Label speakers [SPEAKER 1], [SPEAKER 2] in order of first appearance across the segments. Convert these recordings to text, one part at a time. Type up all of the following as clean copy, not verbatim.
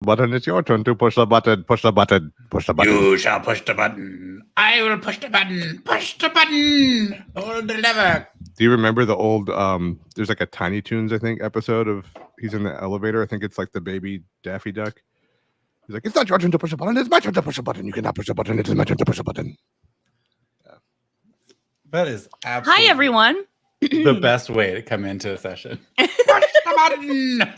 [SPEAKER 1] Button, it's your turn to push the button. Push the button. Push the button.
[SPEAKER 2] You shall push the button. I will push the button. Push the button. Hold the lever.
[SPEAKER 1] Do you remember the old there's like a Tiny Toons, I think, episode of he's in the elevator. I think it's like the baby Daffy Duck. He's like, it's not your turn to push a button, it's my turn to push a button. You cannot push a button, it is my turn to push a button.
[SPEAKER 2] Yeah. That is absolutely
[SPEAKER 3] Hi everyone.
[SPEAKER 2] The best way to come into a session. Push the button.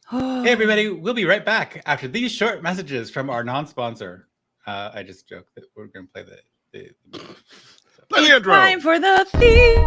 [SPEAKER 2] Hey everybody, we'll be right back after these short messages from our non-sponsor. I just joked that we're going to play the
[SPEAKER 1] Play the intro.
[SPEAKER 3] Time for the theme.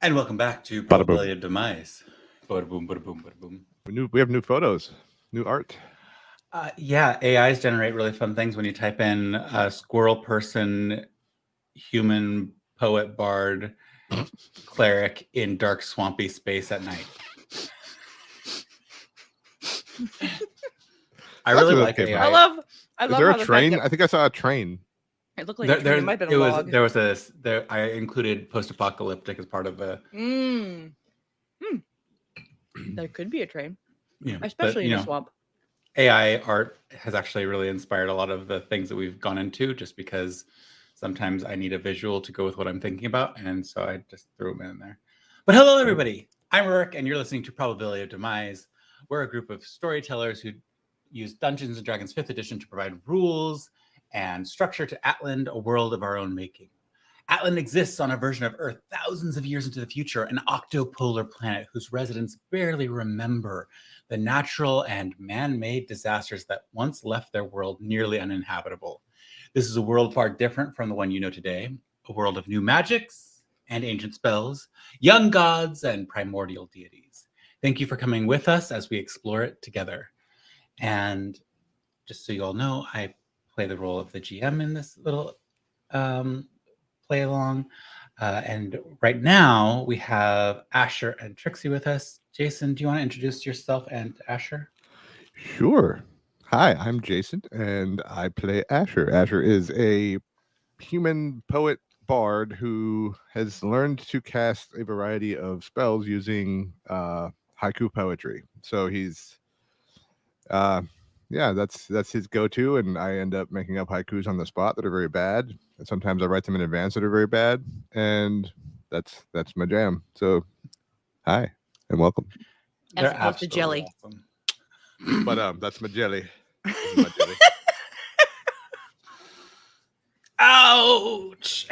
[SPEAKER 2] And welcome back to
[SPEAKER 1] Bada boom.
[SPEAKER 2] Melodia Demise. Bada boom, bada boom, bada boom.
[SPEAKER 1] We have new photos, new art.
[SPEAKER 2] Yeah, AIs generate really fun things when you type in squirrel person, human, poet, bard, cleric in dark, swampy space at night. I really like
[SPEAKER 1] okay,
[SPEAKER 2] AI.
[SPEAKER 3] I love
[SPEAKER 1] Is there
[SPEAKER 3] how
[SPEAKER 1] a
[SPEAKER 3] the
[SPEAKER 1] train?
[SPEAKER 3] fact
[SPEAKER 1] I think I saw a train.
[SPEAKER 3] that it looked like a train. It might have been a log.
[SPEAKER 2] I included post-apocalyptic as part of a.
[SPEAKER 3] There could be a train,
[SPEAKER 2] Yeah,
[SPEAKER 3] especially in a swamp.
[SPEAKER 2] AI art has actually really inspired a lot of the things that we've gone into, just because sometimes I need a visual to go with what I'm thinking about, and so I just threw them in there. But hello, everybody. I'm Rick, and you're listening to Probability of Demise. We're a group of storytellers who use Dungeons & Dragons 5th edition to provide rules and structure to Atland, a world of our own making. Atland exists on a version of Earth thousands of years into the future, an octopolar planet whose residents barely remember the natural and man-made disasters that once left their world nearly uninhabitable. This is a world far different from the one you know today, a world of new magics and ancient spells, young gods and primordial deities. Thank you for coming with us as we explore it together. And just so you all know, I play the role of the GM in this little play along. And right now we have Asher and Trixie with us. Jason, do you want to introduce yourself and Asher?
[SPEAKER 1] Sure. Hi, I'm Jason, and I play Asher. Asher is a human poet bard who has learned to cast a variety of spells using haiku poetry. So he's that's his go-to, and I end up making up haikus on the spot that are very bad, and sometimes I write them in advance that are very bad, and that's my jam. So hi and welcome.
[SPEAKER 3] As opposed to jelly.
[SPEAKER 2] Awesome.
[SPEAKER 1] But that's my jelly. My jelly.
[SPEAKER 2] Ouch.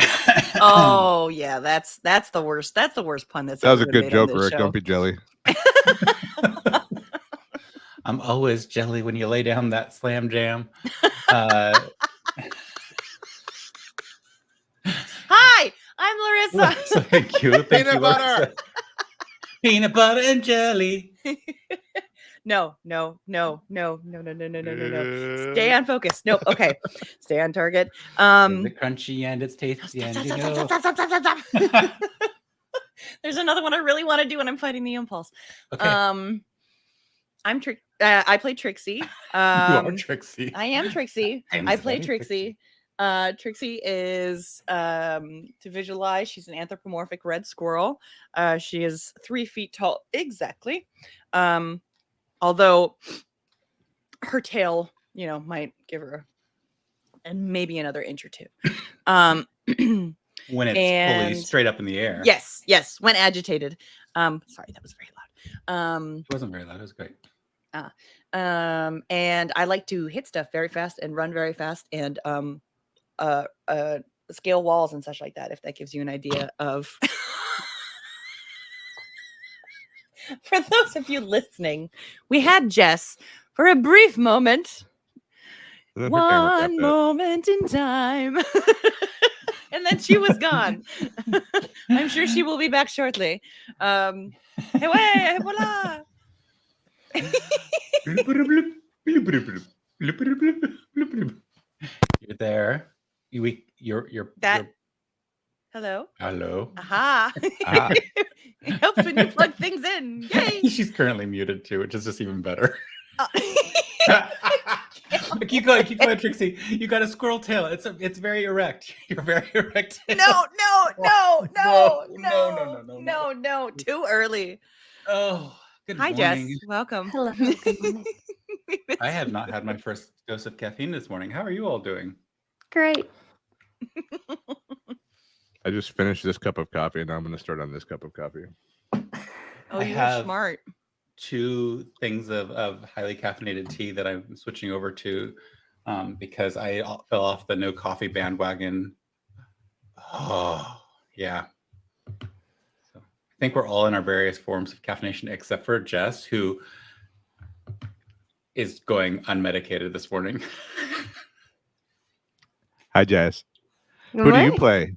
[SPEAKER 3] Oh yeah, that's the worst. That's the worst pun that's
[SPEAKER 1] That was a
[SPEAKER 3] ever been
[SPEAKER 1] good
[SPEAKER 3] made on
[SPEAKER 1] joke,
[SPEAKER 3] this
[SPEAKER 1] Rick.
[SPEAKER 3] show.
[SPEAKER 1] Don't be jelly.
[SPEAKER 2] I'm always jelly when you lay down that slam jam. Hi,
[SPEAKER 3] I'm Larissa.
[SPEAKER 2] Thank you. Thank
[SPEAKER 1] Peanut
[SPEAKER 2] you,
[SPEAKER 1] butter.
[SPEAKER 2] Larissa. Peanut butter and jelly.
[SPEAKER 3] No. Stay on focus. Nope. Okay. Stay on target.
[SPEAKER 2] It's crunchy and it's tasty and you know.
[SPEAKER 3] There's another one I really want to do, and I'm fighting the impulse.
[SPEAKER 2] Okay.
[SPEAKER 3] I play Trixie.
[SPEAKER 2] You are Trixie.
[SPEAKER 3] I am Trixie. I play Trixie. Trixie is to visualize. She's an anthropomorphic red squirrel. She is 3 feet tall, exactly. Although her tail, might give her maybe another inch or two.
[SPEAKER 2] When it's fully straight up in the air.
[SPEAKER 3] Yes, when agitated. Sorry, that was very loud.
[SPEAKER 2] It wasn't very loud. It was great.
[SPEAKER 3] And I like to hit stuff very fast and run very fast and scale walls and such like that, if that gives you an idea of for those of you listening, we had Jess for a brief moment. One moment in time. And and then she was gone. I'm sure she will be back shortly. Hey, voila.
[SPEAKER 2] You're there. You're
[SPEAKER 3] That. Hello.
[SPEAKER 2] hello.
[SPEAKER 3] Aha.
[SPEAKER 1] Ah.
[SPEAKER 3] It helps when you plug things in. Yay.
[SPEAKER 2] She's currently muted too, which is just even better.
[SPEAKER 3] Oh.
[SPEAKER 2] Keep going, Trixie. You got a squirrel tail. It's very erect. You're very erect.
[SPEAKER 3] No.
[SPEAKER 2] No.
[SPEAKER 3] Too early.
[SPEAKER 2] Oh, good
[SPEAKER 3] Hi,
[SPEAKER 2] morning.
[SPEAKER 3] Jess. Welcome.
[SPEAKER 4] Hello. Good morning.
[SPEAKER 2] I have not had my first dose of caffeine this morning. How are you all doing?
[SPEAKER 4] Great.
[SPEAKER 1] I just finished this cup of coffee, and now I'm going to start on this cup of coffee.
[SPEAKER 3] Oh,
[SPEAKER 2] I
[SPEAKER 3] you're
[SPEAKER 2] have-
[SPEAKER 3] smart.
[SPEAKER 2] 2 things of highly caffeinated tea that I'm switching over to because I fell off the no coffee bandwagon. Oh, yeah. So I think we're all in our various forms of caffeination, except for Jess, who is going unmedicated this morning.
[SPEAKER 1] Hi, Jess.
[SPEAKER 4] Good
[SPEAKER 1] Who do you
[SPEAKER 4] morning.
[SPEAKER 1] play?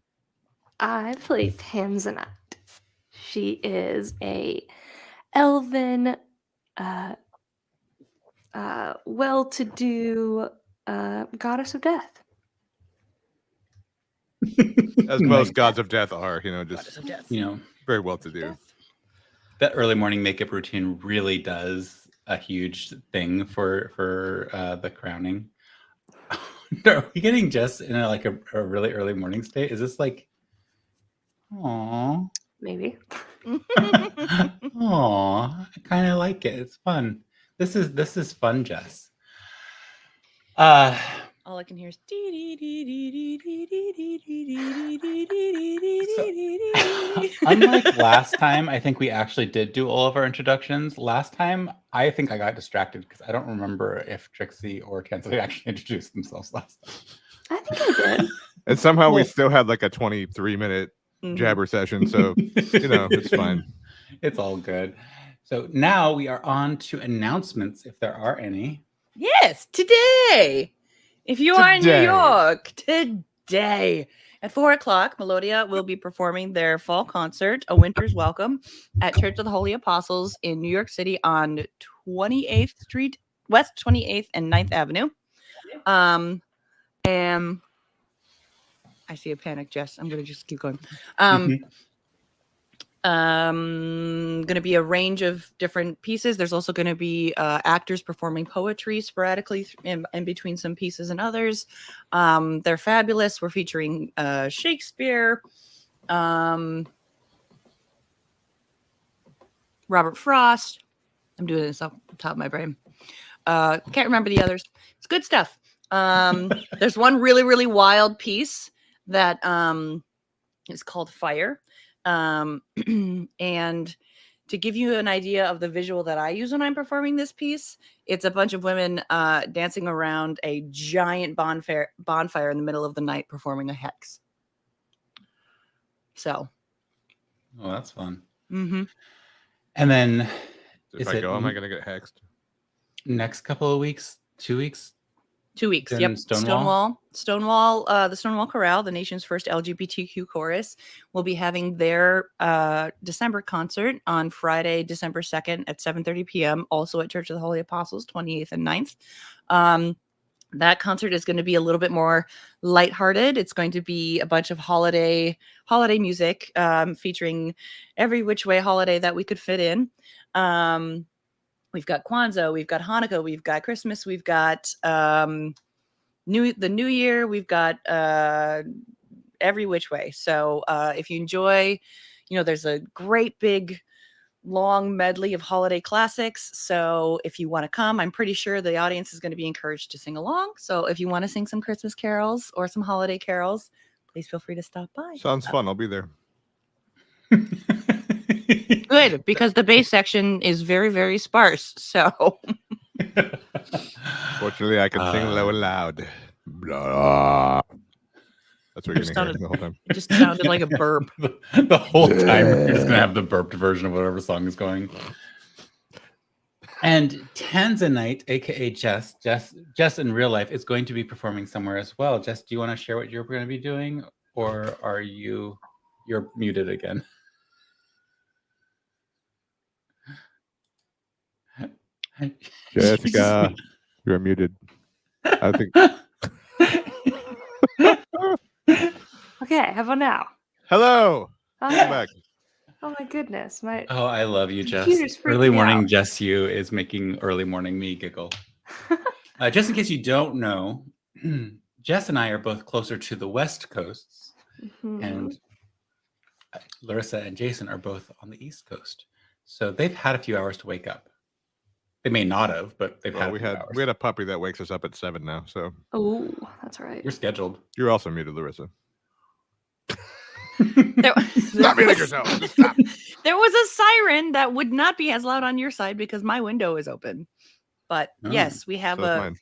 [SPEAKER 4] I play Tanzanite. She is a elven, well-to-do goddess of death.
[SPEAKER 1] As most gods of death are,
[SPEAKER 3] Goddess
[SPEAKER 1] just
[SPEAKER 3] of death.
[SPEAKER 1] very well to do.
[SPEAKER 3] Death.
[SPEAKER 2] That early morning makeup routine really does a huge thing for the crowning. Are we getting Jess in a really early morning state? Is this like, aww,
[SPEAKER 4] Maybe.
[SPEAKER 2] aww? I kind of like it. It's fun. This is fun, Jess.
[SPEAKER 3] All I can hear is.
[SPEAKER 2] Unlike last time, I think we actually did do all of our introductions. Last time, I think I got distracted because I don't remember if Trixie or Tanzanite actually introduced themselves last time.
[SPEAKER 4] I think I did.
[SPEAKER 1] And somehow we
[SPEAKER 2] Well-
[SPEAKER 1] still had like a 23-minute
[SPEAKER 3] Mhm.
[SPEAKER 1] jabber session, so it's fine.
[SPEAKER 2] It's all good. So now we are on to announcements, if there are any.
[SPEAKER 3] Yes, today. If you are in New
[SPEAKER 1] Today.
[SPEAKER 3] York, today at 4:00, Melodia will be performing their fall concert, A Winter's Welcome, at Church of the Holy Apostles in New York City on 28th Street, West 28th and 9th Avenue. And I see a panic, Jess. I'm gonna just keep going. Going to be a range of different pieces. There's also going to be actors performing poetry sporadically in between some pieces and others. They're fabulous. We're featuring Shakespeare, Robert Frost. I'm doing this off the top of my brain. Can't remember the others. It's good stuff. There's one really, really wild piece that is called Fire. And to give you an idea of the visual that I use when I'm performing this piece, it's a bunch of women dancing around a giant bonfire in the middle of the night performing a hex. So.
[SPEAKER 2] Oh, that's fun.
[SPEAKER 3] Mm-hmm.
[SPEAKER 2] And then
[SPEAKER 1] If
[SPEAKER 2] Is
[SPEAKER 1] I
[SPEAKER 2] it-
[SPEAKER 1] go, am I going to get hexed?
[SPEAKER 2] next couple of weeks, 2 weeks,
[SPEAKER 3] 2 weeks.
[SPEAKER 2] Then
[SPEAKER 3] Yep.
[SPEAKER 2] Stonewall?
[SPEAKER 3] The Stonewall Chorale, the nation's first LGBTQ chorus, will be having their December concert on Friday, December 2nd at 7:30 p.m. Also at Church of the Holy Apostles, 28th and 9th. That concert is going to be a little bit more lighthearted. It's going to be a bunch of holiday music, featuring every which way holiday that we could fit in. We've got Kwanzaa, we've got Hanukkah, we've got Christmas, we've got the New Year, we've got every which way. So if you enjoy, there's a great big long medley of holiday classics. So if you want to come, I'm pretty sure the audience is going to be encouraged to sing along. So if you want to sing some Christmas carols or some holiday carols, please feel free to stop by.
[SPEAKER 1] Sounds fun. I'll be there.
[SPEAKER 3] Good, because the bass section is very, very sparse. So
[SPEAKER 1] Fortunately, I can sing low and loud. Blah. That's what you're going to hear the whole time.
[SPEAKER 3] it just sounded like a burp.
[SPEAKER 2] the whole time you're just gonna have the burped version of whatever song is going. And Tanzanite, aka Jess in real life, is going to be performing somewhere as well. Jess, do you want to share what you're going to be doing? or are you're muted again?
[SPEAKER 1] Jessica, you're muted. I think.
[SPEAKER 4] Okay, how about now?
[SPEAKER 1] Hello. Welcome
[SPEAKER 4] Okay.
[SPEAKER 1] back.
[SPEAKER 4] Oh my goodness, my
[SPEAKER 2] Oh, I love you, Jess.
[SPEAKER 4] computer's freaking
[SPEAKER 2] Early
[SPEAKER 4] me
[SPEAKER 2] morning
[SPEAKER 4] out.
[SPEAKER 2] Jess you is making early morning me giggle. Just in case you don't know, Jess and I are both closer to the West Coasts,
[SPEAKER 4] Mhm.
[SPEAKER 2] and Larissa and Jason are both on the East Coast. So they've had a few hours to wake up. They may not have, but they've
[SPEAKER 1] Well,
[SPEAKER 2] had a
[SPEAKER 1] we
[SPEAKER 2] few
[SPEAKER 1] had
[SPEAKER 2] hours.
[SPEAKER 1] a puppy that wakes us up at 7 now, so
[SPEAKER 4] Oh, that's right.
[SPEAKER 2] You're scheduled.
[SPEAKER 1] you're also muted, Larissa.
[SPEAKER 3] There,
[SPEAKER 1] Stop muting yourself. Just stop.
[SPEAKER 3] there was a siren that would not be as loud on your side because my window is open. But
[SPEAKER 2] Oh,
[SPEAKER 3] yes, we have
[SPEAKER 1] So is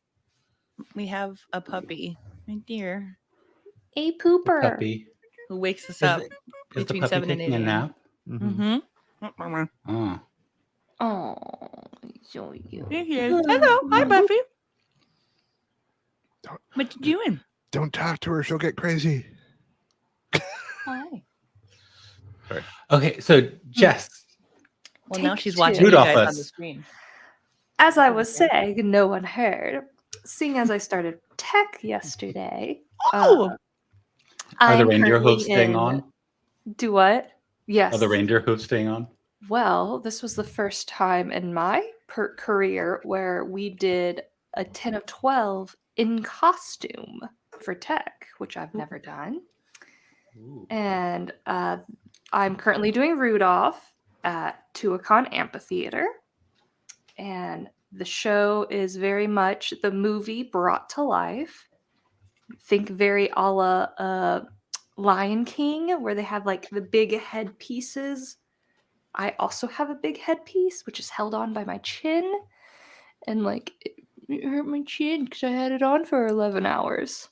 [SPEAKER 1] mine.
[SPEAKER 3] a puppy, my dear,
[SPEAKER 4] A pooper.
[SPEAKER 2] Puppy.
[SPEAKER 3] who wakes us
[SPEAKER 2] Is,
[SPEAKER 3] up
[SPEAKER 2] is the
[SPEAKER 3] between
[SPEAKER 2] puppy
[SPEAKER 3] 7 and
[SPEAKER 2] taking
[SPEAKER 3] 8
[SPEAKER 2] a
[SPEAKER 3] a.m.
[SPEAKER 2] nap?
[SPEAKER 1] Mhm.
[SPEAKER 3] Mm-hmm.
[SPEAKER 2] Oh.
[SPEAKER 4] Oh, so you.
[SPEAKER 3] Hello, hi Buffy.
[SPEAKER 1] Don't-
[SPEAKER 3] What you doing?
[SPEAKER 1] Don't talk to her. She'll get crazy.
[SPEAKER 3] Hi.
[SPEAKER 2] Okay, so Jess,
[SPEAKER 3] Well, now
[SPEAKER 4] Take
[SPEAKER 3] she's
[SPEAKER 4] two.
[SPEAKER 3] watching you
[SPEAKER 2] Rudolph
[SPEAKER 3] guys on
[SPEAKER 2] us.
[SPEAKER 3] the screen.
[SPEAKER 4] As I was saying, no one heard. Seeing as I started tech yesterday,
[SPEAKER 3] Oh,
[SPEAKER 2] are the
[SPEAKER 4] I'm
[SPEAKER 2] reindeer
[SPEAKER 4] currently
[SPEAKER 2] hooves staying
[SPEAKER 4] in-
[SPEAKER 2] on?
[SPEAKER 4] Do what? Yes.
[SPEAKER 2] Are the reindeer hooves staying on?
[SPEAKER 4] Well, this was the first time in my career where we did a 10 of 12 in costume for tech, which I've never done.
[SPEAKER 2] Ooh.
[SPEAKER 4] And I'm currently doing Rudolph at Tuacahn Amphitheater. And the show is very much the movie brought to life. Think very a la Lion King, where they have like the big headpieces. I also have a big headpiece, which is held on by my chin. And like, it hurt my chin because I had it on for 11 hours.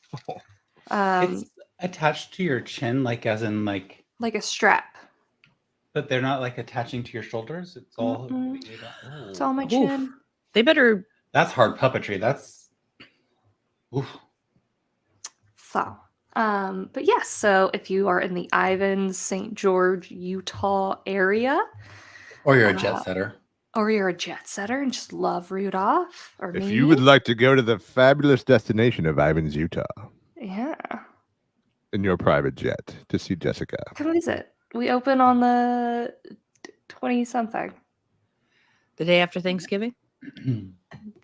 [SPEAKER 2] It's attached to your chin, like as in like,
[SPEAKER 4] Like a strap.
[SPEAKER 2] but they're not like attaching to your shoulders. It's all.
[SPEAKER 4] Mm-mm.
[SPEAKER 2] Oh.
[SPEAKER 4] It's on my
[SPEAKER 3] Oof.
[SPEAKER 4] chin.
[SPEAKER 3] they better.
[SPEAKER 2] That's hard puppetry. That's. Oof.
[SPEAKER 4] So, but yes, so if you are in the Ivins, St. George, Utah area,
[SPEAKER 2] Or you're a jet setter.
[SPEAKER 4] or you're a jet setter and just love Rudolph or
[SPEAKER 1] If
[SPEAKER 4] me,
[SPEAKER 1] you would like to go to the fabulous destination of Ivins, Utah,
[SPEAKER 4] yeah,
[SPEAKER 1] in your private jet to see Jessica.
[SPEAKER 4] come visit. We open on the 20 something
[SPEAKER 3] The day after Thanksgiving,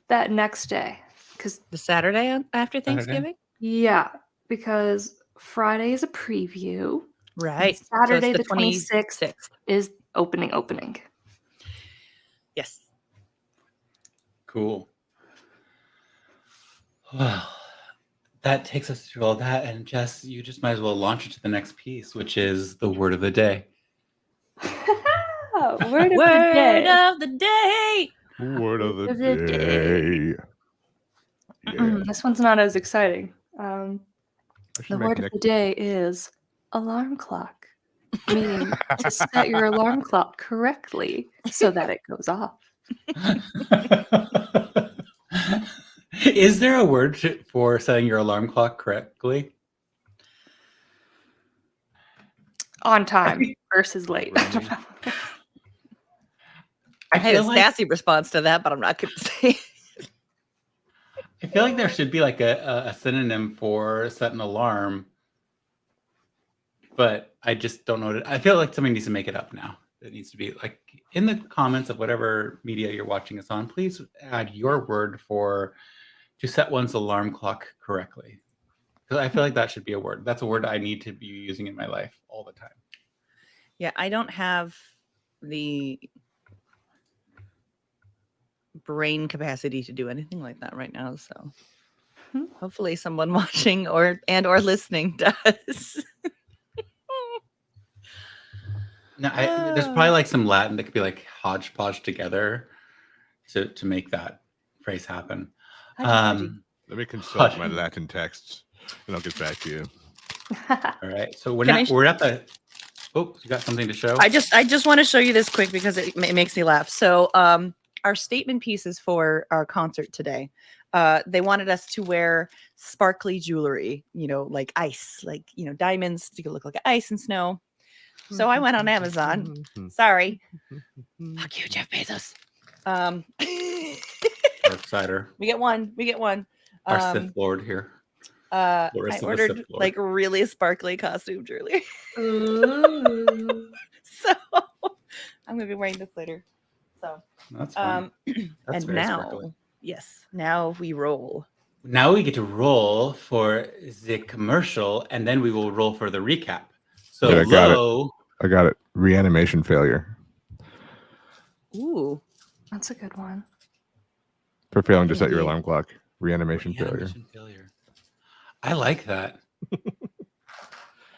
[SPEAKER 4] that next day, because
[SPEAKER 3] the Saturday after Thanksgiving,
[SPEAKER 4] yeah, because Friday is a preview.
[SPEAKER 3] right?
[SPEAKER 4] Saturday
[SPEAKER 3] so
[SPEAKER 4] the
[SPEAKER 3] it's
[SPEAKER 4] 26th is opening.
[SPEAKER 3] Yes.
[SPEAKER 2] Cool. Well, that takes us through all that. And Jess, you just might as well launch into the next piece, which is the word of the day.
[SPEAKER 4] Word of the
[SPEAKER 3] Word
[SPEAKER 4] day.
[SPEAKER 3] of the day.
[SPEAKER 1] Word of the
[SPEAKER 4] Of the
[SPEAKER 1] day. Yeah.
[SPEAKER 4] This one's not as exciting.
[SPEAKER 1] I should
[SPEAKER 4] The
[SPEAKER 1] make
[SPEAKER 4] word
[SPEAKER 1] Nick-
[SPEAKER 4] of the day is alarm clock, meaning to set your alarm clock correctly so that it goes off.
[SPEAKER 2] Is there a word for setting your alarm clock correctly?
[SPEAKER 4] On time versus late.
[SPEAKER 1] Ringing.
[SPEAKER 3] I had a
[SPEAKER 2] feel like-
[SPEAKER 3] sassy response to that, but I'm not going to say it.
[SPEAKER 2] I feel like there should be like a synonym for set an alarm, but I just don't know. I feel like somebody needs to make it up now. It needs to be like in the comments of whatever media you're watching us on. Please add your word for to set one's alarm clock correctly. Because I feel like that should be a word. That's a word I need to be using in my life all the time.
[SPEAKER 3] Yeah, I don't have the brain capacity to do anything like that right now. So hopefully someone watching or listening does.
[SPEAKER 2] No, there's probably like some Latin that could be like hodgepodge together to make that phrase happen.
[SPEAKER 3] Hodgepodge.
[SPEAKER 1] Let me consult
[SPEAKER 2] Hush.
[SPEAKER 1] my Latin texts, and I'll get back to you.
[SPEAKER 2] All right, so we're
[SPEAKER 3] Can
[SPEAKER 2] not.
[SPEAKER 3] I
[SPEAKER 2] We're at the. Oh, you got something to show?
[SPEAKER 3] I just want to show you this quick because it makes me laugh. So our statement pieces for our concert today. they wanted us to wear sparkly jewelry, like ice, like diamonds to look like ice and snow. So I went on Amazon. Sorry, fuck you, Jeff Bezos.
[SPEAKER 2] Darksider,
[SPEAKER 3] We get one.
[SPEAKER 2] our Sith Lord here.
[SPEAKER 3] I
[SPEAKER 2] Larissa the
[SPEAKER 3] ordered
[SPEAKER 2] Sith Lord.
[SPEAKER 3] like really sparkly costume jewelry.
[SPEAKER 4] Ooh.
[SPEAKER 3] So I'm gonna be wearing this later. So
[SPEAKER 2] That's fun. That's
[SPEAKER 3] and
[SPEAKER 2] very
[SPEAKER 3] now,
[SPEAKER 2] sparkly.
[SPEAKER 3] yes, now we roll.
[SPEAKER 2] Now we get to roll for the commercial, and then we will roll for the recap. So
[SPEAKER 1] Yeah, I got it.
[SPEAKER 2] Lo,
[SPEAKER 1] I got it. Reanimation failure
[SPEAKER 3] Ooh,
[SPEAKER 4] That's a good one.
[SPEAKER 1] for failing to set your
[SPEAKER 3] Indeed.
[SPEAKER 1] alarm clock. Reanimation failure.
[SPEAKER 2] reanimation failure. I like that.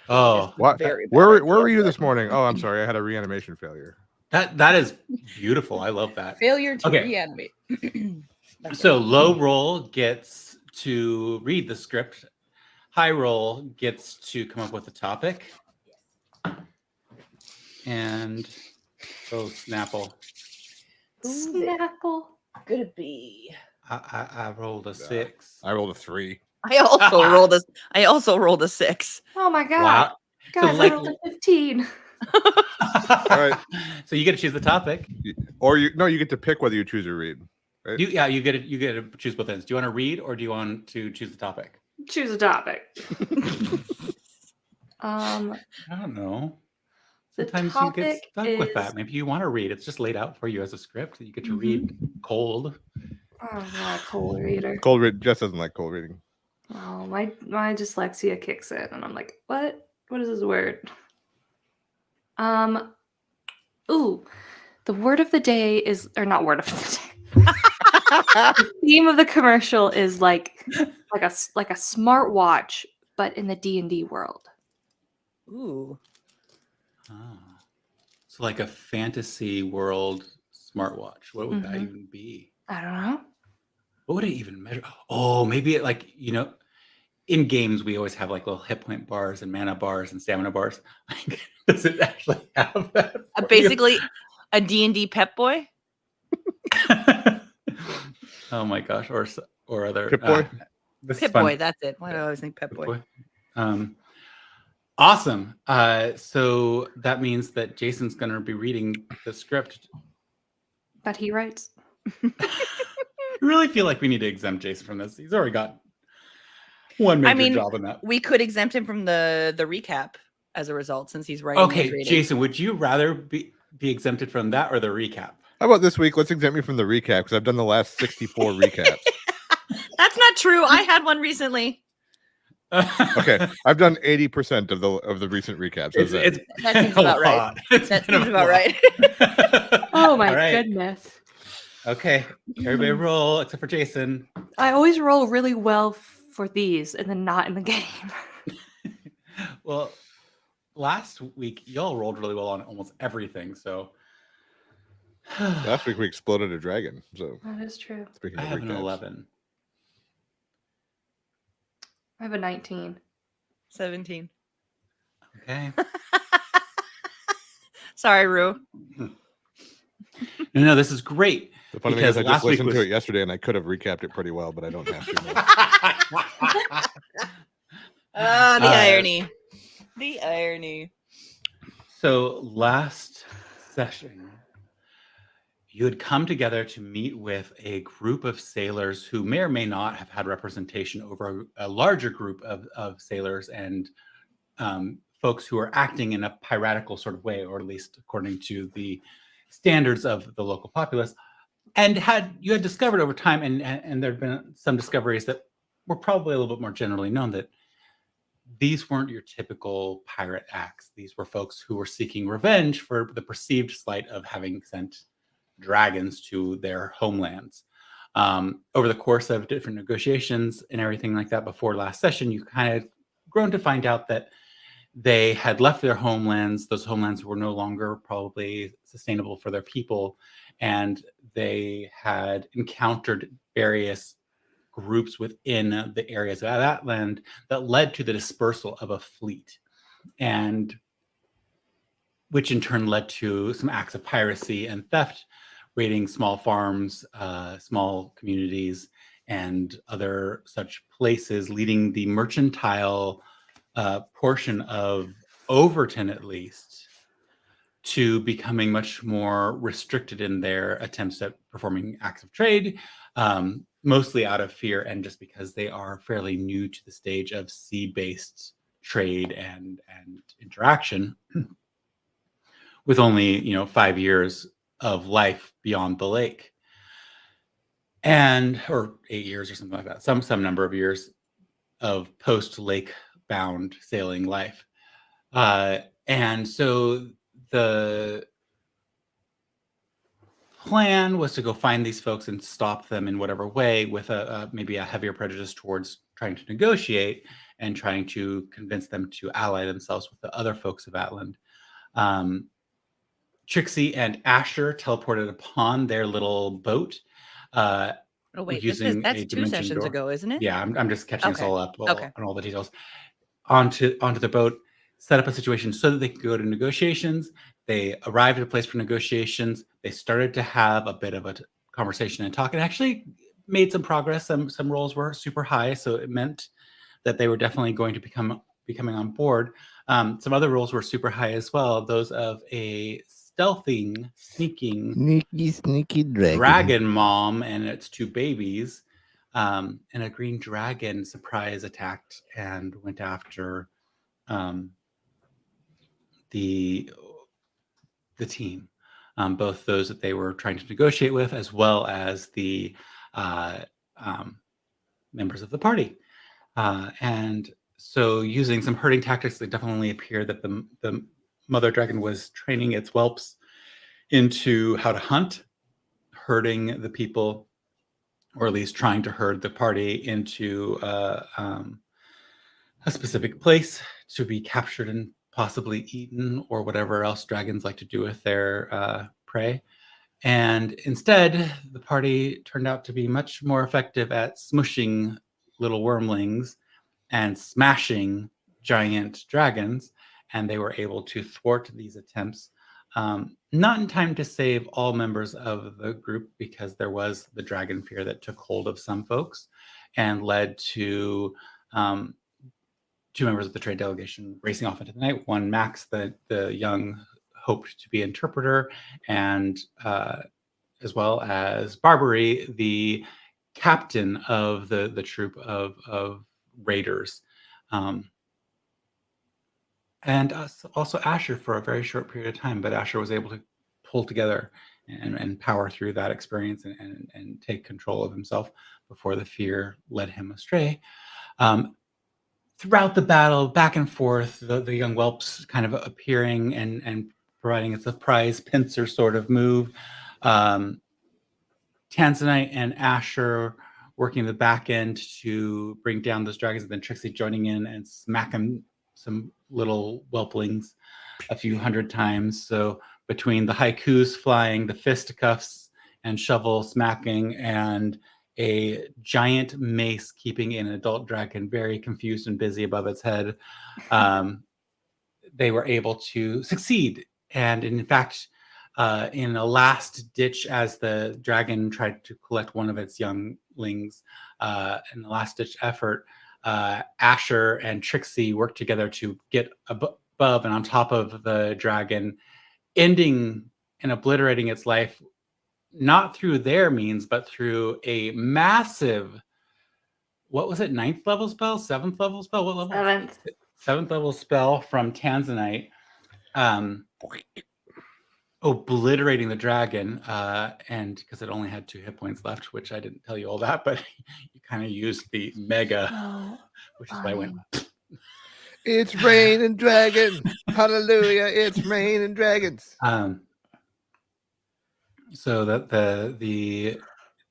[SPEAKER 2] Oh,
[SPEAKER 1] What?
[SPEAKER 3] Very bad
[SPEAKER 1] Where
[SPEAKER 3] idea,
[SPEAKER 1] were you
[SPEAKER 3] but-
[SPEAKER 1] this morning? Oh, I'm sorry. I had a reanimation failure.
[SPEAKER 2] that is beautiful. I love that.
[SPEAKER 3] failure to
[SPEAKER 2] Okay.
[SPEAKER 3] reanimate. Okay.
[SPEAKER 2] So low roll gets to read the script. High roll gets to come up with a topic. And Snapple.
[SPEAKER 3] Who's it
[SPEAKER 4] Snapple.
[SPEAKER 3] gonna be?
[SPEAKER 2] I rolled a 6.
[SPEAKER 1] I rolled a 3.
[SPEAKER 3] I also rolled a 6.
[SPEAKER 4] Oh my god.
[SPEAKER 2] Wow.
[SPEAKER 4] Guys,
[SPEAKER 2] So, like-
[SPEAKER 4] I rolled a 15.
[SPEAKER 2] All
[SPEAKER 1] right.
[SPEAKER 2] So you get to choose the topic.
[SPEAKER 1] Or you get to pick whether you choose or read. Right?
[SPEAKER 2] You get to choose both ends. Do you want to read or do you want to choose the topic?
[SPEAKER 4] Choose a topic.
[SPEAKER 2] I don't know.
[SPEAKER 4] The
[SPEAKER 2] Sometimes you get
[SPEAKER 4] topic
[SPEAKER 2] stuck with
[SPEAKER 4] is-
[SPEAKER 2] that. Maybe you want to read. It's just laid out for you as a script that you get to read cold.
[SPEAKER 4] I'm not a cold reader.
[SPEAKER 1] Cold read. Jess doesn't like cold reading.
[SPEAKER 4] Oh, my dyslexia kicks in, and I'm like, what? What is this word? Ooh, the word of the day is, or not word of the day. The theme of the commercial is like a smartwatch, but in the D&D world.
[SPEAKER 3] Ooh.
[SPEAKER 2] Ah. So like a fantasy world smartwatch. What would that
[SPEAKER 4] Mhm.
[SPEAKER 2] even be?
[SPEAKER 4] I don't know.
[SPEAKER 2] What would it even measure? Oh, maybe it like, in games we always have like little hit point bars and mana bars and stamina bars. Like, does it actually have that? for you?
[SPEAKER 3] Basically, a D&D Pep Boy.
[SPEAKER 2] Oh my gosh, or other
[SPEAKER 1] Pip Boy?
[SPEAKER 2] This is
[SPEAKER 3] Pip
[SPEAKER 2] fun.
[SPEAKER 3] Boy, that's it. Why do I always think Pep
[SPEAKER 2] Pip
[SPEAKER 3] Boy?
[SPEAKER 2] Boy. Awesome. So that means that Jason's going to be reading the script.
[SPEAKER 4] That he writes.
[SPEAKER 2] I really feel like we need to exempt Jason from this. He's already got one major job in that.
[SPEAKER 3] We could exempt him from the recap as a result, since he's writing. and
[SPEAKER 2] Okay,
[SPEAKER 3] reading.
[SPEAKER 2] Jason, would you rather be exempted from that or the recap?
[SPEAKER 1] How about this week? Let's exempt me from the recap because I've done the last 64 recaps.
[SPEAKER 3] That's not true. I had one recently.
[SPEAKER 1] Okay, I've done 80% of the recent recaps. How's that?
[SPEAKER 3] That seems about right. That seems about right.
[SPEAKER 4] Oh my
[SPEAKER 2] All right.
[SPEAKER 4] goodness.
[SPEAKER 2] Okay, everybody roll except for Jason.
[SPEAKER 4] I always roll really well for these and then not in the game.
[SPEAKER 2] Well, last week y'all rolled really well on almost everything, so
[SPEAKER 1] Last week we exploded a dragon. So
[SPEAKER 4] That is true.
[SPEAKER 1] speaking
[SPEAKER 2] I
[SPEAKER 1] of
[SPEAKER 2] have an
[SPEAKER 1] recaps.
[SPEAKER 2] 11.
[SPEAKER 4] I have a 19.
[SPEAKER 3] 17.
[SPEAKER 2] Okay.
[SPEAKER 3] Sorry, Rue.
[SPEAKER 2] No, this is great.
[SPEAKER 1] The funny thing
[SPEAKER 2] Because
[SPEAKER 1] is, I
[SPEAKER 2] last
[SPEAKER 1] just
[SPEAKER 2] week
[SPEAKER 1] listened to
[SPEAKER 2] was-
[SPEAKER 1] it yesterday, and I could have recapped it pretty well, but I don't have to. now.
[SPEAKER 3] The irony. The irony.
[SPEAKER 2] So last session, you had come together to meet with a group of sailors who may or may not have had representation over a larger group of sailors and folks who are acting in a piratical sort of way, or at least according to the standards of the local populace. And you had discovered over time, and there had been some discoveries that were probably a little bit more generally known, that these weren't your typical pirate acts. These were folks who were seeking revenge for the perceived slight of having sent dragons to their homelands. Over the course of different negotiations and everything like that before last session, you kind of grown to find out that they had left their homelands. Those homelands were no longer probably sustainable for their people, and they had encountered various groups within the areas of Atland that led to the dispersal of a fleet, and which in turn led to some acts of piracy and theft, raiding small farms, small communities, and other such places, leading the mercantile portion of Overton, at least, to becoming much more restricted in their attempts at performing acts of trade, mostly out of fear and just because they are fairly new to the stage of sea-based trade and interaction, with only 5 years of life beyond the lake, or 8 years or something like that, some number of years of post-lake bound sailing life. And so the plan was to go find these folks and stop them in whatever way, with maybe a heavier prejudice towards trying to negotiate and trying to convince them to ally themselves with the other folks of Atland. Trixie and Asher teleported upon their little boat.
[SPEAKER 3] Oh wait,
[SPEAKER 2] using
[SPEAKER 3] that's
[SPEAKER 2] a
[SPEAKER 3] 2
[SPEAKER 2] dimension
[SPEAKER 3] sessions
[SPEAKER 2] door.
[SPEAKER 3] ago, isn't it?
[SPEAKER 2] Yeah, I'm just catching us
[SPEAKER 3] Okay.
[SPEAKER 2] all up
[SPEAKER 3] Okay.
[SPEAKER 2] on all the details. Onto the boat, set up a situation so that they could go to negotiations. They arrived at a place for negotiations. They started to have a bit of a conversation and talk, and actually made some progress. Some rolls were super high, so it meant that they were definitely going to be coming on board. Some other rolls were super high as well. Those of a sneaking
[SPEAKER 1] Sneaky
[SPEAKER 2] dragon mom and its 2 babies, and a green dragon surprise attacked and went after the team, both those that they were trying to negotiate with, as well as the members of the party. And so, using some herding tactics, it definitely appeared that the mother dragon was training its whelps into how to hunt, herding the people, or at least trying to herd the party into a specific place to be captured and possibly eaten, or whatever else dragons like to do with their prey. And instead, the party turned out to be much more effective at smushing little wormlings and smashing giant dragons, and they were able to thwart these attempts. Not in time to save all members of the group, because there was the dragon fear that took hold of some folks and led to 2 members of the trade delegation racing off into the night. One, Max, the young, hoped to be interpreter, and as well as Barbary, the captain of the troop of raiders. And also Asher for a very short period of time, but Asher was able to pull together and power through that experience and take control of himself before the fear led him astray. Throughout the battle, back and forth, the young whelps kind of appearing and providing a surprise pincer sort of move. Tanzanite and Asher working the back end to bring down those dragons, and then Trixie joining in and smacking some little whelplings a few hundred times. So between the haikus flying, the fisticuffs and shovel smacking, and a giant mace keeping an adult dragon very confused and busy above its head, they were able to succeed. And in fact, in a last ditch, as the dragon tried to collect one of its younglings, in the last ditch effort, Asher and Trixie worked together to get above and on top of the dragon, ending and obliterating its life, not through their means, but through a massive, what was it, 9th level spell, 7th level spell? What level?
[SPEAKER 4] 7th.
[SPEAKER 2] 7th level spell from Tanzanite, obliterating the dragon, and because it only had 2 hit points left, which I didn't tell you all that, but you kind of used the mega, which is why I went.
[SPEAKER 1] It's rain and dragon. Hallelujah. It's rain and dragons.
[SPEAKER 2] So that the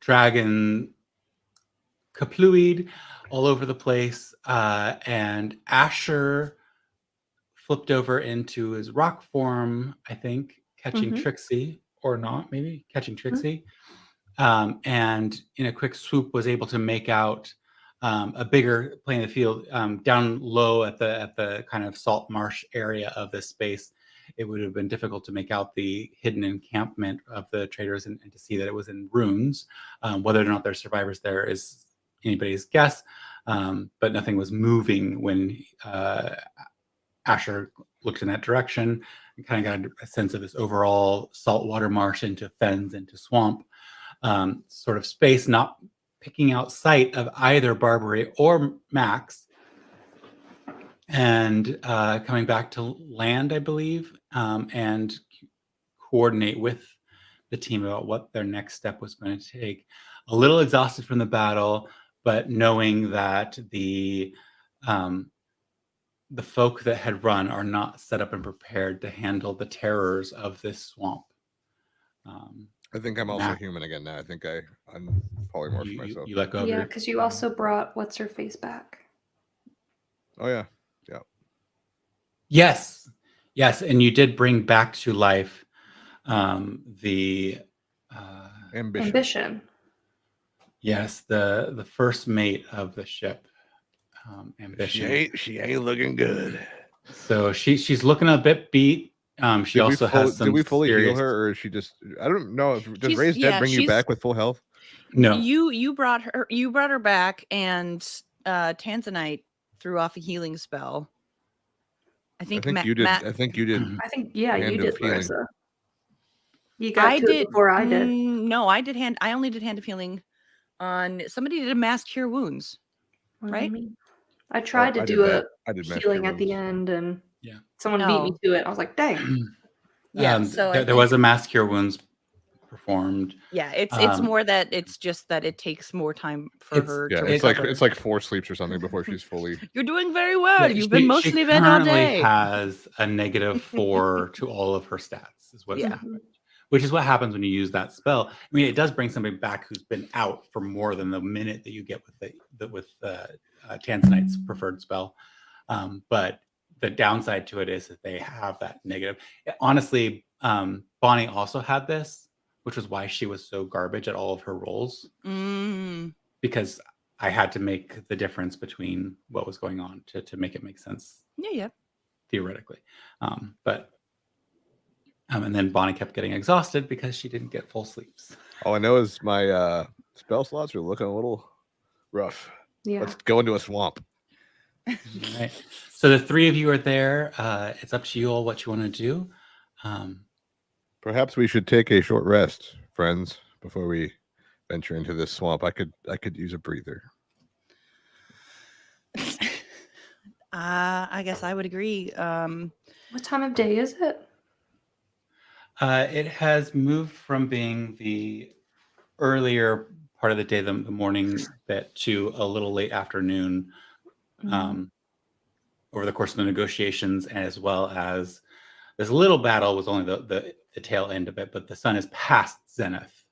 [SPEAKER 2] dragon kapluied all over the place, and Asher flipped over into his rock form, I think, catching Trixie, or not, maybe catching Trixie, and in a quick swoop was able to make out a bigger plane of the field down low at the kind of salt marsh area of this space, it would have been difficult to make out the hidden encampment of the traders and to see that it was in ruins. Whether or not there's survivors there is anybody's guess, but nothing was moving when Asher looked in that direction and kind of got a sense of this overall saltwater marsh into fens, into swamp sort of space, not picking out sight of either Barbary or Max, and coming back to land, I believe, and coordinate with the team about what their next step was going to take. A little exhausted from the battle, but knowing that the folk that had run are not set up and prepared to handle the terrors of this swamp.
[SPEAKER 1] I think I'm also human again now. I think I'm polymorphed myself.
[SPEAKER 2] You let go of
[SPEAKER 4] Yeah,
[SPEAKER 2] your...
[SPEAKER 4] because you also brought what's her face back.
[SPEAKER 1] Oh yeah.
[SPEAKER 2] Yes, and you did bring back to life the
[SPEAKER 4] Ambition.
[SPEAKER 2] Yes, the first mate of the ship, Ambition.
[SPEAKER 1] She ain't looking good.
[SPEAKER 2] So she's looking a bit beat. She also has some.
[SPEAKER 1] Did we fully
[SPEAKER 2] serious...
[SPEAKER 1] heal her, or is she just? I don't know. Does
[SPEAKER 3] She's-
[SPEAKER 1] Raised Dead bring you
[SPEAKER 3] she's-
[SPEAKER 1] back with full health?
[SPEAKER 2] No.
[SPEAKER 3] You brought her back, and Tanzanite threw off a healing spell. I think
[SPEAKER 1] you did.
[SPEAKER 3] Matt,
[SPEAKER 1] I think you did.
[SPEAKER 4] I think, yeah,
[SPEAKER 1] Hand
[SPEAKER 4] you
[SPEAKER 1] of
[SPEAKER 4] did,
[SPEAKER 1] healing.
[SPEAKER 4] Larissa. You got
[SPEAKER 3] I
[SPEAKER 4] to
[SPEAKER 3] did
[SPEAKER 4] it before I did.
[SPEAKER 3] No, I only did hand of healing on somebody. Did a mass cure wounds.
[SPEAKER 4] What do
[SPEAKER 3] right?
[SPEAKER 4] you mean? I tried to
[SPEAKER 1] I
[SPEAKER 4] do
[SPEAKER 1] did
[SPEAKER 4] a
[SPEAKER 1] that. I did mass
[SPEAKER 4] healing
[SPEAKER 1] cure
[SPEAKER 4] at the
[SPEAKER 1] wounds.
[SPEAKER 4] end, and
[SPEAKER 2] Yeah.
[SPEAKER 4] someone beat me
[SPEAKER 3] Oh.
[SPEAKER 4] to it. I was like, dang.
[SPEAKER 3] Yeah, so I
[SPEAKER 2] there was a mass cure wounds performed.
[SPEAKER 3] Yeah, it's
[SPEAKER 2] Um,
[SPEAKER 3] more that it's just that it takes more time for
[SPEAKER 2] It's-
[SPEAKER 3] her.
[SPEAKER 1] Yeah,
[SPEAKER 3] to
[SPEAKER 1] it's like
[SPEAKER 3] recover.
[SPEAKER 1] 4 sleeps or something before she's fully.
[SPEAKER 3] You're doing very well.
[SPEAKER 2] Yeah,
[SPEAKER 3] You've been mostly bed all
[SPEAKER 2] currently
[SPEAKER 3] day.
[SPEAKER 2] has a -4 to all of her stats, is what's
[SPEAKER 3] Yeah.
[SPEAKER 2] happened. Which is what happens when you use that spell. I mean, it does bring somebody back who's been out for more than the minute that you get with Tanzanite's preferred spell. But the downside to it is that they have that negative. Honestly, Bonnie also had this, which was why she was so garbage at all of her rolls, because I had to make the difference between what was going on to make it make sense
[SPEAKER 3] Yeah.
[SPEAKER 2] theoretically. And then Bonnie kept getting exhausted because she didn't get full sleeps.
[SPEAKER 1] All I know is my spell slots are looking a little rough.
[SPEAKER 4] Yeah.
[SPEAKER 1] Let's go into a swamp.
[SPEAKER 2] All right. So the three of you are there. It's up to you all what you want to do.
[SPEAKER 1] Perhaps we should take a short rest, friends, before we venture into this swamp. I could use a breather.
[SPEAKER 3] I guess I would agree.
[SPEAKER 4] What time of day is it?
[SPEAKER 2] It has moved from being the earlier part of the day, the morning bit, to a little late afternoon over the course of the negotiations, as well as this little battle was only the tail end of it, but the sun is past zenith.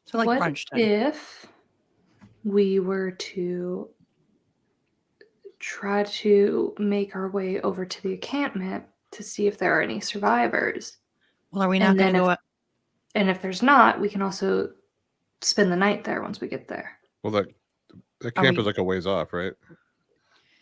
[SPEAKER 3] So like
[SPEAKER 4] what
[SPEAKER 3] brunch time.
[SPEAKER 4] if we were to try to make our way over to the encampment to see if there are any survivors?
[SPEAKER 3] Well, are we not
[SPEAKER 4] And
[SPEAKER 3] going to
[SPEAKER 4] then
[SPEAKER 3] go
[SPEAKER 4] if-
[SPEAKER 3] up?
[SPEAKER 4] And if there's not, we can also spend the night there once we get there.
[SPEAKER 1] Well, that camp
[SPEAKER 3] we-
[SPEAKER 1] is like a ways off, right?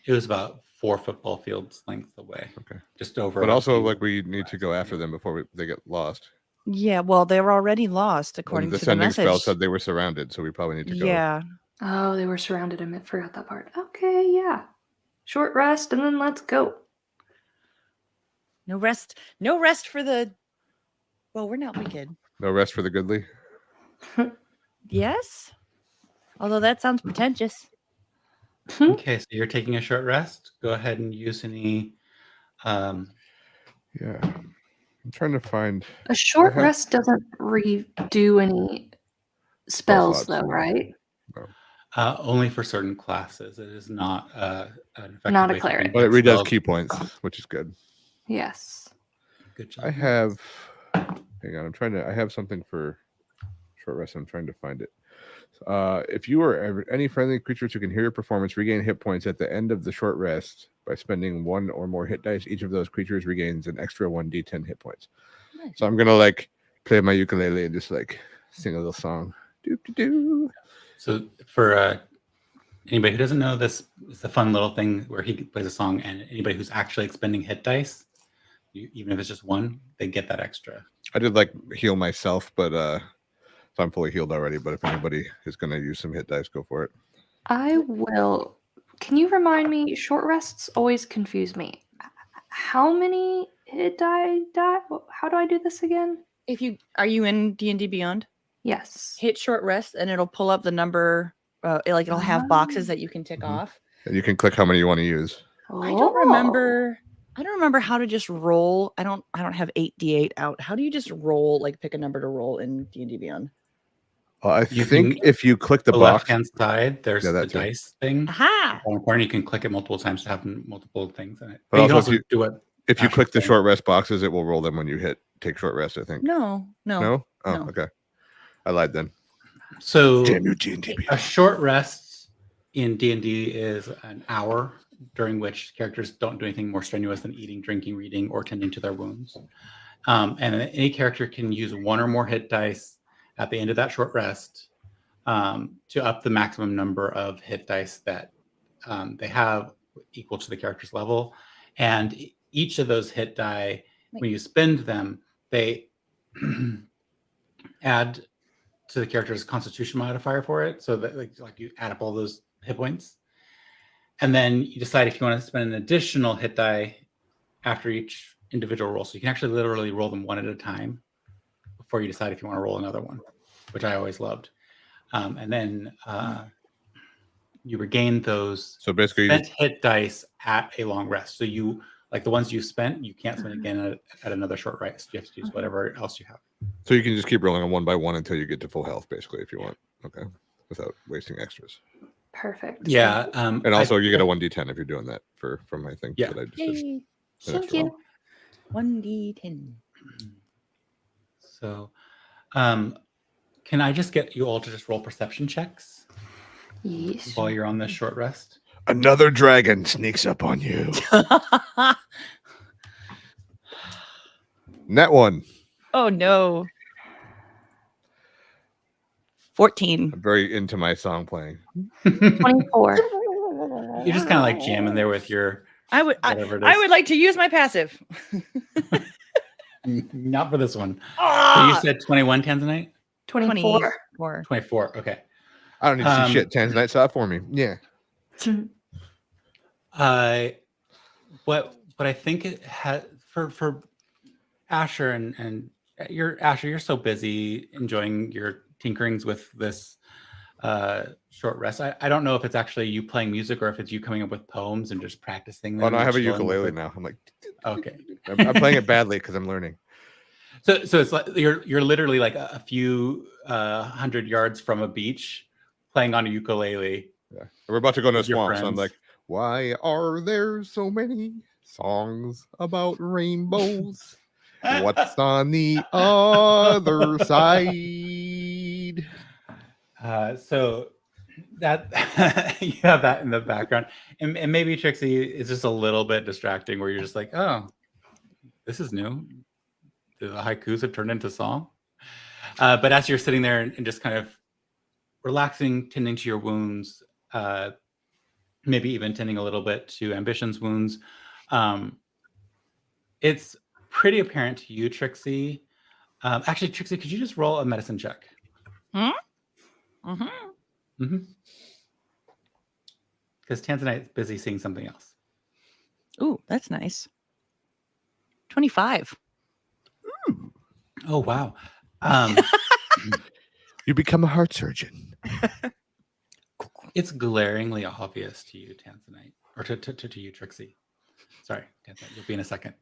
[SPEAKER 2] It was about 4 football fields length away.
[SPEAKER 1] Okay.
[SPEAKER 2] Just over.
[SPEAKER 1] But
[SPEAKER 2] a
[SPEAKER 1] also,
[SPEAKER 2] few-
[SPEAKER 1] like, we need to go after them before they get lost.
[SPEAKER 3] Yeah, well, they were already lost according
[SPEAKER 1] And the
[SPEAKER 3] to the
[SPEAKER 1] sending
[SPEAKER 3] message.
[SPEAKER 1] spell said they were surrounded, so we probably need to go.
[SPEAKER 3] Yeah.
[SPEAKER 4] Oh, they were surrounded. I forgot that part. Okay, yeah. Short rest and then let's go.
[SPEAKER 3] No rest. No rest for the. Well, we're not wicked.
[SPEAKER 1] No rest for the goodly.
[SPEAKER 3] Yes. Although that sounds pretentious.
[SPEAKER 2] Okay, so you're taking a short rest. Go ahead and use any.
[SPEAKER 1] Yeah. I'm trying to find.
[SPEAKER 4] A short
[SPEAKER 1] have-
[SPEAKER 4] rest doesn't redo any spells,
[SPEAKER 1] slots,
[SPEAKER 4] though,
[SPEAKER 1] no.
[SPEAKER 4] right?
[SPEAKER 2] Only for certain classes. It is not an effective
[SPEAKER 4] Not a
[SPEAKER 2] way to
[SPEAKER 4] cleric.
[SPEAKER 2] bring
[SPEAKER 1] But it
[SPEAKER 2] back
[SPEAKER 1] redoes
[SPEAKER 2] spells.
[SPEAKER 1] key points, which is good.
[SPEAKER 4] Yes.
[SPEAKER 2] Good job.
[SPEAKER 1] I have. Hang on. I have something for short rest. I'm trying to find it. If you or any friendly creatures who can hear your performance regain hit points at the end of the short rest by spending 1 or more hit dice, each of those creatures regains an extra 1d10 hit points.
[SPEAKER 3] Nice.
[SPEAKER 1] So I'm gonna play my ukulele and just sing a little song. Do do do.
[SPEAKER 2] So for Anybody who doesn't know, this is a fun little thing where he plays a song, and anybody who's actually expending hit dice, even if it's just one, they get that extra.
[SPEAKER 1] I did like heal myself, but so I'm fully healed already. But if anybody is going to use some hit dice, go for it.
[SPEAKER 4] I will. Can you remind me? Short rests always confuse me. How many hit die? How do I do this again?
[SPEAKER 3] Are you in D&D Beyond?
[SPEAKER 4] Yes.
[SPEAKER 3] Hit short rest and it'll pull up the number. It'll have boxes that you can tick off.
[SPEAKER 1] And you can click how many you want to use.
[SPEAKER 3] I don't remember how to just roll. I don't have 8d8 out. How do you just roll, like pick a number to roll in D&D Beyond?
[SPEAKER 1] I
[SPEAKER 2] You
[SPEAKER 1] think
[SPEAKER 2] can-
[SPEAKER 1] if you click the
[SPEAKER 2] The
[SPEAKER 1] box,
[SPEAKER 2] left-hand side, there's
[SPEAKER 1] Yeah,
[SPEAKER 2] the
[SPEAKER 1] that too.
[SPEAKER 2] dice thing.
[SPEAKER 3] Aha!
[SPEAKER 2] On the corner, you can click it multiple times to have multiple things in it.
[SPEAKER 1] But
[SPEAKER 2] But you can
[SPEAKER 1] also
[SPEAKER 2] also
[SPEAKER 1] if
[SPEAKER 2] do it.
[SPEAKER 1] if you
[SPEAKER 2] Asher
[SPEAKER 1] click the
[SPEAKER 2] thing.
[SPEAKER 1] short rest boxes, it will roll them when you take short rest. I think.
[SPEAKER 3] No.
[SPEAKER 1] No. Oh,
[SPEAKER 3] no.
[SPEAKER 1] okay. I lied then.
[SPEAKER 2] So
[SPEAKER 1] you, D&D.
[SPEAKER 2] a short rest in D&D is an hour during which characters don't do anything more strenuous than eating, drinking, reading, or tending to their wounds. And any character can use one or more hit dice at the end of that short rest to up the maximum number of hit dice that they have equal to the character's level. And each of those hit die, when you spend them, they add to the character's constitution modifier for it. So that like you add up all those hit points. And then you decide if you want to spend an additional hit die after each individual roll. So you can actually literally roll them one at a time before you decide if you want to roll another one, which I always loved. And then you regain those
[SPEAKER 1] So basically,
[SPEAKER 2] spent hit dice at a long rest. So you, like the ones you spent, you can't spend again at another short rest. You have to use whatever else you have.
[SPEAKER 1] so you can just keep rolling them one by one until you get to full health, basically, if you want. Okay, without wasting extras.
[SPEAKER 4] Perfect.
[SPEAKER 2] Yeah.
[SPEAKER 1] And also, you get a 1d10 if you're doing that from my thing.
[SPEAKER 2] Yeah.
[SPEAKER 1] That I just did.
[SPEAKER 3] Yay.
[SPEAKER 4] Thank you.
[SPEAKER 3] 1d10.
[SPEAKER 2] So, can I just get you all to just roll perception checks
[SPEAKER 4] Yes.
[SPEAKER 2] while you're on this short rest?
[SPEAKER 1] Another dragon sneaks up on you. Net one.
[SPEAKER 3] Oh no. 14.
[SPEAKER 1] I'm very into my song playing.
[SPEAKER 4] 24.
[SPEAKER 2] You're just kind of like jamming there with your
[SPEAKER 3] I would
[SPEAKER 2] whatever it is.
[SPEAKER 3] I would like to use my passive.
[SPEAKER 2] Not for this one. So
[SPEAKER 3] Ah!
[SPEAKER 2] you said 21 Tanzanite?
[SPEAKER 4] 24.
[SPEAKER 2] 24. Okay.
[SPEAKER 1] I don't need to see shit. Tanzanite saw it for me. Yeah.
[SPEAKER 2] What I think it had for Asher and you're so busy enjoying your tinkerings with this short rest. I don't know if it's actually you playing music or if it's you coming up with poems and just practicing them.
[SPEAKER 1] Oh no, I have a
[SPEAKER 2] chilling with
[SPEAKER 1] ukulele
[SPEAKER 2] it.
[SPEAKER 1] now. I'm like,
[SPEAKER 2] Okay.
[SPEAKER 1] I'm playing it badly because I'm learning.
[SPEAKER 2] So it's like you're literally like a few 100 yards from a beach playing on a ukulele.
[SPEAKER 1] Yeah. We're about to go into a
[SPEAKER 2] With your
[SPEAKER 1] swamp, so I'm
[SPEAKER 2] friends.
[SPEAKER 1] like, why are there so many songs about rainbows? What's on the other side?
[SPEAKER 2] So that you have that in the background, and maybe Trixie is just a little bit distracting, where you're just like, oh, this is new. The haikus have turned into song. But as you're sitting there and just kind of relaxing, tending to your wounds, maybe even tending a little bit to Ambition's wounds, it's pretty apparent to you, Trixie. Actually, Trixie, could you just roll a medicine check?
[SPEAKER 3] Mm-hmm.
[SPEAKER 2] Because Tanzanite's busy seeing something else.
[SPEAKER 3] Ooh, that's nice. 25.
[SPEAKER 2] Oh, wow.
[SPEAKER 1] You become a heart surgeon.
[SPEAKER 2] It's glaringly obvious to you, Tanzanite, or to you, Trixie. Sorry, Tanzanite, you'll be in a second.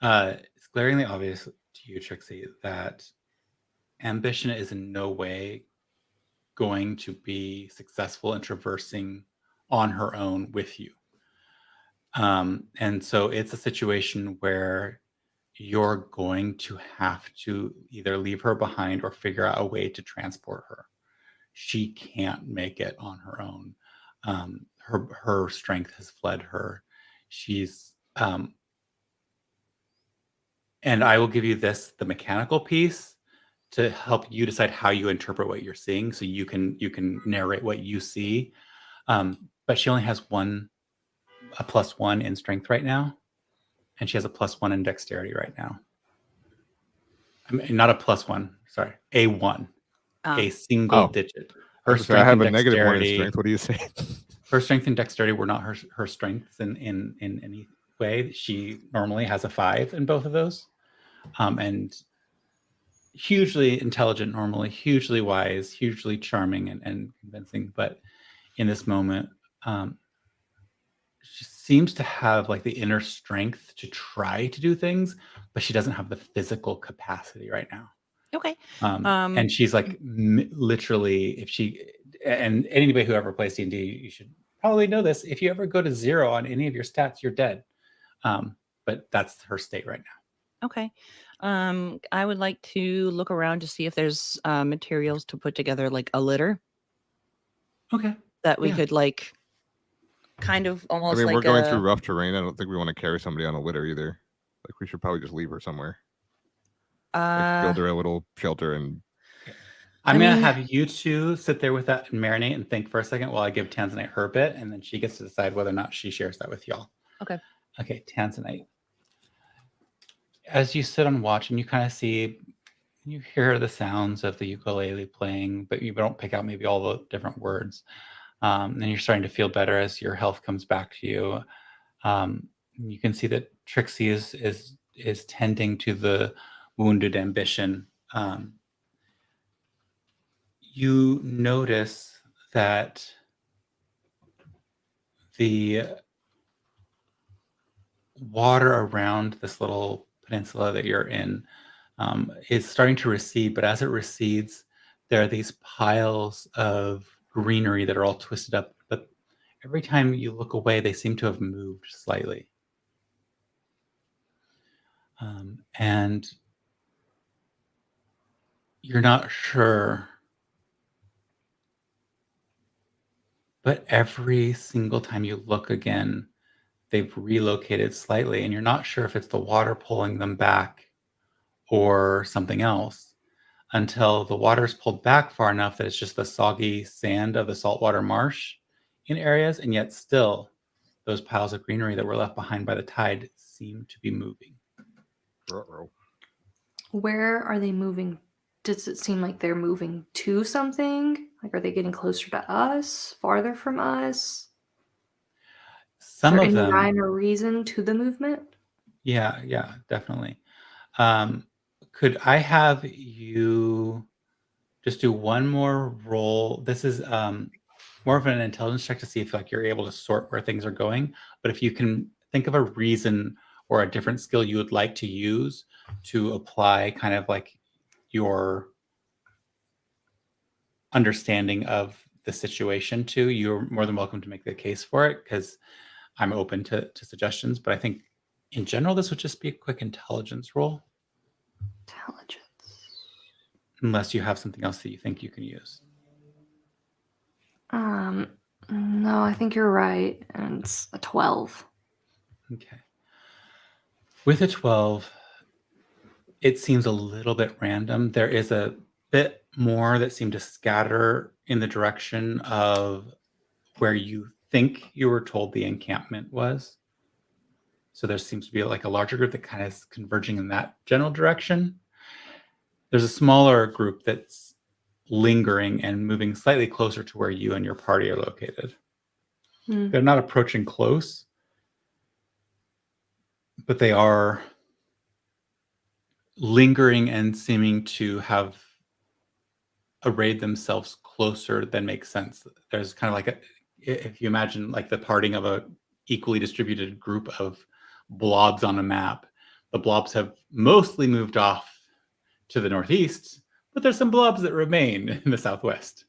[SPEAKER 2] It's glaringly obvious to you, Trixie, that Ambition is in no way going to be successful in traversing on her own with you. And so it's a situation where you're going to have to either leave her behind or figure out a way to transport her. She can't make it on her own. Her strength has fled her. She's and I will give you the mechanical piece to help you decide how you interpret what you're seeing, so you can narrate what you see. But she only has a +1 in strength right now, and she has a +1 in dexterity right now. I mean, not a +1, sorry, a 1, a single
[SPEAKER 1] Oh.
[SPEAKER 2] digit.
[SPEAKER 1] I
[SPEAKER 2] Her
[SPEAKER 1] was gonna say, I
[SPEAKER 2] strength
[SPEAKER 1] have
[SPEAKER 2] and
[SPEAKER 1] a negative 1 in
[SPEAKER 2] dexterity.
[SPEAKER 1] strength. What do you say?
[SPEAKER 2] Her strength and dexterity were not her strengths in any way. She normally has a 5 in both of those, and hugely intelligent normally, hugely wise, hugely charming and convincing. But in this moment, she seems to have like the inner strength to try to do things, but she doesn't have the physical capacity right now.
[SPEAKER 3] Okay.
[SPEAKER 2] And she's like literally, if she, and anybody who ever plays D&D, you should probably know this. If you ever go to 0 on any of your stats, you're dead. But that's her state right now.
[SPEAKER 3] Okay. I would like to look around to see if there's materials to put together like a litter
[SPEAKER 2] Okay.
[SPEAKER 3] that we
[SPEAKER 2] Yeah.
[SPEAKER 3] could like kind of
[SPEAKER 1] I
[SPEAKER 3] almost
[SPEAKER 1] mean,
[SPEAKER 3] like
[SPEAKER 1] we're going through rough terrain. I don't think we want to carry somebody on a litter either. Like, we should probably just leave her somewhere. Like, build her a little shelter and.
[SPEAKER 2] I'm going to have you two sit there with that and marinate and think for a second while I give Tanzanite her bit, and then she gets to decide whether or not she shares that with y'all.
[SPEAKER 3] Okay.
[SPEAKER 2] Okay, Tanzanite. As you sit and watch, and you kind of see, you hear the sounds of the ukulele playing, but you don't pick out maybe all the different words. And you're starting to feel better as your health comes back to you. You can see that Trixie is tending to the wounded ambition. You notice that the water around this little peninsula that you're in is starting to recede, but as it recedes, there are these piles of greenery that are all twisted up, but every time you look away, they seem to have moved slightly. And you're not sure, but every single time you look again, they've relocated slightly, and you're not sure if it's the water pulling them back or something else until the water's pulled back far enough that it's just the soggy sand of the saltwater marsh in areas, and yet still those piles of greenery that were left behind by the tide seem to be moving.
[SPEAKER 4] Where are they moving? Does it seem like they're moving to something? Like, are they getting closer to us? Farther from us?
[SPEAKER 2] Some
[SPEAKER 4] Is there
[SPEAKER 2] of
[SPEAKER 4] any
[SPEAKER 2] them,
[SPEAKER 4] rhyme or reason to the movement?
[SPEAKER 2] yeah, definitely. Could I have you just do one more roll? This is more of an intelligence check to see if like you're able to sort where things are going. But if you can think of a reason or a different skill you would like to use to apply kind of like your understanding of the situation to, you're more than welcome to make the case for it, because I'm open to suggestions. But I think in general, this would just be a quick intelligence roll.
[SPEAKER 4] Intelligence.
[SPEAKER 2] Unless you have something else that you think you can use.
[SPEAKER 4] No, I think you're right. And it's a 12.
[SPEAKER 2] Okay. With a 12, it seems a little bit random. There is a bit more that seem to scatter in the direction of where you think you were told the encampment was. So there seems to be like a larger group that kind of is converging in that general direction. There's a smaller group that's lingering and moving slightly closer to where you and your party are located. They're not approaching close, but they are lingering and seeming to have arrayed themselves closer than makes sense. There's kind of like if you imagine like the parting of a equally distributed group of blobs on a map, the blobs have mostly moved off to the northeast, but there's some blobs that remain in the southwest.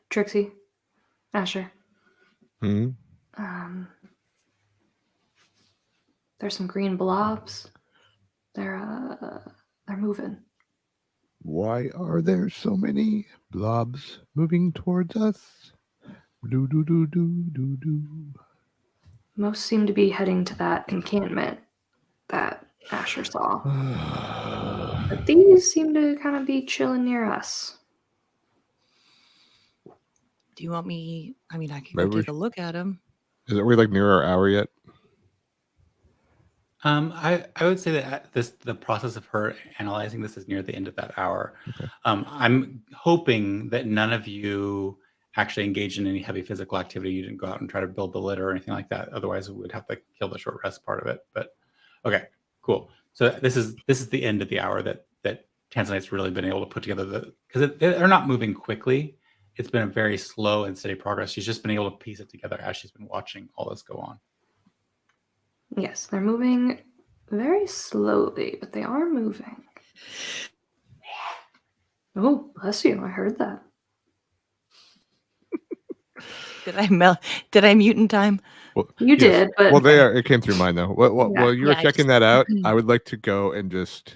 [SPEAKER 4] Trixie, Asher.
[SPEAKER 1] Hmm?
[SPEAKER 4] There's some green blobs. They're moving.
[SPEAKER 1] Why are there so many blobs moving towards us? Do do do do do do.
[SPEAKER 4] Most seem to be heading to that encampment that Asher saw. But these seem to kind of be chilling near us.
[SPEAKER 3] Do you want me? I mean, I could
[SPEAKER 1] Maybe
[SPEAKER 3] go
[SPEAKER 1] we
[SPEAKER 3] take a look at them.
[SPEAKER 1] Is it we like near our hour yet?
[SPEAKER 2] I would say that the process of her analyzing this is near the end of that hour.
[SPEAKER 1] Okay.
[SPEAKER 2] I'm hoping that none of you actually engaged in any heavy physical activity. You didn't go out and try to build the litter or anything like that. Otherwise, we would have to kill the short rest part of it. But okay, cool. So this is the end of the hour that Tanzanite's really been able to put together because they're not moving quickly. It's been a very slow and steady progress. She's just been able to piece it together as she's been watching all this go on.
[SPEAKER 4] Yes, they're moving very slowly, but they are moving. Oh, bless you. I heard that.
[SPEAKER 3] Did I mute in time?
[SPEAKER 1] Well,
[SPEAKER 4] You did, but
[SPEAKER 1] well, it came through mine though. While you were
[SPEAKER 3] Yeah, I
[SPEAKER 1] checking
[SPEAKER 3] just-
[SPEAKER 1] that out, I would like to go and just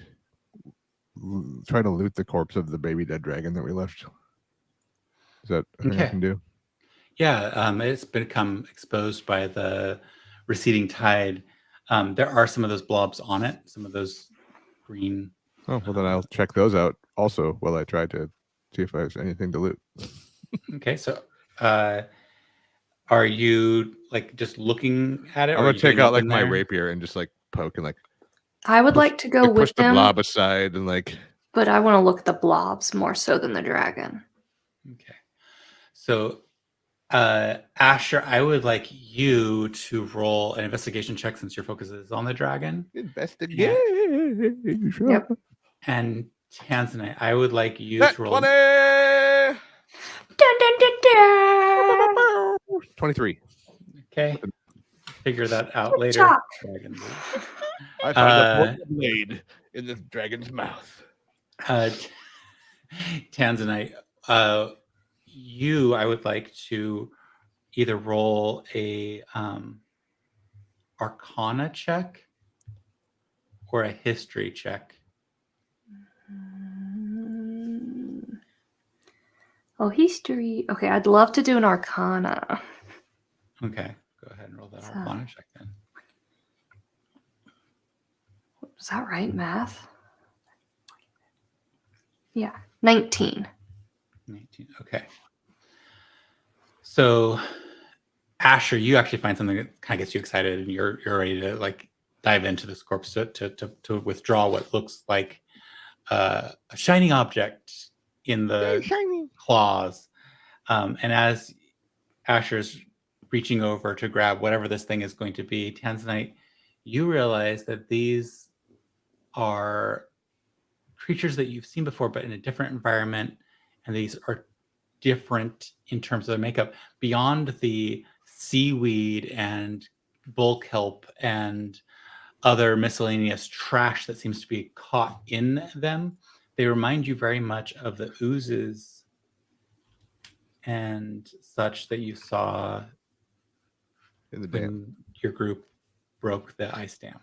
[SPEAKER 1] try to loot the corpse of the baby dead dragon that we left. Is that a thing I
[SPEAKER 2] Okay.
[SPEAKER 1] can do?
[SPEAKER 2] Yeah, it's become exposed by the receding tide. There are some of those blobs on it, some of those green.
[SPEAKER 1] Oh, well, then I'll check those out also while I try to see if there's anything to loot.
[SPEAKER 2] Okay, so are you like just looking at it?
[SPEAKER 1] I'm
[SPEAKER 2] or are
[SPEAKER 1] gonna
[SPEAKER 2] you
[SPEAKER 1] take
[SPEAKER 2] getting
[SPEAKER 1] out
[SPEAKER 2] up
[SPEAKER 1] like
[SPEAKER 2] in
[SPEAKER 1] my
[SPEAKER 2] there?
[SPEAKER 1] rapier and just like poke and like
[SPEAKER 4] I would
[SPEAKER 1] push-
[SPEAKER 4] like to go
[SPEAKER 1] like, push
[SPEAKER 4] with
[SPEAKER 1] the
[SPEAKER 4] them,
[SPEAKER 1] blob aside and like.
[SPEAKER 4] but I want to look at the blobs more so than the dragon.
[SPEAKER 2] Okay, so Asher, I would like you to roll an investigation check since your focus is on the dragon.
[SPEAKER 1] Investigation.
[SPEAKER 4] Yep.
[SPEAKER 2] And Tanzanite, I would like you
[SPEAKER 1] Nat
[SPEAKER 2] to roll.
[SPEAKER 1] 20!
[SPEAKER 4] Dun, dun, dun, dun.
[SPEAKER 1] 23.
[SPEAKER 2] Okay, figure that out later.
[SPEAKER 4] Chop.
[SPEAKER 2] Dragon loot.
[SPEAKER 1] I found a poison blade in the dragon's mouth.
[SPEAKER 2] Tanzanite, I would like to either roll a Arcana check or a History check.
[SPEAKER 4] Oh, history. Okay, I'd love to do an Arcana.
[SPEAKER 2] Okay, go ahead and roll that
[SPEAKER 4] So-
[SPEAKER 2] Arcana check then.
[SPEAKER 4] Is that right, math? Yeah, 19.
[SPEAKER 2] 19. Okay. So, Asher, you actually find something that kind of gets you excited, and you're ready to like dive into this corpse to withdraw what looks like a shining object in the claws. And as Asher's reaching over to grab whatever this thing is going to be, Tanzanite, you realize that these are creatures that you've seen before, but in a different environment. And these are different in terms of their makeup. Beyond the seaweed and bull kelp and other miscellaneous trash that seems to be caught in them, they remind you very much of the oozes and such that you saw
[SPEAKER 1] In the dam.
[SPEAKER 2] when your group broke the ice dam.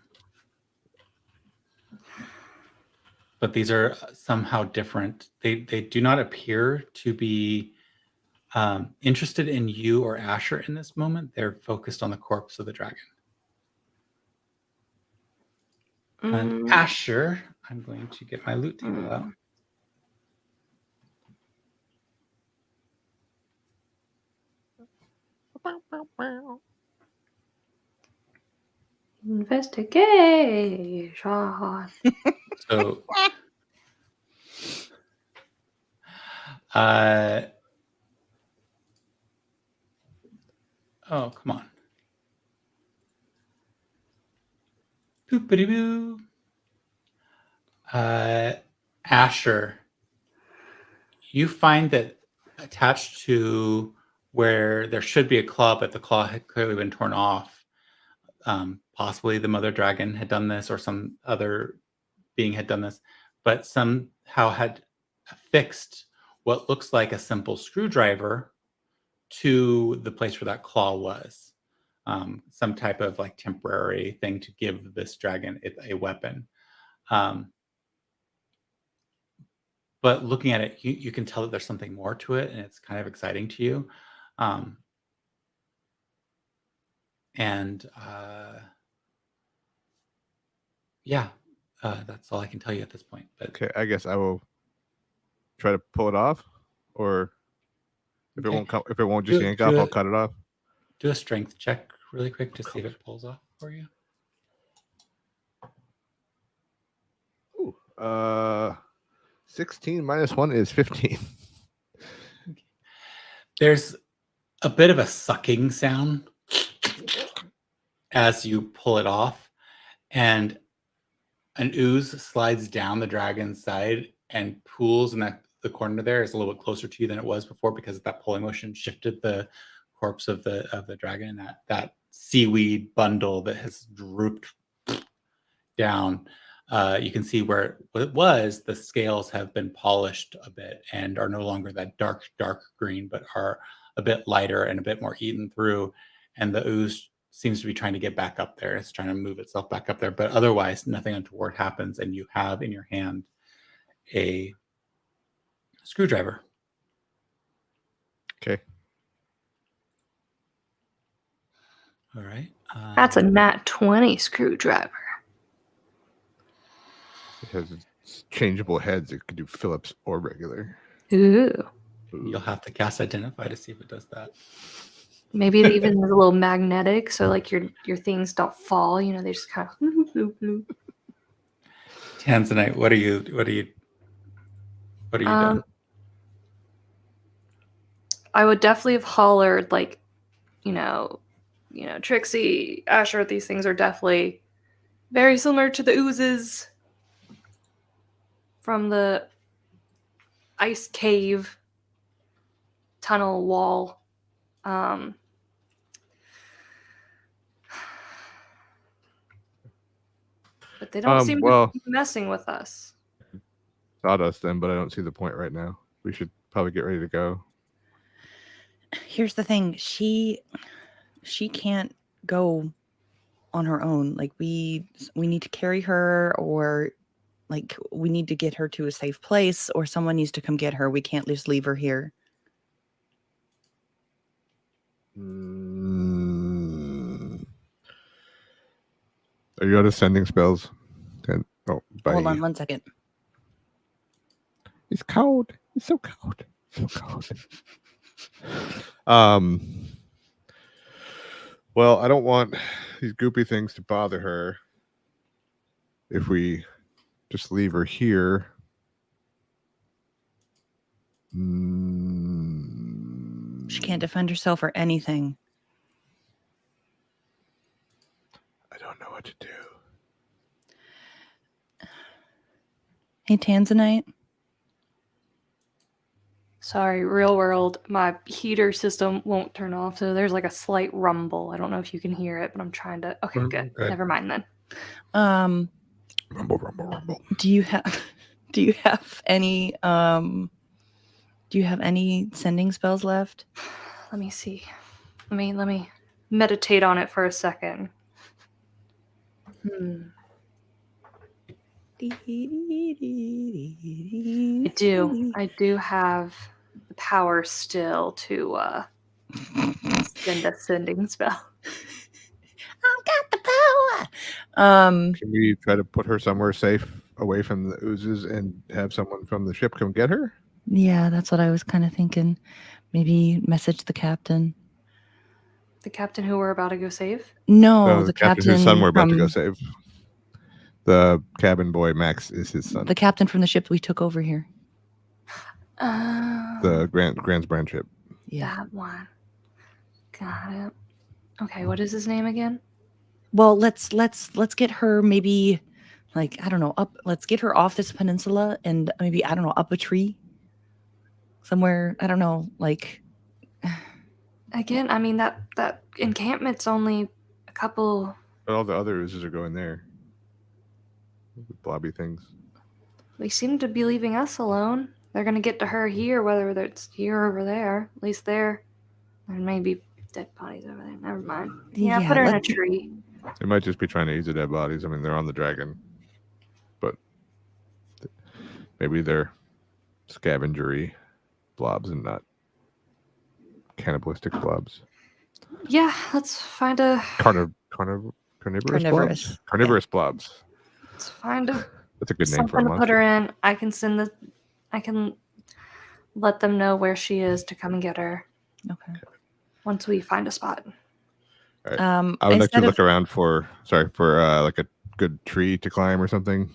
[SPEAKER 2] But these are somehow different. They do not appear to be interested in you or Asher in this moment. They're focused on the corpse of the dragon. And Asher, I'm going to get my loot table out.
[SPEAKER 4] Investigation.
[SPEAKER 2] So, oh, come on. Boop-a-dee-boo. Asher, you find that attached to where there should be a claw, but the claw had clearly been torn off. Possibly the mother dragon had done this, or some other being had done this, but somehow had affixed what looks like a simple screwdriver to the place where that claw was. Some type of like temporary thing to give this dragon a weapon. But looking at it, you can tell that there's something more to it, and it's kind of exciting to you. And yeah, that's all I can tell you at this point. But
[SPEAKER 1] Okay, I guess I will try to pull it off, or if
[SPEAKER 2] okay.
[SPEAKER 1] if it won't just yank off, I'll cut it off.
[SPEAKER 2] Do a strength check really quick to see if it pulls off for you.
[SPEAKER 1] Ooh, 16 minus 1 is 15.
[SPEAKER 2] There's a bit of a sucking sound as you pull it off, and an ooze slides down the dragon's side and pools, and that the corner there is a little bit closer to you than it was before because that pulling motion shifted the corpse of the dragon, and that seaweed bundle that has drooped down. You can see where what it was. The scales have been polished a bit and are no longer that dark green, but are a bit lighter and a bit more eaten through. And the ooze seems to be trying to get back up there. It's trying to move itself back up there, but otherwise nothing untoward happens. And you have in your hand a screwdriver.
[SPEAKER 1] Okay.
[SPEAKER 2] All right.
[SPEAKER 4] That's a nat 20 screwdriver.
[SPEAKER 1] It has changeable heads. It could do Phillips or regular.
[SPEAKER 4] Ooh.
[SPEAKER 2] You'll have to cast Identify to see if it does that.
[SPEAKER 4] Maybe it even is a little magnetic, so like your things don't fall. You know, they just kind of.
[SPEAKER 2] Tanzanite, what are you doing?
[SPEAKER 4] I would definitely have hollered like, Trixie, Asher. These things are definitely very similar to the oozes from the ice cave tunnel wall. But they don't seem to be messing with us.
[SPEAKER 1] Sawdust then, but I don't see the point right now. We should probably get ready to go.
[SPEAKER 3] Here's the thing. She can't go on her own. Like we need to carry her, or like we need to get her to a safe place, or someone needs to come get her. We can't just leave her here.
[SPEAKER 1] Are you out of sending spells?
[SPEAKER 3] Hold on 1 second.
[SPEAKER 1] It's cold. It's so cold. So cold. Well, I don't want these goopy things to bother her. If we just leave her here.
[SPEAKER 3] She can't defend herself or anything.
[SPEAKER 1] I don't know what to do.
[SPEAKER 3] Hey, Tanzanite.
[SPEAKER 4] Sorry, real world, my heater system won't turn off, so there's like a slight rumble. I don't know if you can hear it, but I'm trying to. Okay, good. Never mind then.
[SPEAKER 1] Rumble.
[SPEAKER 3] Do you have any sending spells left?
[SPEAKER 4] Let me see. Let me meditate on it for a second. I do have the power still to send a sending spell.
[SPEAKER 3] I've got the power.
[SPEAKER 1] Can we try to put her somewhere safe away from the oozes and have someone from the ship come get her?
[SPEAKER 3] Yeah, that's what I was kind of thinking. Maybe message the captain.
[SPEAKER 4] The captain who we're about to go save?
[SPEAKER 3] No,
[SPEAKER 1] the captain whose son we're about to go save. The cabin boy, Max, is his son.
[SPEAKER 3] The captain from the ship we took over here.
[SPEAKER 1] The Grand's Brand ship.
[SPEAKER 4] Yeah. That one. Got it. Okay, what is his name again?
[SPEAKER 3] Well, let's get her maybe, like, I don't know, up. Let's get her off this peninsula and maybe, I don't know, up a tree somewhere. I don't know, like.
[SPEAKER 4] Again, I mean that encampment's only a couple.
[SPEAKER 1] But all the other oozes are going there. Blobby things.
[SPEAKER 4] They seem to be leaving us alone. They're gonna get to her here, whether it's here or over there. At least there may be dead bodies over there. Never mind. Yeah, put her in a tree.
[SPEAKER 1] They might just be trying to ease the dead bodies. I mean, they're on the dragon, but maybe they're scavengery blobs and not cannibalistic blobs.
[SPEAKER 4] Yeah, let's find a
[SPEAKER 1] Carnivorous blobs. Carnivorous blobs.
[SPEAKER 4] Let's find
[SPEAKER 1] That's a good name for
[SPEAKER 4] something
[SPEAKER 1] a
[SPEAKER 4] to put her
[SPEAKER 1] monster.
[SPEAKER 4] in. I can let them know where she is to come and get her
[SPEAKER 3] Okay.
[SPEAKER 4] once we find a spot.
[SPEAKER 1] I would like to
[SPEAKER 3] Instead
[SPEAKER 1] look
[SPEAKER 3] of
[SPEAKER 1] around for like a good tree to climb or something.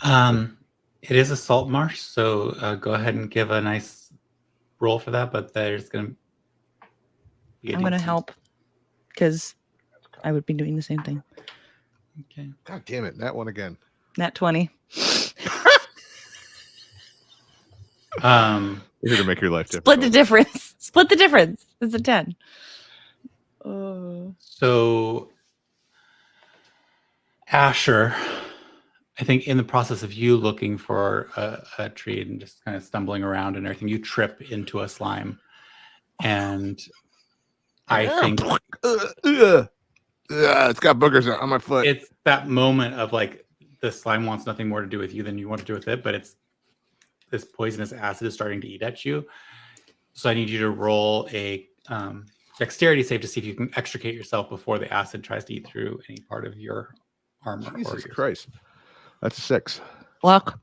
[SPEAKER 2] It is a salt marsh, so go ahead and give a nice roll for that. But there's going to be
[SPEAKER 3] I'm going to
[SPEAKER 2] decent-
[SPEAKER 3] help because I would be doing the same thing.
[SPEAKER 2] Okay.
[SPEAKER 1] God damn it, that one again.
[SPEAKER 3] Nat 20.
[SPEAKER 1] We're here to make your life
[SPEAKER 3] Split the
[SPEAKER 1] difficult.
[SPEAKER 3] difference. Split the difference. It's a 10.
[SPEAKER 2] So, Asher, I think in the process of you looking for a tree and just kind of stumbling around and everything, you trip into a slime. And I think
[SPEAKER 1] it's got boogers on my foot.
[SPEAKER 2] it's that moment of like the slime wants nothing more to do with you than you want to do with it, but it's this poisonous acid is starting to eat at you. So I need you to roll a dexterity save to see if you can extricate yourself before the acid tries to eat through any part of your armor.
[SPEAKER 1] Jesus Christ. That's a 6.
[SPEAKER 3] Luck.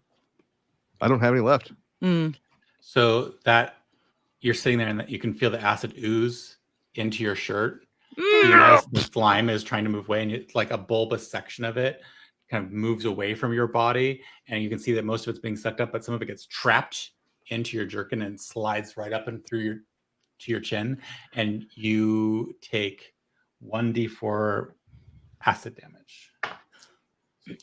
[SPEAKER 1] I don't have any left.
[SPEAKER 2] So that you're sitting there and that you can feel the acid ooze into your shirt. Even as the slime is trying to move away, and it's like a bulbous section of it kind of moves away from your body, and you can see that most of it's being sucked up, but some of it gets trapped into your jerkin and slides right up and through to your chin, and you take 1d4 acid damage.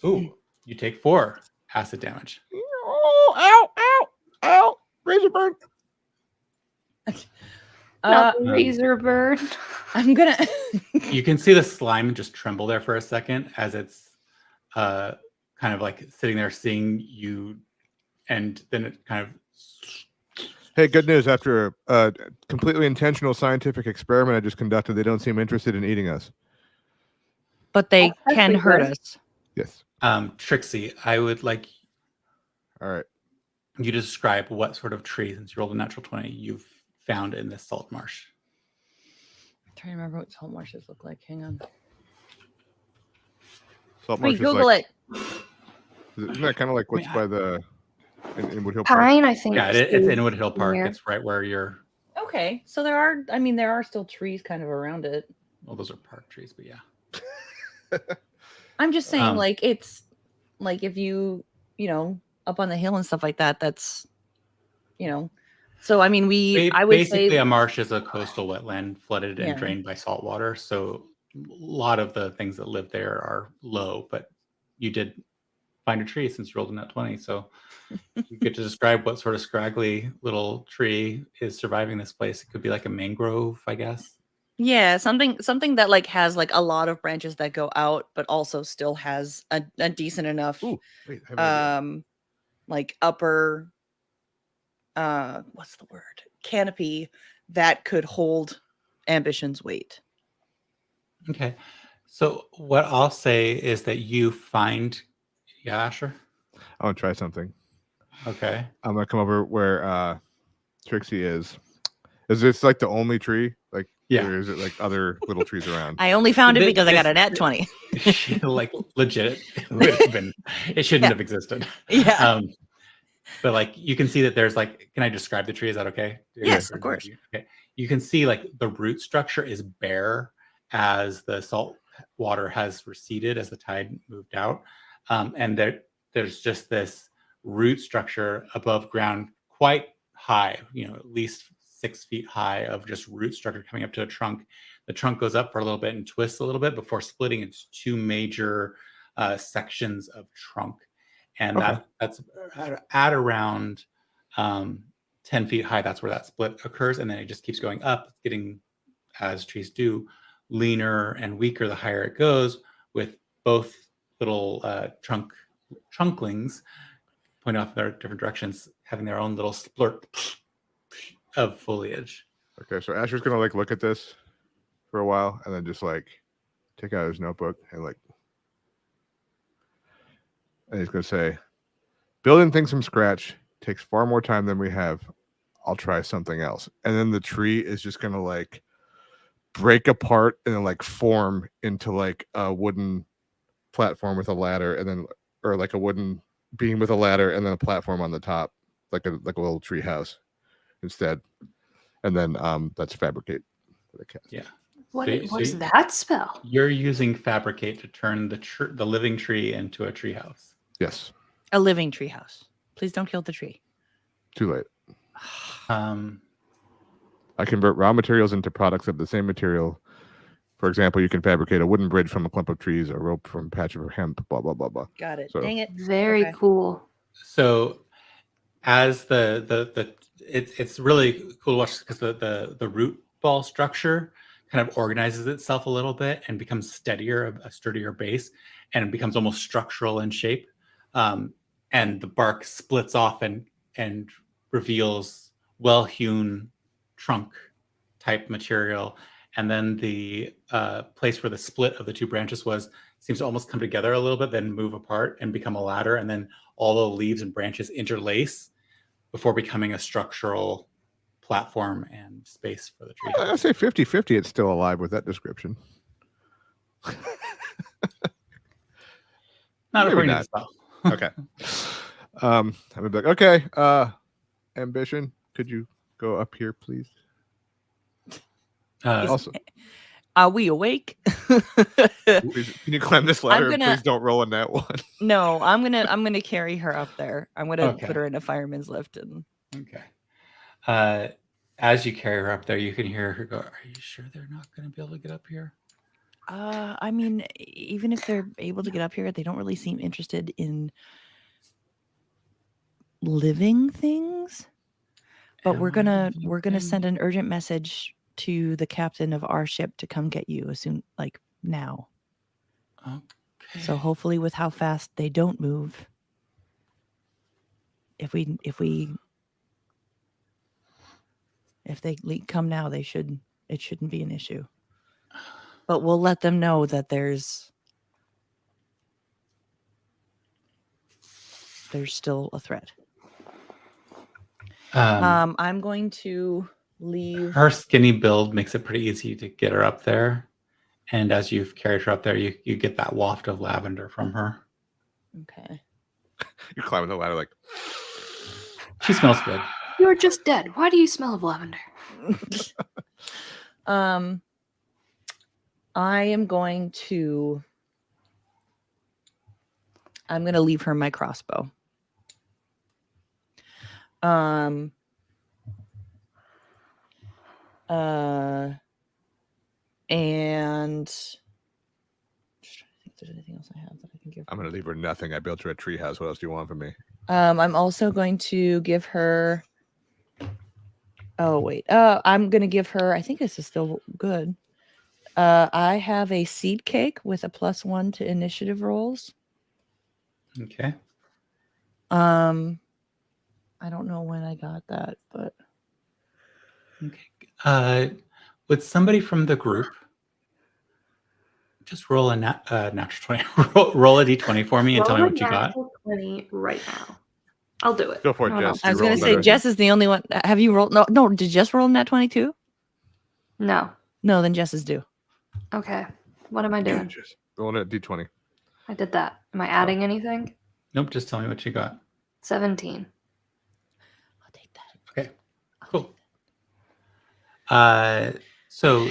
[SPEAKER 2] Ooh, you take 4 acid damage.
[SPEAKER 1] Oh, ow, ow, ow. Razor burn.
[SPEAKER 4] Not the razor burn.
[SPEAKER 3] I'm gonna.
[SPEAKER 2] You can see the slime just tremble there for a second as it's kind of like sitting there seeing you, and then it kind of.
[SPEAKER 1] Hey, good news. After a completely intentional scientific experiment I just conducted, they don't seem interested in eating us.
[SPEAKER 3] But they
[SPEAKER 4] That's
[SPEAKER 3] can
[SPEAKER 4] pretty
[SPEAKER 3] hurt
[SPEAKER 4] good.
[SPEAKER 3] us.
[SPEAKER 1] Yes.
[SPEAKER 2] Trixie, I would like
[SPEAKER 1] All right.
[SPEAKER 2] you to describe what sort of tree, since you rolled a natural 20, you've found in this salt marsh.
[SPEAKER 3] I'm trying to remember what salt marshes look like. Hang on.
[SPEAKER 1] Salt
[SPEAKER 3] Wait,
[SPEAKER 1] marsh is
[SPEAKER 3] Google
[SPEAKER 1] like,
[SPEAKER 3] it.
[SPEAKER 1] Isn't that kind of like what's
[SPEAKER 2] Yeah.
[SPEAKER 1] by the in Wood Hill Park?
[SPEAKER 4] Pine, I think.
[SPEAKER 2] Yeah, it's in Wood Hill Park.
[SPEAKER 4] near.
[SPEAKER 2] It's right where you're.
[SPEAKER 3] Okay, so there are still trees kind of around it.
[SPEAKER 2] Well, those are park trees, but yeah.
[SPEAKER 3] I'm just saying,
[SPEAKER 2] Um,
[SPEAKER 3] like, it's like if you up on the hill and stuff like that, that's so I mean I would
[SPEAKER 2] Basically,
[SPEAKER 3] say
[SPEAKER 2] a marsh is a coastal wetland flooded and
[SPEAKER 3] Yeah.
[SPEAKER 2] drained by salt water. So a lot of the things that live there are low, but you did find a tree since you rolled a nat 20. So you get to describe what sort of scraggly little tree is surviving this place. It could be like a mangrove, I guess.
[SPEAKER 3] yeah, something that like has like a lot of branches that go out, but also still has a decent enough
[SPEAKER 1] Ooh, wait, I have an idea.
[SPEAKER 3] like upper what's the word, canopy that could hold Ambition's weight.
[SPEAKER 2] Okay. So what I'll say is that you find, yeah, Asher.
[SPEAKER 1] I want to try something.
[SPEAKER 2] Okay.
[SPEAKER 1] I'm gonna come over where Trixie is. Is this like the only tree? Like,
[SPEAKER 2] Yeah.
[SPEAKER 1] or is it like other little trees around?
[SPEAKER 3] I only found it
[SPEAKER 2] Thi-
[SPEAKER 3] because I got
[SPEAKER 2] this-
[SPEAKER 3] a nat 20.
[SPEAKER 2] Like legit, it would have been. It shouldn't
[SPEAKER 3] Yeah.
[SPEAKER 2] have existed.
[SPEAKER 3] Yeah.
[SPEAKER 2] But like you can see that there's like. Can I describe the tree? Is that okay?
[SPEAKER 3] Yes, of course.
[SPEAKER 2] Okay. You can see like the root structure is bare as the salt water has receded as the tide moved out, and there's just this root structure above ground, quite high. At least 6 feet high of just root structure coming up to a trunk. The trunk goes up for a little bit and twists a little bit before splitting into 2 major sections of trunk. And
[SPEAKER 1] Okay.
[SPEAKER 2] that's at around 10 feet high. That's where that split occurs. And then it just keeps going up, getting, as trees do, leaner and weaker the higher it goes, with both little trunklings pointing off in their different directions, having their own little splurt of foliage.
[SPEAKER 1] Okay, so Asher's gonna like look at this for a while and then just like take out his notebook and he's gonna say, building things from scratch takes far more time than we have. I'll try something else. And then the tree is just gonna like break apart and then like form into like a wooden platform with a ladder, and then or like a wooden beam with a ladder, and then a platform on the top, like a little tree house instead. And then that's fabricate for the cast.
[SPEAKER 2] Yeah.
[SPEAKER 4] What's that spell?
[SPEAKER 2] You're using fabricate to turn the living tree into a tree house.
[SPEAKER 1] Yes.
[SPEAKER 3] A living tree house. Please don't kill the tree.
[SPEAKER 1] Too late.
[SPEAKER 2] Um,
[SPEAKER 1] I convert raw materials into products of the same material. For example, you can fabricate a wooden bridge from a clump of trees, a rope from a patch of hemp, blah, blah, blah, blah.
[SPEAKER 3] Got it.
[SPEAKER 1] So-
[SPEAKER 3] Dang it.
[SPEAKER 4] Very
[SPEAKER 3] Okay.
[SPEAKER 4] cool.
[SPEAKER 2] So as it's really cool to watch because the root ball structure kind of organizes itself a little bit and becomes steadier, a sturdier base, and it becomes almost structural in shape. And the bark splits off and reveals well-hewn trunk type material. And then the place where the split of the two branches was seems to almost come together a little bit, then move apart and become a ladder. And then all the leaves and branches interlace before becoming a structural platform and space for the tree.
[SPEAKER 1] I say 50-50. It's still alive with that description.
[SPEAKER 2] Not
[SPEAKER 1] Maybe
[SPEAKER 2] according to
[SPEAKER 1] not.
[SPEAKER 2] the spell.
[SPEAKER 1] Okay. I'm gonna be like, okay. Ambition, could you go up here, please? Also,
[SPEAKER 3] Are we awake?
[SPEAKER 1] can you climb this ladder? And
[SPEAKER 3] gonna-
[SPEAKER 1] please don't roll on that one.
[SPEAKER 3] No, I'm gonna carry her up there. I'm gonna
[SPEAKER 2] Okay.
[SPEAKER 3] put her in a fireman's lift and
[SPEAKER 2] Okay. As you carry her up there, you can hear her go, "Are you sure they're not going to be able to get up here?"
[SPEAKER 3] I mean, even if they're able to get up here, they don't really seem interested in living things. But we're gonna send an urgent message to the captain of our ship to come get you as soon, like now.
[SPEAKER 2] Okay.
[SPEAKER 3] So hopefully, with how fast they don't move, if they come now, it shouldn't be an issue. But we'll let them know that there's still a threat. I'm going to leave.
[SPEAKER 2] Her skinny build makes it pretty easy to get her up there. And as you've carried her up there, you get that waft of lavender from her.
[SPEAKER 3] Okay.
[SPEAKER 1] You're climbing the ladder like.
[SPEAKER 2] She smells good.
[SPEAKER 4] You're just dead. Why do you smell of lavender?
[SPEAKER 3] I am going to. I'm going to leave her my crossbow. And just trying to think if there's anything else I have that I can give her.
[SPEAKER 1] I'm gonna leave her nothing. I built her a tree house. What else do you want from me?
[SPEAKER 3] I'm also going to give her. Oh wait. I'm going to give her. I think this is still good. I have a seed cake with a +1 to initiative rolls.
[SPEAKER 2] Okay.
[SPEAKER 3] I don't know when I got that, but
[SPEAKER 2] Okay. Would somebody from the group just roll a natural 20? roll a d20 for me and tell me what you got.
[SPEAKER 4] 20 right now. I'll do it.
[SPEAKER 1] Go for it,
[SPEAKER 4] No, no.
[SPEAKER 1] Jess.
[SPEAKER 3] I was
[SPEAKER 1] You're
[SPEAKER 3] going to
[SPEAKER 1] rolling
[SPEAKER 3] say
[SPEAKER 1] better.
[SPEAKER 3] Jess is the only one. Have you rolled? No. Did Jess roll in that 22?
[SPEAKER 4] No.
[SPEAKER 3] No, then Jess is due.
[SPEAKER 4] Okay. What am I doing?
[SPEAKER 1] Jess, rolling a d20.
[SPEAKER 4] I did that. Am I adding anything?
[SPEAKER 2] Nope. Just tell me what you got.
[SPEAKER 4] 17.
[SPEAKER 3] I'll take that.
[SPEAKER 2] Okay. Cool. So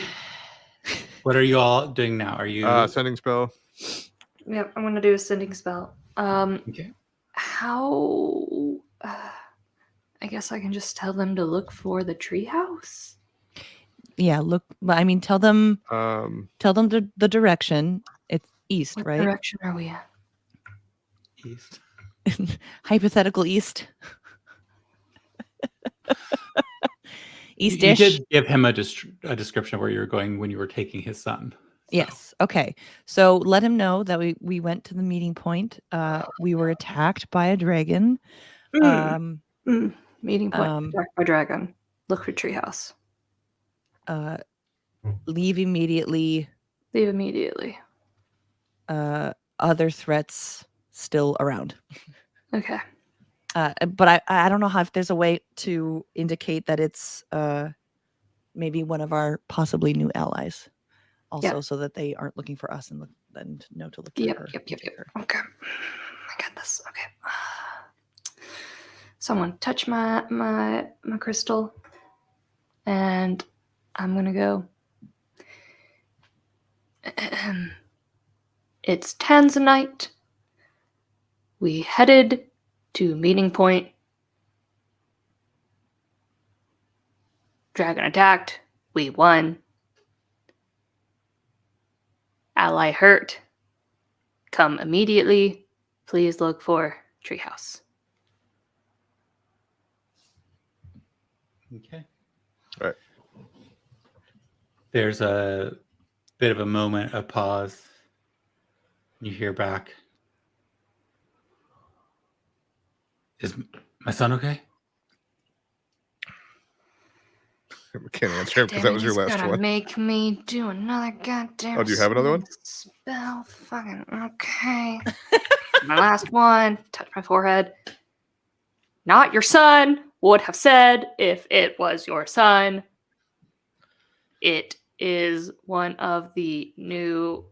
[SPEAKER 2] what are you all doing now? Are you
[SPEAKER 1] Sending spell.
[SPEAKER 4] Yep, I'm gonna do a sending spell.
[SPEAKER 2] okay?
[SPEAKER 4] How? I guess I can just tell them to look for the treehouse.
[SPEAKER 3] Yeah, look. I mean, tell them the direction. It's east,
[SPEAKER 4] What
[SPEAKER 3] right?
[SPEAKER 4] direction are we in?
[SPEAKER 2] East.
[SPEAKER 3] Hypothetical east.
[SPEAKER 2] You
[SPEAKER 3] East-ish.
[SPEAKER 2] did give him a description of where you were going when you were taking his son. So-
[SPEAKER 3] Yes. Okay. So let him know that we went to the meeting point. We were attacked by a dragon.
[SPEAKER 4] Meeting point. Attacked by dragon. Look for treehouse.
[SPEAKER 3] Leave immediately.
[SPEAKER 4] Leave immediately.
[SPEAKER 3] Other threats still around.
[SPEAKER 4] Okay.
[SPEAKER 3] But I don't know if there's a way to indicate that it's maybe one of our possibly new allies. Also, so that they aren't looking for us and know to look for
[SPEAKER 4] Yep,
[SPEAKER 3] her.
[SPEAKER 4] yep,
[SPEAKER 3] and
[SPEAKER 4] yep,
[SPEAKER 3] take
[SPEAKER 4] yep.
[SPEAKER 3] her.
[SPEAKER 4] Okay. I got this. Okay. Someone touch my crystal. And I'm gonna go. It's Tanzanite. We headed to meeting point. Dragon attacked. We won. Ally hurt. Come immediately. Please look for treehouse.
[SPEAKER 2] Okay.
[SPEAKER 1] Right.
[SPEAKER 2] There's a bit of a moment of pause. You hear back. Is my son okay?
[SPEAKER 1] We can't answer him because that was your last one.
[SPEAKER 4] Make me do another goddamn.
[SPEAKER 1] Oh, do you have another one?
[SPEAKER 4] Spell. Fucking okay. My last one. Touch my forehead. Not your son. Would have said if it was your son. It is one of the new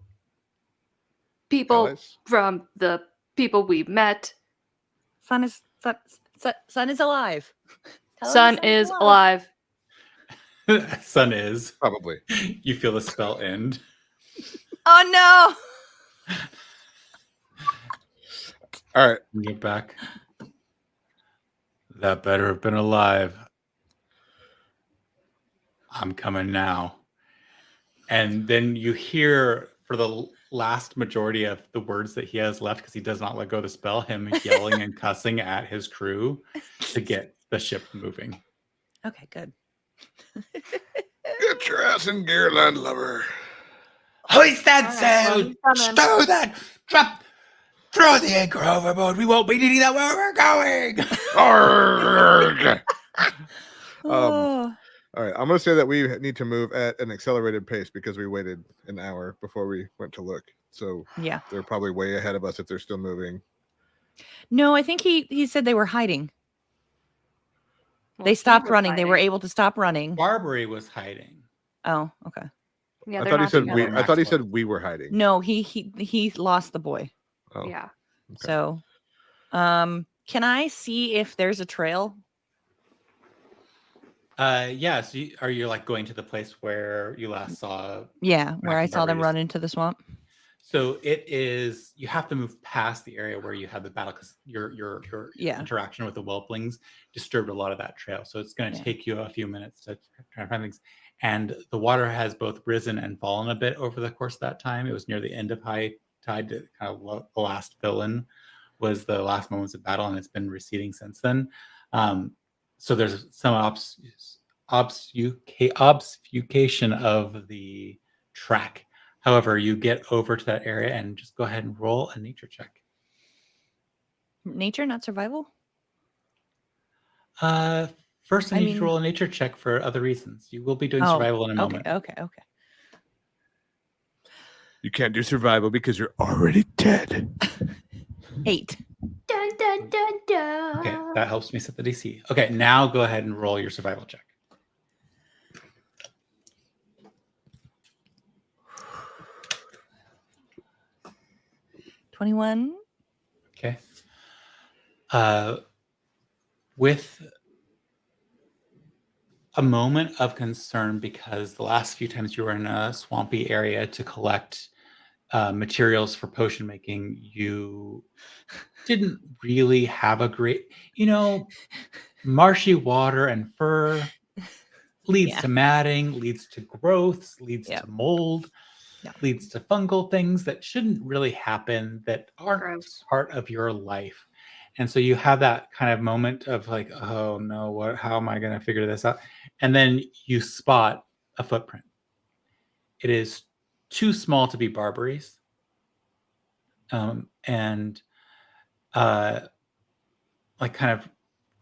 [SPEAKER 4] people
[SPEAKER 1] Allies?
[SPEAKER 4] from the people we met.
[SPEAKER 3] Son is alive. Tell him
[SPEAKER 4] Son is alive.
[SPEAKER 2] Son is.
[SPEAKER 1] Probably.
[SPEAKER 2] You feel the spell end.
[SPEAKER 3] Oh no!
[SPEAKER 1] All right.
[SPEAKER 2] You get back. That better have been alive. I'm coming now. And then you hear, for the last majority of the words that he has left, because he does not let go of the spell, him yelling and cussing at his crew to get the ship moving.
[SPEAKER 3] Okay, good.
[SPEAKER 1] Get your ass in gear, landlubber.
[SPEAKER 2] Hoist that
[SPEAKER 4] All right, well,
[SPEAKER 2] sail!
[SPEAKER 4] he's coming.
[SPEAKER 2] Stow that! Drop! Throw the anchor overboard! We won't be needing that where we're going!
[SPEAKER 1] Arrgh.
[SPEAKER 3] Oh,
[SPEAKER 1] All right. I'm going to say that we need to move at an accelerated pace because we waited an hour before we went to look. So
[SPEAKER 3] yeah.
[SPEAKER 1] they're probably way ahead of us if they're still moving.
[SPEAKER 3] No, I think he said they were hiding.
[SPEAKER 4] Well,
[SPEAKER 3] They
[SPEAKER 4] he
[SPEAKER 3] stopped
[SPEAKER 4] was
[SPEAKER 3] running. They were
[SPEAKER 4] hiding.
[SPEAKER 3] able to stop running.
[SPEAKER 2] Barbary was hiding.
[SPEAKER 3] Oh, okay.
[SPEAKER 4] Yeah,
[SPEAKER 1] I
[SPEAKER 4] they're
[SPEAKER 1] thought he
[SPEAKER 4] not
[SPEAKER 1] said
[SPEAKER 4] together.
[SPEAKER 1] I thought he said we were hiding.
[SPEAKER 3] No, he lost the boy.
[SPEAKER 1] Oh,
[SPEAKER 4] Yeah.
[SPEAKER 1] okay.
[SPEAKER 3] So, can I see if there's a trail?
[SPEAKER 2] Yeah, so are you like going to the place where you last saw?
[SPEAKER 3] Yeah, where I
[SPEAKER 2] Max and
[SPEAKER 3] saw them
[SPEAKER 2] Barbary's?
[SPEAKER 3] run into the swamp.
[SPEAKER 2] So it is, you have to move past the area where you had the battle because your
[SPEAKER 3] Yeah.
[SPEAKER 2] interaction with the whelplings disturbed a lot of that trail. So it's going to
[SPEAKER 3] Yeah.
[SPEAKER 2] take you a few minutes to try and find things. And the water has both risen and fallen a bit over the course of that time. It was near the end of high tide, to kind of the last fill-in was the last moments of battle, and it's been receding since then. So there's some obfuscation of the track. However, you get over to that area and just go ahead and roll a nature check.
[SPEAKER 3] Nature, not survival?
[SPEAKER 2] First, I
[SPEAKER 3] I
[SPEAKER 2] need you
[SPEAKER 3] mean-
[SPEAKER 2] to roll a nature check for other reasons. You will be doing
[SPEAKER 3] Oh,
[SPEAKER 2] survival in a moment.
[SPEAKER 3] Okay.
[SPEAKER 1] You can't do survival because you're already dead.
[SPEAKER 3] 8.
[SPEAKER 4] Dun, dun, dun, dun.
[SPEAKER 2] Okay, that helps me set the DC. Okay, now go ahead and roll your survival check.
[SPEAKER 3] $21.
[SPEAKER 2] Okay. With a moment of concern because the last few times you were in a swampy area to collect materials for potion making, you didn't really have a great, marshy water and fur leads
[SPEAKER 3] Yeah.
[SPEAKER 2] to matting, leads to growths, leads
[SPEAKER 3] Yeah.
[SPEAKER 2] to mold,
[SPEAKER 3] Yeah.
[SPEAKER 2] leads to fungal things that shouldn't really happen, that aren't
[SPEAKER 4] Gross.
[SPEAKER 2] part of your life. And so you have that kind of moment of like, oh no, how am I going to figure this out? And then you spot a footprint. It is too small to be Barbary's. And like kind of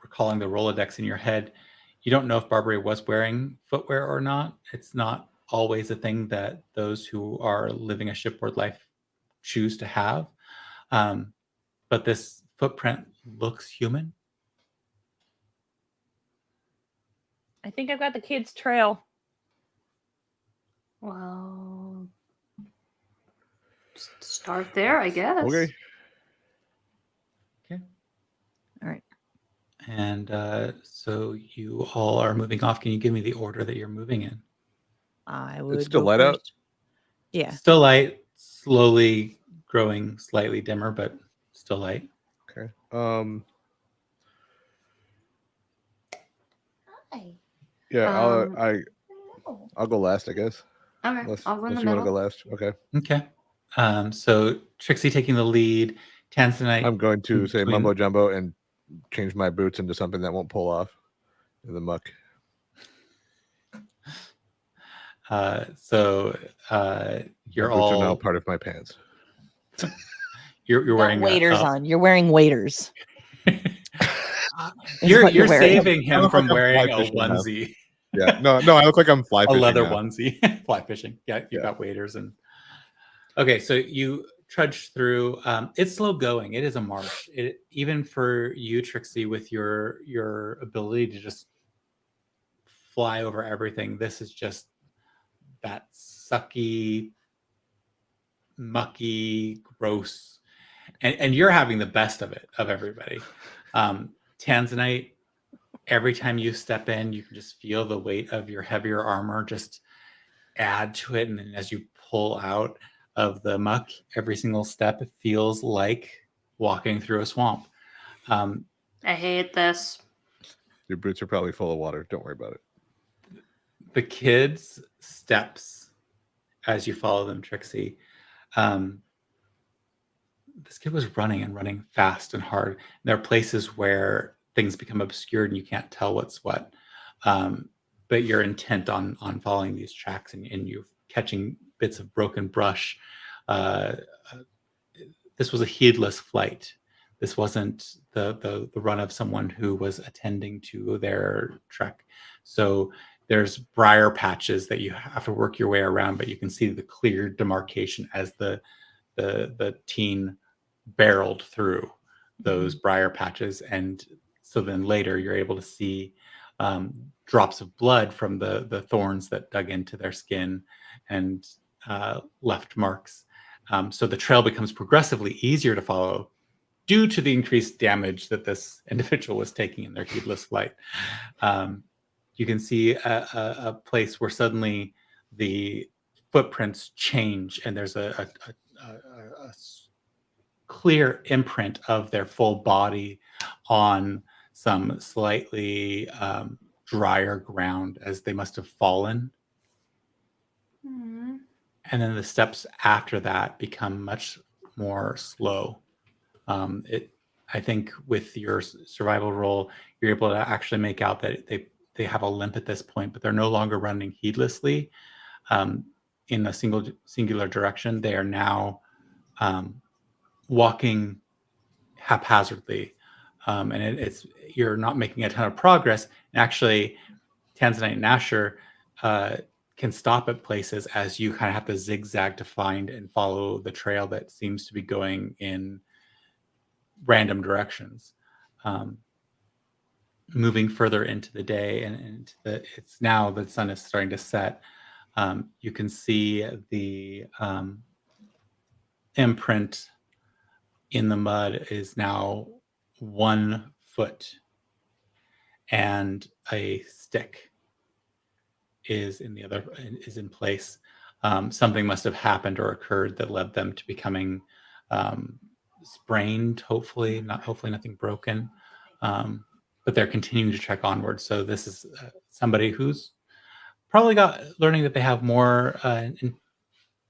[SPEAKER 2] recalling the Rolodex in your head, you don't know if Barbary was wearing footwear or not. It's not always a thing that those who are living a shipboard life choose to have. But this footprint looks human.
[SPEAKER 3] I think I've got the kids' trail.
[SPEAKER 4] Well, Start there, I guess.
[SPEAKER 1] Okay.
[SPEAKER 3] All right.
[SPEAKER 2] And so you all are moving off. Can you give me the order that you're moving in?
[SPEAKER 3] I would
[SPEAKER 1] still
[SPEAKER 3] go
[SPEAKER 1] light out?
[SPEAKER 3] first. Yeah.
[SPEAKER 2] Still light, slowly growing slightly dimmer, but still light.
[SPEAKER 1] Okay.
[SPEAKER 4] Hi.
[SPEAKER 1] Yeah,
[SPEAKER 4] Um,
[SPEAKER 1] I'll go last, I guess.
[SPEAKER 4] Okay,
[SPEAKER 1] Unless
[SPEAKER 4] I'll go in the
[SPEAKER 1] you want to
[SPEAKER 4] middle.
[SPEAKER 1] go last. Okay.
[SPEAKER 2] Okay. So Trixie taking the lead, Tanzanite.
[SPEAKER 1] I'm going to say
[SPEAKER 2] between-
[SPEAKER 1] mumbo jumbo and change my boots into something that won't pull off in the muck.
[SPEAKER 2] You're
[SPEAKER 1] My boots are now
[SPEAKER 2] all
[SPEAKER 1] part of my pants.
[SPEAKER 2] you're
[SPEAKER 3] Got
[SPEAKER 2] wearing
[SPEAKER 3] waders
[SPEAKER 2] a,
[SPEAKER 3] on. You're wearing waders. is
[SPEAKER 2] you're
[SPEAKER 3] what
[SPEAKER 2] you're
[SPEAKER 3] wearing.
[SPEAKER 2] saving
[SPEAKER 1] I
[SPEAKER 2] him
[SPEAKER 1] look
[SPEAKER 2] from
[SPEAKER 1] like I'm
[SPEAKER 2] wearing
[SPEAKER 1] fly
[SPEAKER 2] a
[SPEAKER 1] fishing now.
[SPEAKER 2] onesie,
[SPEAKER 1] Yeah. No, I look like I'm fly
[SPEAKER 2] a
[SPEAKER 1] fishing
[SPEAKER 2] leather
[SPEAKER 1] now.
[SPEAKER 2] onesie, fly fishing. Yeah, you
[SPEAKER 1] Yeah.
[SPEAKER 2] got waders and. Okay, so you trudge through. It's slow going. It is a marsh. Even for you, Trixie, with your ability to just fly over everything, this is just that sucky, mucky, gross, and you're having the best of it of everybody. Tanzanite, every time you step in, you can just feel the weight of your heavier armor just add to it, and then as you pull out of the muck, every single step feels like walking through a swamp.
[SPEAKER 4] I hate this.
[SPEAKER 1] Your boots are probably full of water. Don't worry about it.
[SPEAKER 2] The kids' steps as you follow them, Trixie. This kid was running and running fast and hard. There are places where things become obscured and you can't tell what's what. But you're intent on following these tracks and you catching bits of broken brush. This was a heedless flight. This wasn't the run of someone who was attending to their trek. So there's briar patches that you have to work your way around, but you can see the clear demarcation as the teen barreled through those briar patches. And so then later you're able to see drops of blood from the thorns that dug into their skin and left marks. So the trail becomes progressively easier to follow due to the increased damage that this individual was taking in their heedless flight. You can see a place where suddenly the footprints change and there's a clear imprint of their full body on some slightly drier ground as they must have fallen.
[SPEAKER 4] Hmm.
[SPEAKER 2] And then the steps after that become much more slow. I think with your survival roll, you're able to actually make out that they have a limp at this point, but they're no longer running heedlessly in a singular direction. They are now walking haphazardly, and it's you're not making a ton of progress. And actually, Tanzanite and Asher can stop at places as you kind of have to zigzag to find and follow the trail that seems to be going in random directions. Moving further into the day and it's now the sun is starting to set. You can see the imprint in the mud is now 1 foot, and a stick is in place. Something must have happened or occurred that led them to becoming sprained. Hopefully nothing broken. But they're continuing to trek onward. So this is somebody who's probably learning that they have more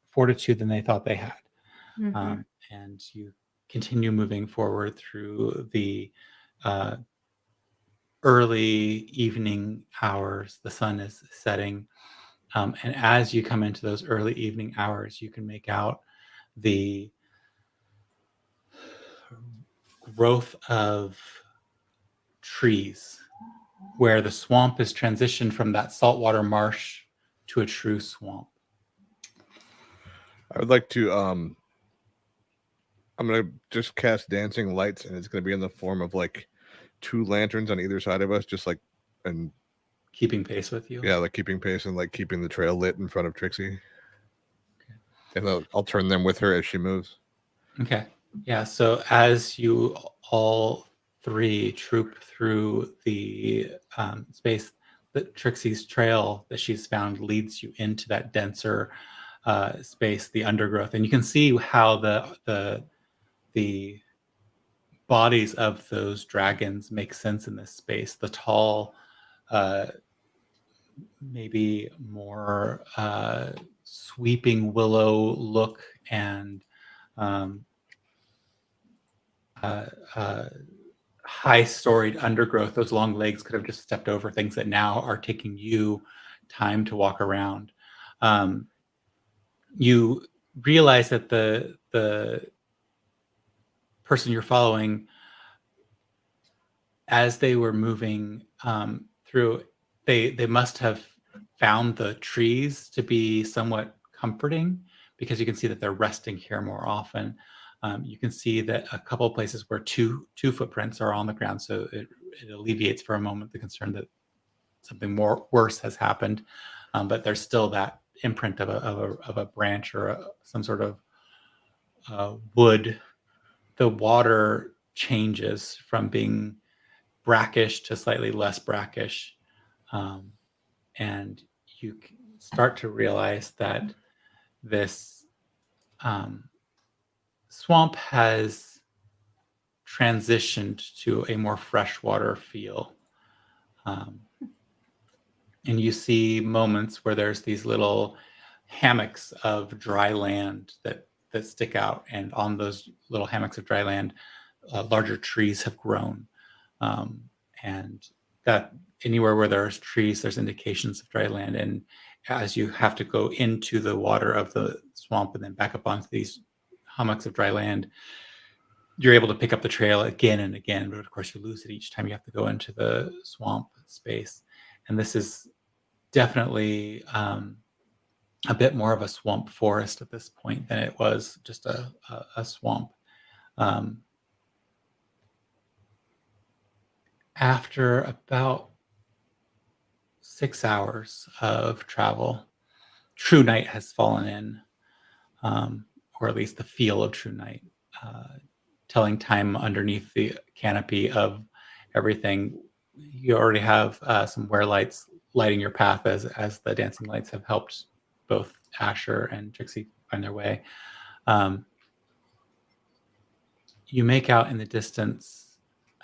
[SPEAKER 2] fortitude than they thought they had.
[SPEAKER 4] Mm-hmm.
[SPEAKER 2] And you continue moving forward through the early evening hours. The sun is setting. And as you come into those early evening hours, you can make out the growth of trees where the swamp is transitioned from that saltwater marsh to a true swamp.
[SPEAKER 1] I would like to I'm gonna just cast dancing lights, and it's gonna be in the form of like 2 lanterns on either side of us, just like, and
[SPEAKER 2] Keeping pace with you.
[SPEAKER 1] yeah, like keeping pace and like keeping the trail lit in front of Trixie. And I'll turn them with her as she moves.
[SPEAKER 2] Okay. Yeah. So as you all three troop through the space, that Trixie's trail that she's found leads you into that denser space, the undergrowth, and you can see how the bodies of those dragons make sense in this space. The tall, maybe more sweeping willow look and high storied undergrowth, those long legs could have just stepped over things that now are taking you time to walk around. You realize that the person you're following, as they were moving through, they must have found the trees to be somewhat comforting, because you can see that they're resting here more often. You can see that a couple of places where two footprints are on the ground, so it alleviates for a moment the concern that something worse has happened. But there's still that imprint of a branch or some sort of wood. The water changes from being brackish to slightly less brackish, and you start to realize that this swamp has transitioned to a more freshwater feel. And you see moments where there's these little hammocks of dry land that stick out, and on those little hammocks of dry land, larger trees have grown. And that anywhere where there's trees, there's indications of dry land. And as you have to go into the water of the swamp and then back up onto these hummocks of dry land, you're able to pick up the trail again and again, but of course you lose it each time you have to go into the swamp space. And this is definitely a bit more of a swamp forest at this point than it was just a swamp. After about 6 hours of travel, true night has fallen in, or at least the feel of true night, telling time underneath the canopy of everything. You already have some wear lights lighting your path as the dancing lights have helped both Asher and Trixie find their way. You make out in the distance,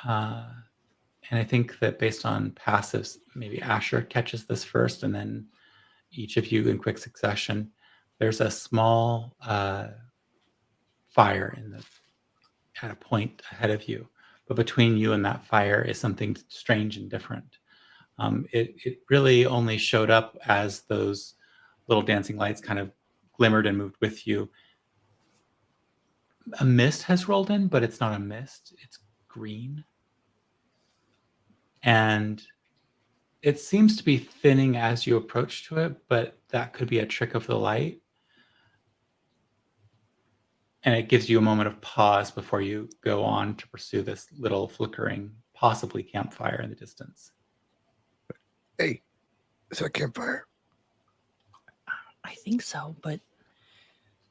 [SPEAKER 2] and I think that based on passives, maybe Asher catches this first, and then each of you in quick succession. There's a small fire at a point ahead of you, but between you and that fire is something strange and different. It really only showed up as those little dancing lights kind of glimmered and moved with you. A mist has rolled in, but it's not a mist. It's green. And it seems to be thinning as you approach to it, but that could be a trick of the light. And it gives you a moment of pause before you go on to pursue this little flickering, possibly campfire in the distance.
[SPEAKER 1] Hey, is that a campfire?
[SPEAKER 3] I think so, but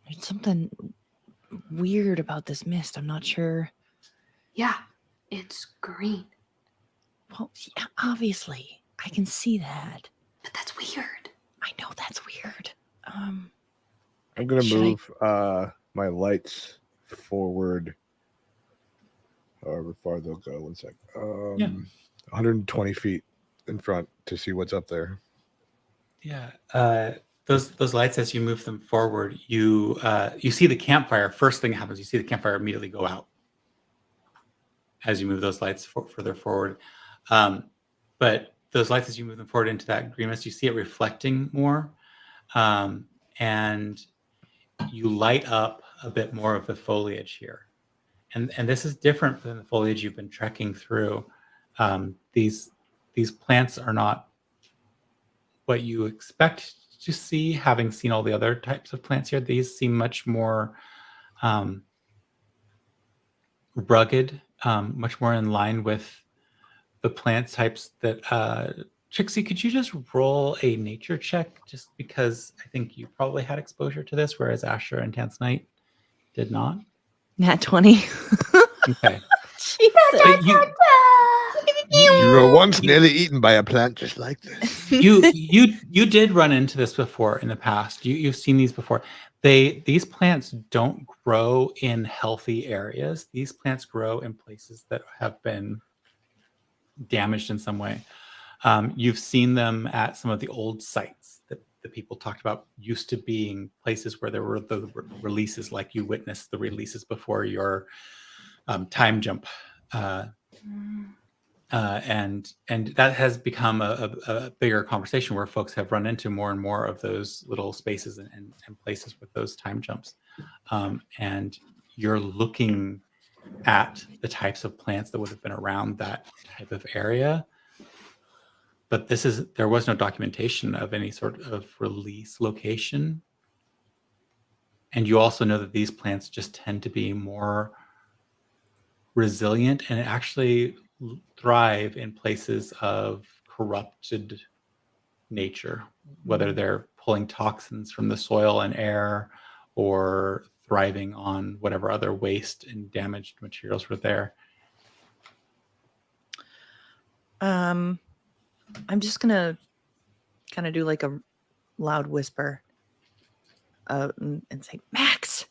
[SPEAKER 3] there's something weird about this mist. I'm not sure.
[SPEAKER 4] Yeah, it's green.
[SPEAKER 3] Well, yeah, obviously, I can see that.
[SPEAKER 4] But that's weird.
[SPEAKER 3] I know that's weird.
[SPEAKER 1] I'm gonna
[SPEAKER 3] Should I-
[SPEAKER 1] move my lights forward, however far they'll go. 1 sec. 120 feet in front to see what's up there.
[SPEAKER 2] Yeah. Those lights, as you move them forward, you see the campfire. First thing that happens, you see the campfire immediately go out as you move those lights further forward. But those lights, as you move them forward into that green mist, you see it reflecting more, and you light up a bit more of the foliage here. And this is different than the foliage you've been trekking through. These plants are not what you expect to see, having seen all the other types of plants here. These seem much more rugged, much more in line with the plant types that Trixie, could you just roll a nature check? Just because I think you probably had exposure to this, whereas Asher and Tanzanite did not.
[SPEAKER 3] Nat 20.
[SPEAKER 2] Okay.
[SPEAKER 3] Jesus.
[SPEAKER 2] But
[SPEAKER 1] You were once nearly eaten by a plant just like this.
[SPEAKER 2] you did run into this before in the past. You've seen these before. These plants don't grow in healthy areas. These plants grow in places that have been damaged in some way. You've seen them at some of the old sites that the people talked about used to being places where there were the releases, like you witnessed the releases before your time jump. And that has become a bigger conversation where folks have run into more and more of those little spaces and places with those time jumps. And you're looking at the types of plants that would have been around that type of area. But there was no documentation of any sort of release location. And you also know that these plants just tend to be more resilient and actually thrive in places of corrupted nature, whether they're pulling toxins from the soil and air or thriving on whatever other waste and damaged materials were there.
[SPEAKER 3] I'm just gonna kind of do like a loud whisper and say, Max,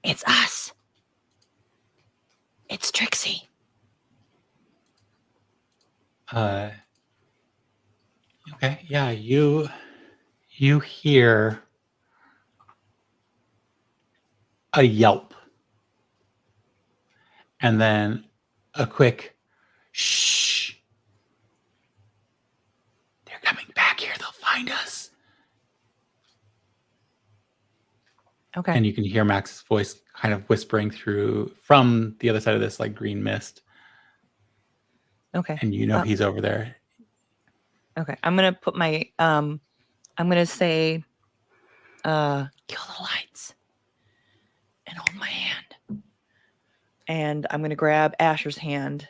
[SPEAKER 3] it's us. It's Trixie.
[SPEAKER 2] Okay, yeah, you hear a yelp and then a quick shh. They're coming back here. They'll find us.
[SPEAKER 3] Okay.
[SPEAKER 2] And you can hear Max's voice kind of whispering through from the other side of this like green mist.
[SPEAKER 3] Okay.
[SPEAKER 2] And you know he's over there.
[SPEAKER 3] Okay. I'm gonna put my I'm gonna say kill the lights and hold my hand. And I'm gonna grab Asher's hand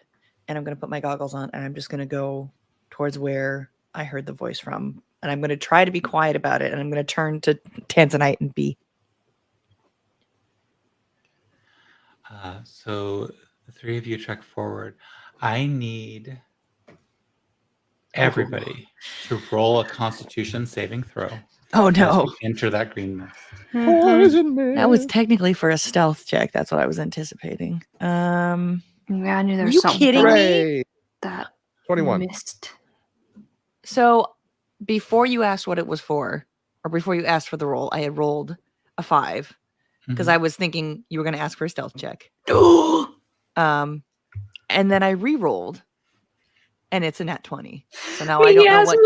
[SPEAKER 3] and I'm gonna put my goggles on and I'm just gonna go towards where I heard the voice from. And I'm gonna try to be quiet about it and I'm gonna turn to Tanzanite and B.
[SPEAKER 2] So the three of you trek forward. I need everybody to roll a Constitution saving throw.
[SPEAKER 3] Oh
[SPEAKER 2] As
[SPEAKER 3] no.
[SPEAKER 2] we enter that green mist.
[SPEAKER 3] That was technically for a stealth check. That's what I was anticipating.
[SPEAKER 4] Yeah, I knew there
[SPEAKER 3] Are
[SPEAKER 4] was
[SPEAKER 3] you
[SPEAKER 4] something
[SPEAKER 3] kidding me?
[SPEAKER 1] Hooray!
[SPEAKER 4] that
[SPEAKER 1] 21.
[SPEAKER 4] missed.
[SPEAKER 3] So before you asked what it was for, or before you asked for the roll, I had rolled a 5 because I was thinking you were going to ask for a stealth check. And then I re-rolled, and it's a nat 20. So now I don't know what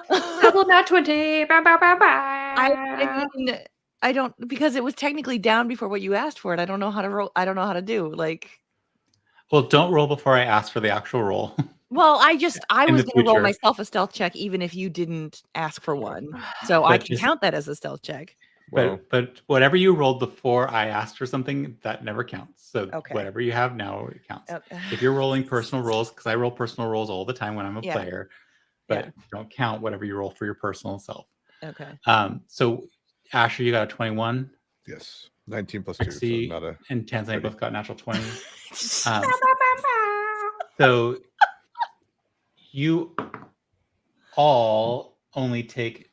[SPEAKER 3] to do.
[SPEAKER 4] Double nat 20. Bow, bow, bow, bow.
[SPEAKER 3] I mean, I don't, because it was technically down before what you asked for it. I don't know how to roll. I don't know how to do. Like,
[SPEAKER 2] Well, don't roll before I ask for the actual roll.
[SPEAKER 3] well, I
[SPEAKER 2] In
[SPEAKER 3] was
[SPEAKER 2] the
[SPEAKER 3] going to roll
[SPEAKER 2] future.
[SPEAKER 3] myself a stealth check, even if you didn't ask for one. So I
[SPEAKER 2] But
[SPEAKER 3] can
[SPEAKER 2] just-
[SPEAKER 3] count that as a stealth check.
[SPEAKER 1] Well,
[SPEAKER 2] But whatever you rolled before I asked for something, that never counts. So
[SPEAKER 3] Okay.
[SPEAKER 2] whatever you have now, it counts.
[SPEAKER 3] Okay.
[SPEAKER 2] If you're rolling personal rolls, because I roll personal rolls all the time when I'm a
[SPEAKER 3] Yeah.
[SPEAKER 2] player, but don't count whatever you roll for your personal self.
[SPEAKER 3] Okay.
[SPEAKER 2] So Asher, you got a 21.
[SPEAKER 1] yes. 19 plus 2. So
[SPEAKER 2] Trixie
[SPEAKER 1] not a.
[SPEAKER 2] and Tanzanite
[SPEAKER 1] 30.
[SPEAKER 2] both got natural 20. So you all only take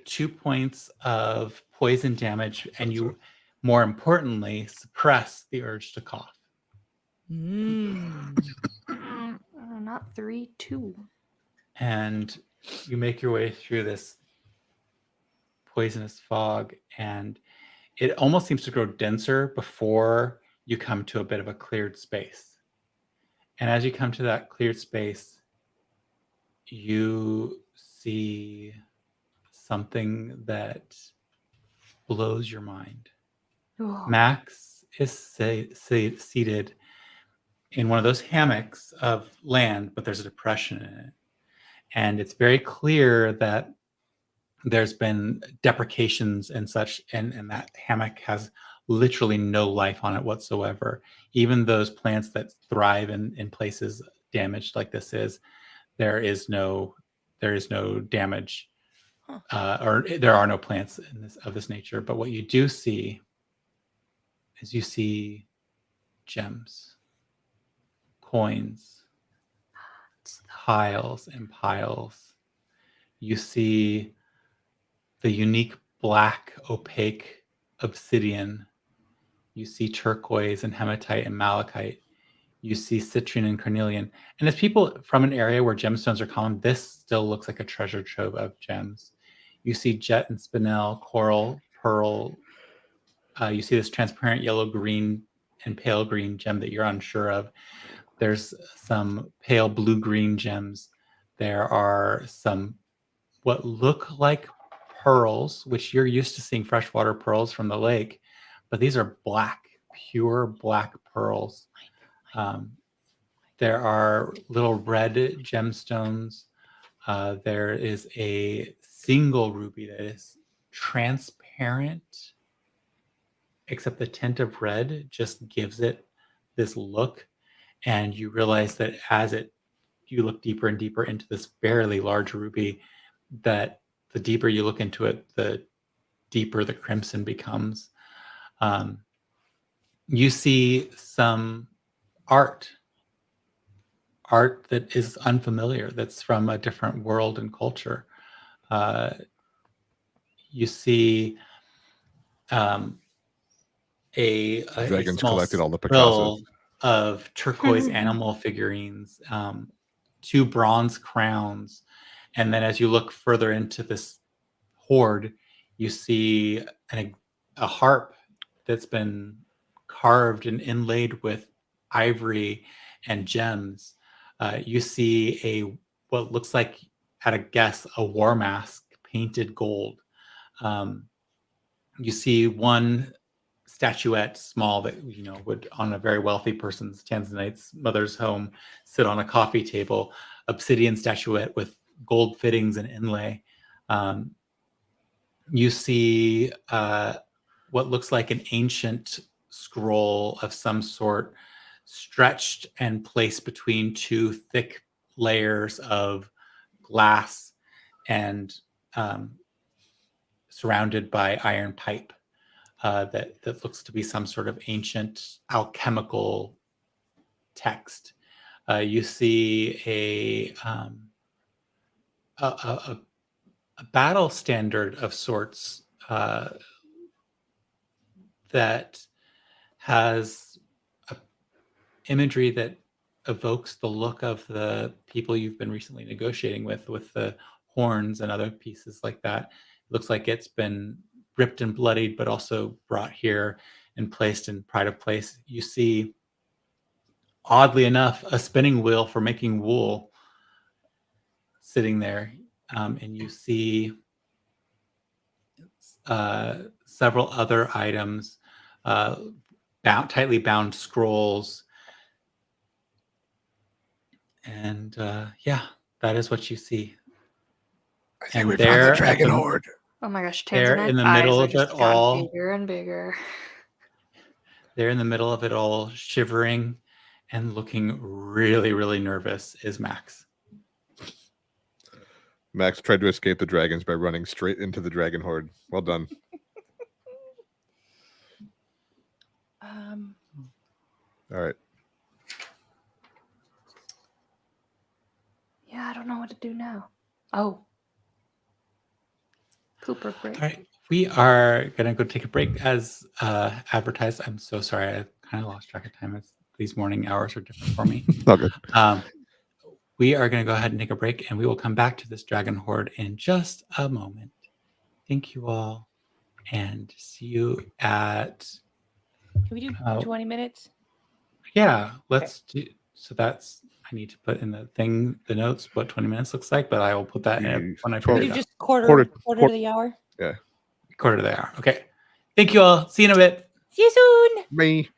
[SPEAKER 2] 2 points of poison damage, and you, more importantly, suppress the urge to cough.
[SPEAKER 4] Not 3, 2.
[SPEAKER 2] And you make your way through this poisonous fog, and it almost seems to grow denser before you come to a bit of a cleared space. And as you come to that cleared space, you see something that blows your mind.
[SPEAKER 4] Oh.
[SPEAKER 2] Max is seated in one of those hammocks of land, but there's a depression in it. And it's very clear that there's been deprecations and such, and that hammock has literally no life on it whatsoever. Even those plants that thrive in places damaged like this is, there is no damage, or there are no plants of this nature. But what you do see is you see gems, coins, piles and piles. You see the unique black opaque obsidian. You see turquoise and hematite and malachite. You see citrine and carnelian. And as people from an area where gemstones are common, this still looks like a treasure trove of gems. You see jet and spinel, coral, pearl. You see this transparent yellow, green, and pale green gem that you're unsure of. There's some pale blue-green gems. There are some what look like pearls, which you're used to seeing freshwater pearls from the lake, but these are black, pure black pearls. There are little red gemstones. There is a single ruby that is transparent, except the tint of red just gives it this look. And you realize that as you look deeper and deeper into this fairly large ruby, that the deeper you look into it, the deeper the crimson becomes. You see some art that is unfamiliar, that's from a different world and culture. You see a
[SPEAKER 1] Dragons
[SPEAKER 2] small
[SPEAKER 1] collected all the
[SPEAKER 2] spill
[SPEAKER 1] Picassos.
[SPEAKER 2] of turquoise animal figurines, 2 bronze crowns, and then as you look further into this hoard, you see a harp that's been carved and inlaid with ivory and gems. You see what looks like, at a guess, a war mask painted gold. You see one statuette, small, that would, on a very wealthy person's, Tanzanite's mother's home, sit on a coffee table. Obsidian statuette with gold fittings and inlay. You see what looks like an ancient scroll of some sort, stretched and placed between 2 thick layers of glass and surrounded by iron pipe. That looks to be some sort of ancient alchemical text. You see a battle standard of sorts that has imagery that evokes the look of the people you've been recently negotiating with the horns and other pieces like that. It looks like it's been ripped and bloodied, but also brought here and placed in pride of place. You see, oddly enough, a spinning wheel for making wool sitting there. And you see several other items, tightly bound scrolls. And yeah, that is what you see.
[SPEAKER 1] I think
[SPEAKER 2] And
[SPEAKER 1] we found
[SPEAKER 2] there
[SPEAKER 1] the dragon horde.
[SPEAKER 4] Oh my gosh,
[SPEAKER 2] There in
[SPEAKER 4] Tanzanite's
[SPEAKER 2] the middle
[SPEAKER 4] eyes
[SPEAKER 2] of
[SPEAKER 4] are just
[SPEAKER 2] it
[SPEAKER 4] gotten
[SPEAKER 2] all,
[SPEAKER 4] bigger and bigger.
[SPEAKER 2] there in the middle of it all, shivering and looking really, really nervous, is Max.
[SPEAKER 1] Max tried to escape the dragons by running straight into the dragon horde. Well done. All right.
[SPEAKER 4] Yeah, I don't know what to do now. Oh. Pooper break.
[SPEAKER 2] All right. We are going to go take a break as advertised. I'm so sorry. I kind of lost track of time. These morning hours are different for me.
[SPEAKER 1] All good.
[SPEAKER 2] We are going to go ahead and take a break, and we will come back to this dragon horde in just a moment. Thank you all, and see you at...
[SPEAKER 3] Can we do 20 minutes?
[SPEAKER 2] Yeah, let's do... So that's... I need to put in the notes what 20 minutes looks like, but I will put that in when I
[SPEAKER 3] Can we
[SPEAKER 2] figure
[SPEAKER 3] do
[SPEAKER 2] it out.
[SPEAKER 3] just quarter to the hour?
[SPEAKER 1] Yeah.
[SPEAKER 2] Quarter to the hour. Okay. Thank you all. See you in a bit.
[SPEAKER 3] See you soon.
[SPEAKER 1] Me.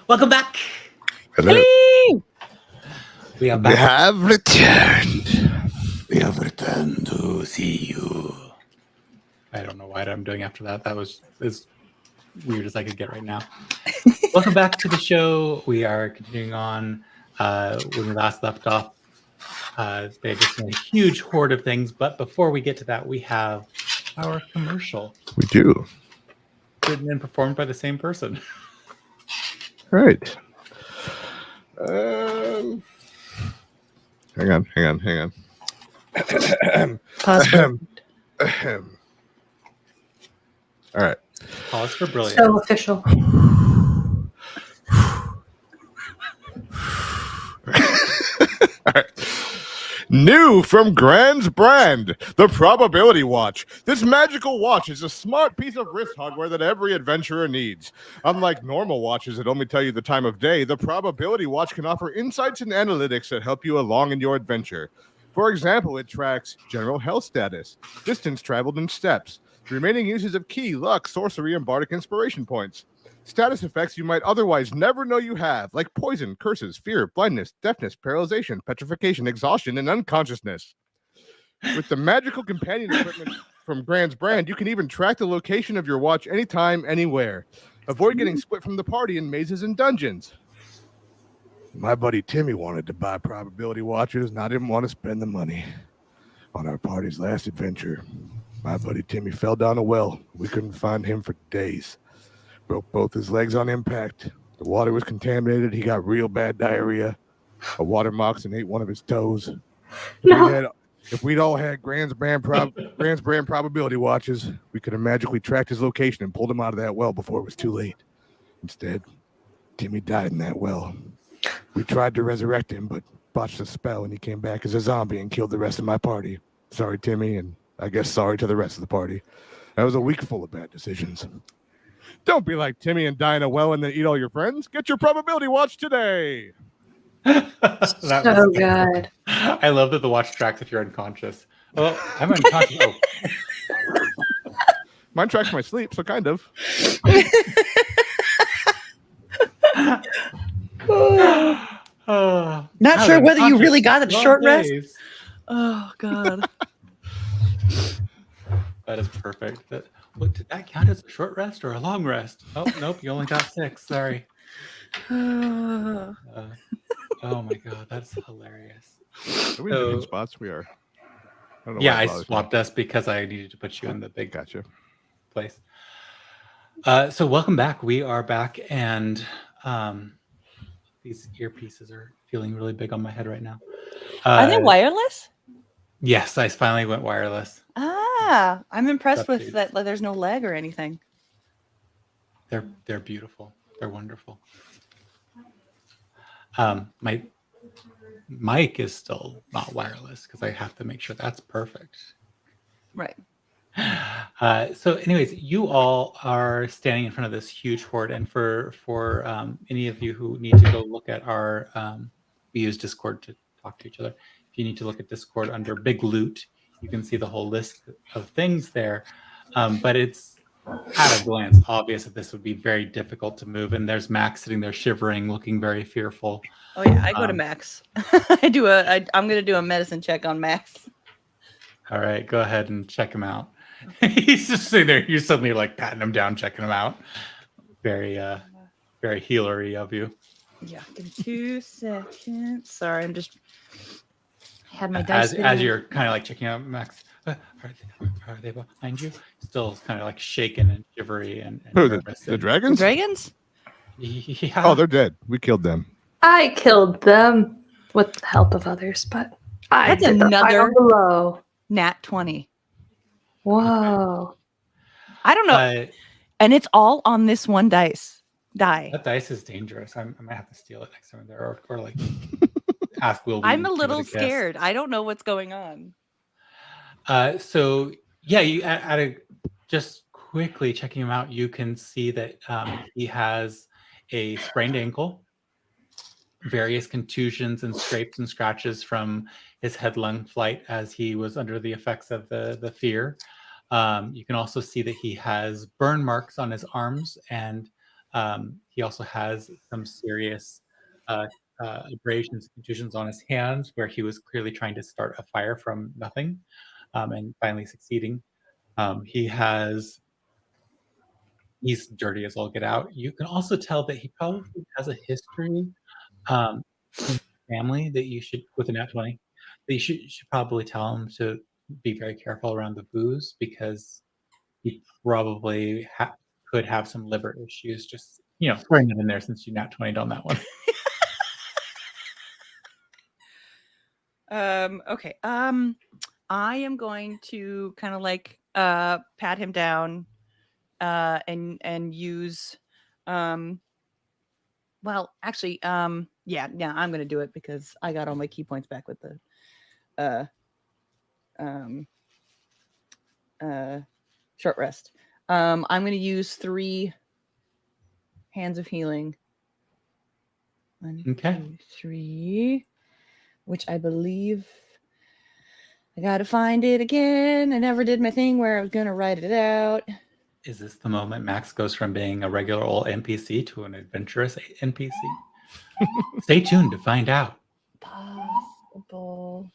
[SPEAKER 2] Welcome back.
[SPEAKER 1] Hello.
[SPEAKER 2] We are
[SPEAKER 1] We
[SPEAKER 2] back.
[SPEAKER 1] have returned.
[SPEAKER 2] We have returned to see you. I don't know what I'm doing after that. That was as weird as I could get right now. Welcome back to the show. We are continuing on when we last left off. They just made a huge horde of things. But before we get to that, we have our commercial
[SPEAKER 1] We do.
[SPEAKER 2] written and performed by the same person.
[SPEAKER 1] Right. Hang on.
[SPEAKER 3] Pause for
[SPEAKER 1] All right.
[SPEAKER 2] Pause for brilliant.
[SPEAKER 4] So official.
[SPEAKER 1] All right. New from Grand's brand, the Probability Watch. This magical watch is a smart piece of wrist hardware that every adventurer needs. Unlike normal watches that only tell you the time of day, the Probability Watch can offer insights and analytics that help you along in your adventure. For example, it tracks general health status, distance traveled in steps, the remaining uses of key, luck, sorcery, and bardic inspiration points. Status effects you might otherwise never know you have, like poison, curses, fear, blindness, deafness, paralyzation, petrification, exhaustion, and unconsciousness. With the magical companion equipment from Grand's brand, you can even track the location of your watch anytime, anywhere. Avoid getting split from the party in mazes and dungeons. My buddy Timmy wanted to buy probability watches, and I didn't want to spend the money. On our party's last adventure, my buddy Timmy fell down a well. We couldn't find him for days. Broke both his legs on impact. The water was contaminated. He got real bad diarrhea. A water moccasin ate one of his toes. If we'd all had Grand's brand probability watches, we could have magically tracked his location and pulled him out of that well before it was too late. Instead, Timmy died in that well. We tried to resurrect him, but botched a spell, and he came back as a zombie and killed the rest of my party. Sorry, Timmy, and I guess sorry to the rest of the party. That was a week full of bad decisions. Don't be like Timmy and die in a well and then eat all your friends. Get your probability watch today.
[SPEAKER 4] So good.
[SPEAKER 2] I love that the watch tracks if you're unconscious. Well, I'm unconscious.
[SPEAKER 1] Mine tracks my sleep, so kind of.
[SPEAKER 3] Not sure whether you really got a short rest.
[SPEAKER 2] Days.
[SPEAKER 3] Oh God.
[SPEAKER 2] That is perfect. Did that count as a short rest or a long rest? Oh, nope, you only got 6. Sorry. Oh my God, that's hilarious.
[SPEAKER 1] Are we in different spots? We are.
[SPEAKER 2] Yeah, I swapped us because I needed to put you in the big
[SPEAKER 1] Gotcha.
[SPEAKER 2] place. So welcome back. We are back, and these earpieces are feeling really big on my head right now.
[SPEAKER 3] Are they wireless?
[SPEAKER 2] Yes, I finally went wireless.
[SPEAKER 3] I'm impressed with
[SPEAKER 2] Updates.
[SPEAKER 3] that. There's no lag or anything.
[SPEAKER 2] They're beautiful. They're wonderful. My mic is still not wireless because I have to make sure that's perfect.
[SPEAKER 3] Right.
[SPEAKER 2] So anyways, you all are standing in front of this huge horde, and for any of you who need to go look at our we use Discord to talk to each other. If you need to look at Discord under Big Loot, you can see the whole list of things there. But it's at a glance obvious that this would be very difficult to move, and there's Max sitting there shivering, looking very fearful.
[SPEAKER 3] Oh yeah, I go to Max. I'm gonna do a medicine check on Max.
[SPEAKER 2] All right, go ahead and check him out. He's just sitting there. You're suddenly like patting him down, checking him out. Very, very healery of you.
[SPEAKER 3] Yeah, give me 2 seconds. Sorry, I'm just had my dice.
[SPEAKER 2] As you're kind of like checking out Max, are they behind you? Still kind of like shaken and shivery and
[SPEAKER 1] Who,
[SPEAKER 2] nervous.
[SPEAKER 1] the dragons?
[SPEAKER 3] Dragons?
[SPEAKER 2] Yeah.
[SPEAKER 1] Oh, they're dead. We killed them.
[SPEAKER 4] I killed them with the help of others, but I
[SPEAKER 3] That's
[SPEAKER 4] did the
[SPEAKER 3] another-
[SPEAKER 4] final blow.
[SPEAKER 3] Nat 20.
[SPEAKER 4] Whoa.
[SPEAKER 3] I don't know. And it's all on this one die.
[SPEAKER 2] That dice is dangerous. I might have to steal it next time there, or like ask Will.
[SPEAKER 3] I'm a little scared. I don't know what's going on.
[SPEAKER 2] So yeah, you just quickly checking him out, you can see that he has a sprained ankle, various contusions and scrapes and scratches from his headlong flight as he was under the effects of the fear. You can also see that he has burn marks on his arms and He also has some serious abrasions, contusions on his hands, where he was clearly trying to start a fire from nothing, and finally succeeding. He's dirty as all get out. You can also tell that he probably has a history in his family that you should, with a nat 20, that you should probably tell him to be very careful around the booze, because he probably could have some liver issues. Just, throwing it in there since you nat 20'd on that one.
[SPEAKER 3] Okay. I am going to kind of like pat him down and use well, actually, yeah, I'm gonna do it because I got all my key points back with the short rest. I'm gonna use 3 hands of healing. 1,
[SPEAKER 2] Okay.
[SPEAKER 3] 2, 3, which I believe I gotta find it again. I never did my thing where I was gonna write it out.
[SPEAKER 2] Is this the moment Max goes from being a regular old NPC to an adventurous NPC? Stay tuned to find out.
[SPEAKER 3] Possible.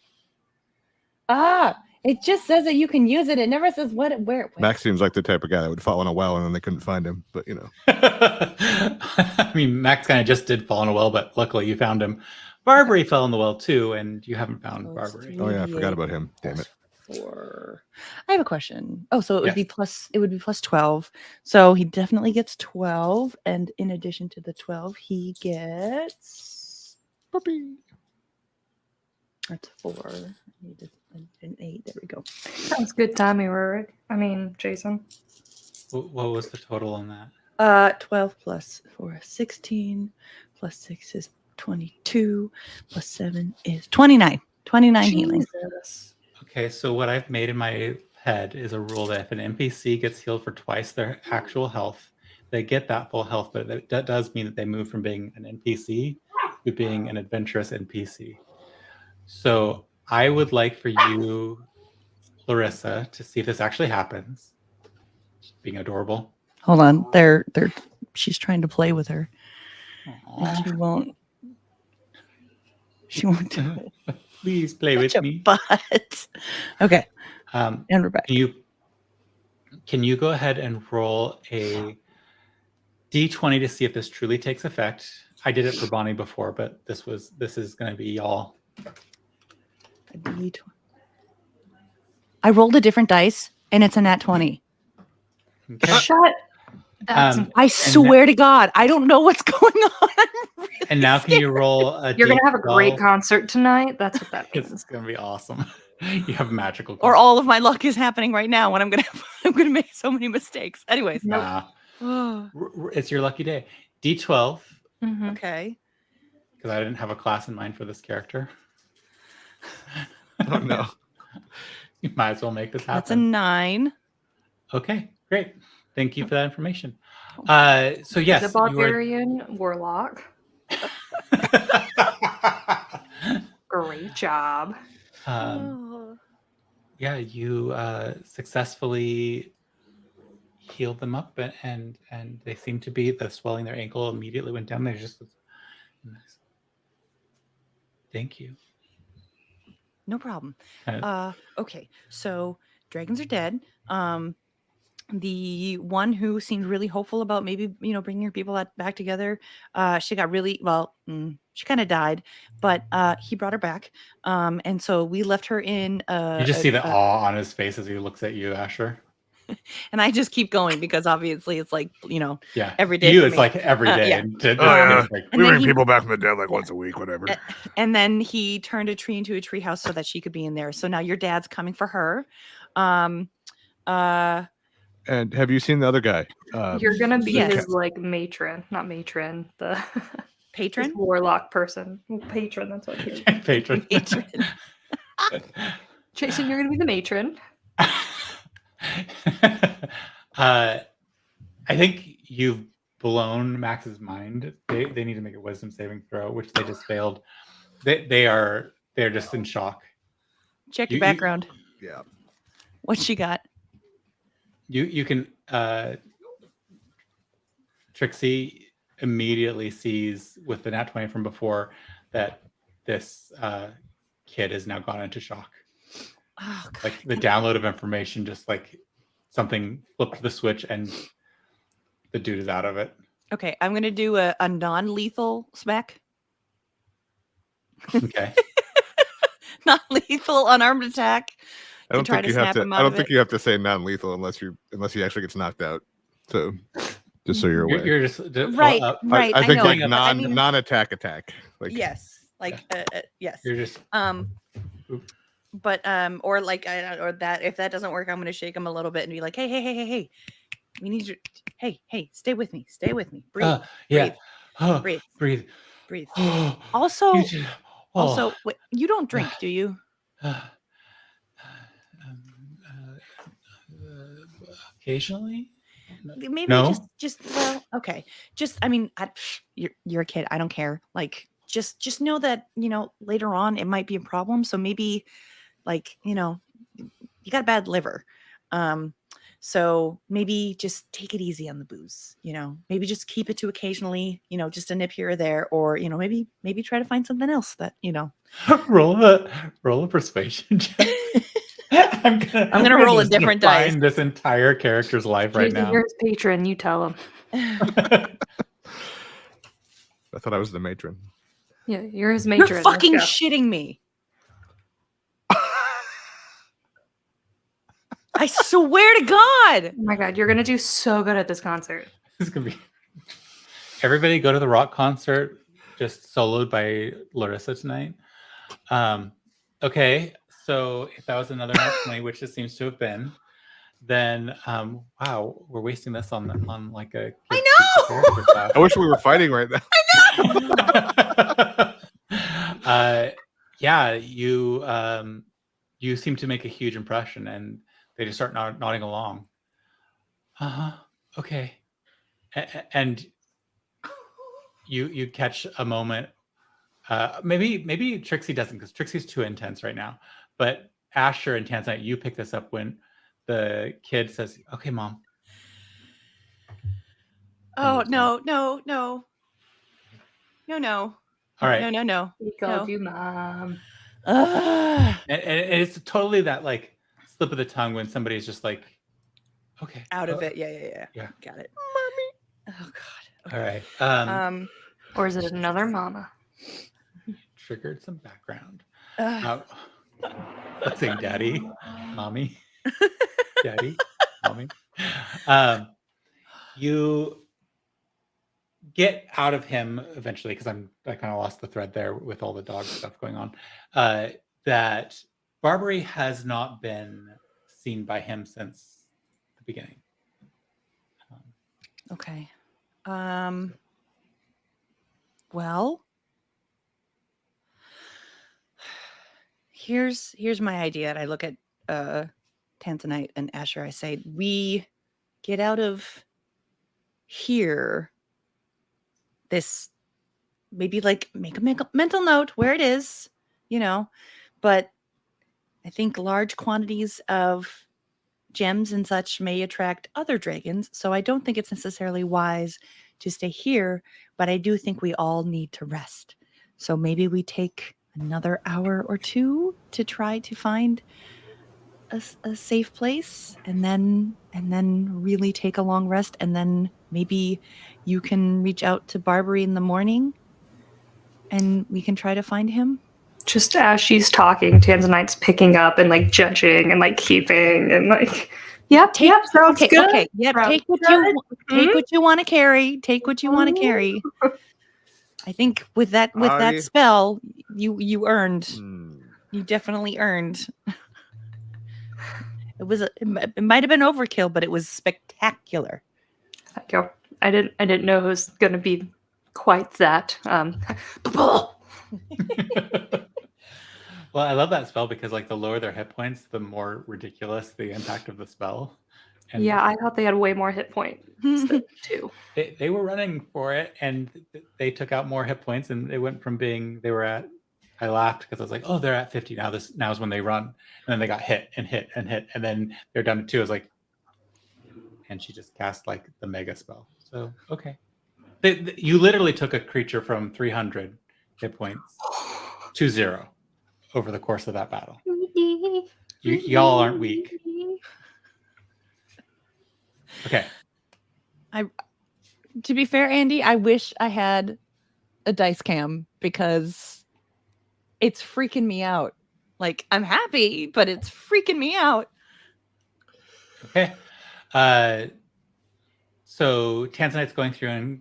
[SPEAKER 3] It just says that you can use it. It never says where.
[SPEAKER 1] Max seems like the type of guy that would fall in a well and then they couldn't find him. But
[SPEAKER 2] I mean, Max kind of just did fall in a well, but luckily you found him. Barbary fell in the well too, and you haven't found
[SPEAKER 3] So it's
[SPEAKER 2] Barbary.
[SPEAKER 1] oh yeah, I forgot about him. Damn it.
[SPEAKER 3] 4. I have a question. Oh, so it would
[SPEAKER 2] Yes.
[SPEAKER 3] be plus. It would be plus 12. So he definitely gets 12, and in addition to the 12, he gets
[SPEAKER 1] Puppy.
[SPEAKER 3] that's 4. I need an 8. There we go.
[SPEAKER 4] Sounds good timing, Rurik. I mean, Jason.
[SPEAKER 2] What was the total on that?
[SPEAKER 3] 12 plus 4 is 16. Plus 6 is 22. Plus 7 is 29. 29 healing.
[SPEAKER 4] Jesus.
[SPEAKER 2] Okay, so what I've made in my head is a rule that if an NPC gets healed for twice their actual health, they get that full health, but that does mean that they move from being an NPC to being an adventurous NPC. So I would like for you, Larissa, to see if this actually happens. Being adorable.
[SPEAKER 3] Hold on. She's trying to play with her. And she won't do it.
[SPEAKER 2] Please play with
[SPEAKER 3] Such a
[SPEAKER 2] me.
[SPEAKER 3] butt. Okay. And we're back.
[SPEAKER 2] Can you go ahead and roll a D20 to see if this truly takes effect? I did it for Bonnie before, but this is going to be y'all.
[SPEAKER 3] A D20. I rolled a different dice, and it's a nat 20.
[SPEAKER 2] Okay.
[SPEAKER 4] Shut. That's
[SPEAKER 2] Um,
[SPEAKER 3] I swear to God, I don't know what's going on. I'm really
[SPEAKER 2] And now can you roll a
[SPEAKER 4] You're gonna have a great
[SPEAKER 2] D12?
[SPEAKER 4] concert tonight. That's what that
[SPEAKER 2] It's
[SPEAKER 4] means.
[SPEAKER 2] going to be awesome. You have magical.
[SPEAKER 3] or all of my luck is happening right now when I'm gonna make so many mistakes. Anyways.
[SPEAKER 4] Nope.
[SPEAKER 2] Nah.
[SPEAKER 3] Oh,
[SPEAKER 2] It's your lucky day. D12,
[SPEAKER 4] Mhm.
[SPEAKER 3] okay.
[SPEAKER 2] because I didn't have a class in mind for this character.
[SPEAKER 1] Oh no.
[SPEAKER 2] You might as well make this
[SPEAKER 3] That's a
[SPEAKER 2] happen.
[SPEAKER 3] 9.
[SPEAKER 2] Okay, great. Thank you for that information.
[SPEAKER 3] Oh.
[SPEAKER 2] So yes,
[SPEAKER 4] The barbarian warlock. Great job.
[SPEAKER 3] Oh.
[SPEAKER 2] Yeah, you successfully healed them up, and they seem to be, the swelling their ankle immediately went down. They just thank you.
[SPEAKER 3] No problem.
[SPEAKER 2] Kind of-
[SPEAKER 3] Okay, so dragons are dead. The one who seemed really hopeful about maybe bringing her people back together, she got really she kind of died, but he brought her back, and so we left her in
[SPEAKER 2] you just see the awe on his face as he looks at you, Asher.
[SPEAKER 3] and I just keep going because obviously it's like
[SPEAKER 2] Yeah,
[SPEAKER 3] every day
[SPEAKER 2] you
[SPEAKER 3] for
[SPEAKER 2] it's
[SPEAKER 3] me.
[SPEAKER 2] like every day.
[SPEAKER 3] Yeah.
[SPEAKER 2] And to-
[SPEAKER 1] Oh, yeah.
[SPEAKER 2] it's like-
[SPEAKER 3] And
[SPEAKER 1] We
[SPEAKER 3] then
[SPEAKER 1] bring
[SPEAKER 3] he-
[SPEAKER 1] people back from the dead like once a week, whatever.
[SPEAKER 3] And then he turned a tree into a tree house so that she could be in there. So now your dad's coming for her.
[SPEAKER 1] And have you seen the other guy?
[SPEAKER 4] You're gonna be
[SPEAKER 3] yes.
[SPEAKER 4] his like matron, not matron, the his
[SPEAKER 3] Patron?
[SPEAKER 4] warlock person. Well, patron, that's what he is.
[SPEAKER 2] patron.
[SPEAKER 3] Patron.
[SPEAKER 4] Jason, you're gonna be the matron.
[SPEAKER 2] I think you've blown Max's mind. They need to make a wisdom saving throw, which they just failed. They're just in shock.
[SPEAKER 3] Check
[SPEAKER 2] You-
[SPEAKER 3] your background.
[SPEAKER 1] Yeah.
[SPEAKER 3] What she got?
[SPEAKER 2] You can Trixie immediately sees with the nat 20 from before that this kid has now gone into shock.
[SPEAKER 3] Oh, God.
[SPEAKER 2] Like the download of information, just like something flipped the switch and the dude is out of it.
[SPEAKER 3] Okay, I'm gonna do a non-lethal smack.
[SPEAKER 2] Okay.
[SPEAKER 3] Non-lethal unarmed attack.
[SPEAKER 1] I don't
[SPEAKER 3] try
[SPEAKER 1] think
[SPEAKER 3] to
[SPEAKER 1] you have
[SPEAKER 3] snap
[SPEAKER 1] to.
[SPEAKER 3] him
[SPEAKER 1] I
[SPEAKER 3] out
[SPEAKER 1] don't
[SPEAKER 3] of
[SPEAKER 1] think
[SPEAKER 3] it.
[SPEAKER 1] you have to say non-lethal unless he actually gets knocked out. So, just so you're aware.
[SPEAKER 2] You're just
[SPEAKER 3] Right,
[SPEAKER 2] well,
[SPEAKER 3] right.
[SPEAKER 1] I think
[SPEAKER 3] know,
[SPEAKER 1] like
[SPEAKER 3] but I mean,
[SPEAKER 1] non-attack attack. Like
[SPEAKER 3] yes, like yes.
[SPEAKER 2] You're just Oop.
[SPEAKER 3] But or like or that if that doesn't work, I'm gonna shake him a little bit and be like, hey, we need you. Hey, stay with me, breathe,
[SPEAKER 2] yeah.
[SPEAKER 3] breathe.
[SPEAKER 2] Breathe.
[SPEAKER 3] breathe.
[SPEAKER 2] You
[SPEAKER 3] Also,
[SPEAKER 2] just-
[SPEAKER 3] wait, you don't drink, do you?
[SPEAKER 2] Occasionally.
[SPEAKER 3] Maybe
[SPEAKER 2] No?
[SPEAKER 3] just well, okay. Just I mean, you're a kid. I don't care. Like just know that, later on it might be a problem. So maybe like, you got a bad liver. So maybe just take it easy on the booze, maybe just keep it to occasionally, just a nip here or there, or, maybe try to find something else that,
[SPEAKER 2] roll a persuasion check. I'm gonna
[SPEAKER 3] roll a
[SPEAKER 2] just
[SPEAKER 3] different
[SPEAKER 2] define
[SPEAKER 3] dice.
[SPEAKER 2] this entire character's life right
[SPEAKER 4] Jason,
[SPEAKER 2] now.
[SPEAKER 4] you're his patron. You tell him.
[SPEAKER 1] I thought I was the matron.
[SPEAKER 4] Yeah, you're his matron.
[SPEAKER 3] You're fucking
[SPEAKER 4] Let's
[SPEAKER 3] shitting me. I swear to God.
[SPEAKER 4] go. Oh my God, you're gonna do so good at this concert.
[SPEAKER 2] This is gonna be. Everybody go to the rock concert, just soloed by Larissa tonight. Okay, so if that was another nat 20, which it seems to have been, then wow, we're wasting this on like a.
[SPEAKER 3] I know!
[SPEAKER 2] character class.
[SPEAKER 1] I wish we were fighting right now.
[SPEAKER 2] Yeah, you seem to make a huge impression, and they just start nodding along. Okay, and you catch a moment. Maybe Trixie doesn't, because Trixie's too intense right now. But Asher and Tanzanite, you pick this up when the kid says, "Okay, Mom."
[SPEAKER 3] Oh,
[SPEAKER 2] moves
[SPEAKER 3] no.
[SPEAKER 2] All right.
[SPEAKER 3] No.
[SPEAKER 4] He called you Mom.
[SPEAKER 3] Ugh.
[SPEAKER 2] And it's totally that like slip of the tongue when somebody's just like, okay,
[SPEAKER 3] Out of it. Yeah.
[SPEAKER 2] Yeah.
[SPEAKER 3] Got it. Mommy. Oh God.
[SPEAKER 2] All right.
[SPEAKER 4] Or is it another mama?
[SPEAKER 2] Triggered some background.
[SPEAKER 3] Ugh.
[SPEAKER 2] Let's say daddy, mommy, daddy, mommy. You get out of him eventually, because I kind of lost the thread there with all the dog stuff going on. That Barbary has not been seen by him since the beginning.
[SPEAKER 3] Okay. Well, here's my idea. And I look at Tanzanite and Asher. I say, we get out of here. This maybe like make a mental note where it is, but I think large quantities of gems and such may attract other dragons. So I don't think it's necessarily wise to stay here, but I do think we all need to rest. So maybe we take another hour or two to try to find a safe place, and then really take a long rest, and then maybe you can reach out to Barbary in the morning and we can try to find him.
[SPEAKER 4] Just as she's talking, Tanzanite's picking up and like judging and like keeping and like, yep, sounds good.
[SPEAKER 3] Okay, yep. Take what you want to carry. Take what you want to carry. I think with that spell, you earned. You definitely earned. It might have been overkill, but it was spectacular.
[SPEAKER 4] Thank you. I didn't know it was going to be quite that.
[SPEAKER 2] Well, I love that spell because like the lower their hit points, the more ridiculous the impact of the spell. And
[SPEAKER 4] yeah, I thought they had way more hit points too.
[SPEAKER 2] They were running for it, and they took out more hit points, and it went from being I laughed because I was like, oh, they're at 50 now. Now is when they run, and then they got hit, and then they're down to 2. I was like, and she just cast like the mega spell. So okay, You literally took a creature from 300 hit points to 0 over the course of that battle. Y'all aren't weak. Okay.
[SPEAKER 3] To be fair, Andy, I wish I had a dice cam because it's freaking me out. Like, I'm happy, but it's freaking me out.
[SPEAKER 2] Okay. So Tanzanite's going through and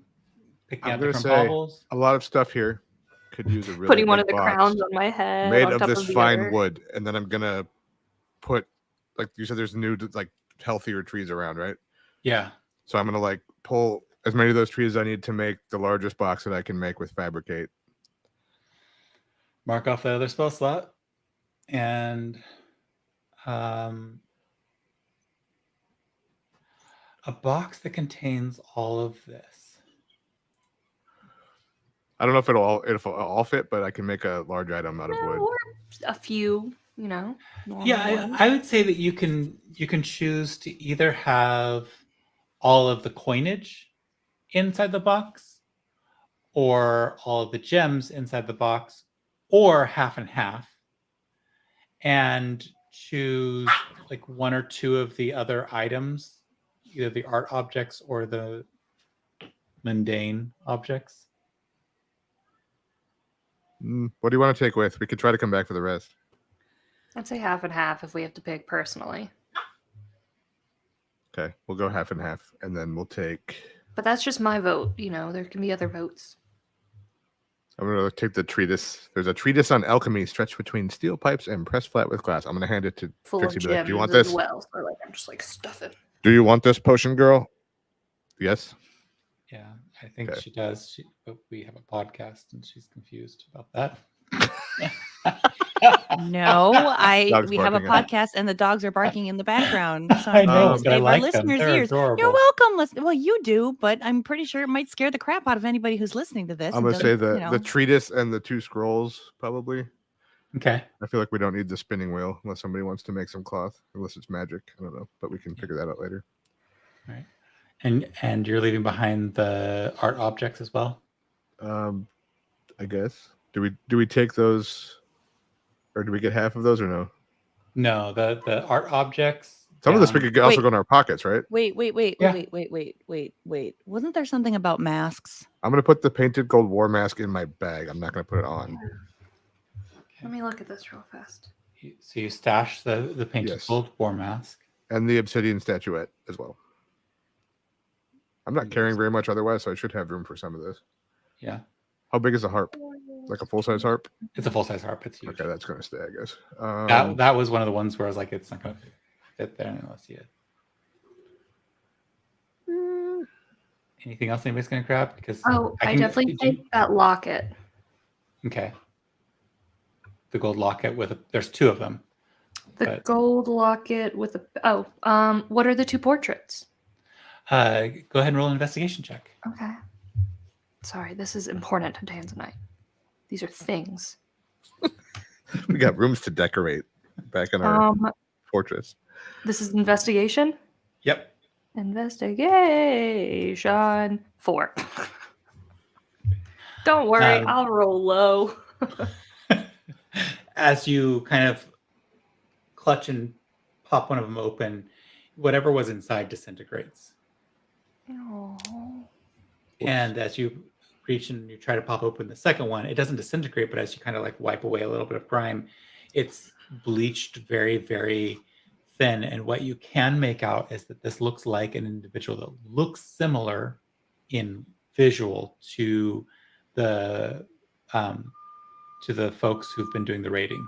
[SPEAKER 2] picking
[SPEAKER 1] I'm
[SPEAKER 2] out
[SPEAKER 1] gonna
[SPEAKER 2] different
[SPEAKER 1] say
[SPEAKER 2] baubles.
[SPEAKER 1] a lot of stuff here could use a really
[SPEAKER 4] Putting one
[SPEAKER 1] big
[SPEAKER 4] of the
[SPEAKER 1] box
[SPEAKER 4] crowns on my head
[SPEAKER 1] made
[SPEAKER 4] on
[SPEAKER 1] of
[SPEAKER 4] top
[SPEAKER 1] this
[SPEAKER 4] of the
[SPEAKER 1] fine
[SPEAKER 4] other.
[SPEAKER 1] wood, and then I'm gonna put, like you said, there's new like healthier trees around, right?
[SPEAKER 2] Yeah.
[SPEAKER 1] So I'm gonna like pull as many of those trees as I need to make the largest box that I can make with fabricate.
[SPEAKER 2] Mark off the other spell slot. And a box that contains all of this.
[SPEAKER 1] I don't know if it'll all fit, but I can make a large item out of wood.
[SPEAKER 4] Or a few, you know.
[SPEAKER 2] Yeah,
[SPEAKER 4] normal ones.
[SPEAKER 2] I would say that you can choose to either have all of the coinage inside the box, or all of the gems inside the box, or half and half, and choose like one or two of the other items, either the art objects or the mundane objects.
[SPEAKER 1] What do you want to take with? We could try to come back for the rest.
[SPEAKER 4] I'd say half and half if we have to pick personally.
[SPEAKER 1] Okay, we'll go half and half, and then we'll take.
[SPEAKER 4] But that's just my vote. You know, there can be other votes.
[SPEAKER 1] I'm gonna take the treatise. There's a treatise on alchemy stretched between steel pipes and pressed flat with glass. I'm gonna hand it to
[SPEAKER 4] Full
[SPEAKER 1] Trixie.
[SPEAKER 4] of
[SPEAKER 1] Be like,
[SPEAKER 4] gems
[SPEAKER 1] do you want
[SPEAKER 4] as
[SPEAKER 1] this?
[SPEAKER 4] well. So like I'm just like stuffing.
[SPEAKER 1] Do you want this potion, girl? Yes.
[SPEAKER 2] Yeah, I think
[SPEAKER 1] Okay.
[SPEAKER 2] she does. But we have a podcast, and she's confused about that.
[SPEAKER 3] No,
[SPEAKER 1] Dog's
[SPEAKER 3] we have a
[SPEAKER 1] barking
[SPEAKER 3] podcast and the dogs are barking in the background. So
[SPEAKER 2] I
[SPEAKER 3] I'm
[SPEAKER 2] know,
[SPEAKER 3] trying to
[SPEAKER 2] but I
[SPEAKER 3] save our
[SPEAKER 2] like them.
[SPEAKER 3] listeners'
[SPEAKER 2] They're
[SPEAKER 3] ears.
[SPEAKER 2] adorable.
[SPEAKER 3] You're welcome. Well, you do, but I'm pretty sure it might scare the crap out of anybody who's listening to this.
[SPEAKER 1] I'm
[SPEAKER 3] and
[SPEAKER 1] gonna say
[SPEAKER 3] doesn't,
[SPEAKER 1] the treatise and the 2 scrolls probably.
[SPEAKER 2] Okay.
[SPEAKER 1] I feel like we don't need the spinning wheel unless somebody wants to make some cloth, unless it's magic. I don't know, but we can figure that out later.
[SPEAKER 2] All right. And you're leaving behind the art objects as well?
[SPEAKER 1] I guess. Do we take those, or do we get half of those, or no?
[SPEAKER 2] No, the art objects.
[SPEAKER 1] Some of this we could also
[SPEAKER 3] Wait.
[SPEAKER 1] go in our pockets, right?
[SPEAKER 3] Wait.
[SPEAKER 2] Yeah.
[SPEAKER 3] Wait. Wasn't there something about masks?
[SPEAKER 1] I'm gonna put the painted gold war mask in my bag. I'm not gonna put it on.
[SPEAKER 4] Let me look at this real fast.
[SPEAKER 2] So you stash the painted
[SPEAKER 1] Yes.
[SPEAKER 2] gold war mask.
[SPEAKER 1] And the obsidian statuette as well. I'm not carrying very much otherwise, so I should have room for some of this.
[SPEAKER 2] Yeah.
[SPEAKER 1] How big is a harp? Like a full-size harp?
[SPEAKER 2] It's a full-size harp. It's huge.
[SPEAKER 1] Okay, that's gonna stay, I guess.
[SPEAKER 2] That was one of the ones where I was like, it's not going to fit there unless you. Anything else anybody's going to grab? Because
[SPEAKER 4] I definitely take that locket.
[SPEAKER 2] Okay. The gold locket there's 2 of them.
[SPEAKER 4] The gold locket with what are the 2 portraits?
[SPEAKER 2] Go ahead and roll an investigation check.
[SPEAKER 4] Okay. Sorry, this is important to Tanzanite. These are things.
[SPEAKER 1] We got rooms to decorate back in our fortress.
[SPEAKER 4] This is investigation?
[SPEAKER 2] Yep.
[SPEAKER 4] Investigation 4. Don't worry, I'll roll low.
[SPEAKER 2] As you kind of clutch and pop one of them open, whatever was inside disintegrates.
[SPEAKER 4] Oh.
[SPEAKER 2] And as you reach and you try to pop open the second one, it doesn't disintegrate, but as you kind of like wipe away a little bit of grime, it's bleached very, very thin. And what you can make out is that this looks like an individual that looks similar in visual to the folks who've been doing the raiding,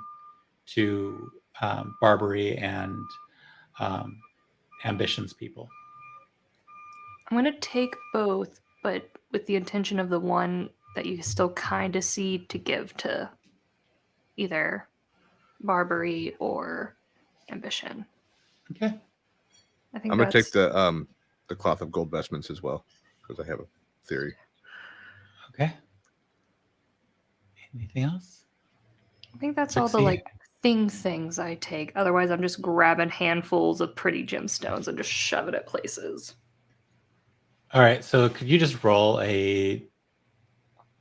[SPEAKER 2] to Barbary and Ambition's people.
[SPEAKER 4] I'm going to take both, but with the intention of the one that you still kind of see to give to either Barbary or Ambition.
[SPEAKER 2] Okay.
[SPEAKER 4] I think
[SPEAKER 1] I'm gonna take the cloth of gold vestments as well, because I have a theory.
[SPEAKER 2] Okay. Anything else?
[SPEAKER 4] I think that's all the like things I take. Otherwise, I'm just grabbing handfuls of pretty gemstones and just shove it at places.
[SPEAKER 2] All right, so could you just roll a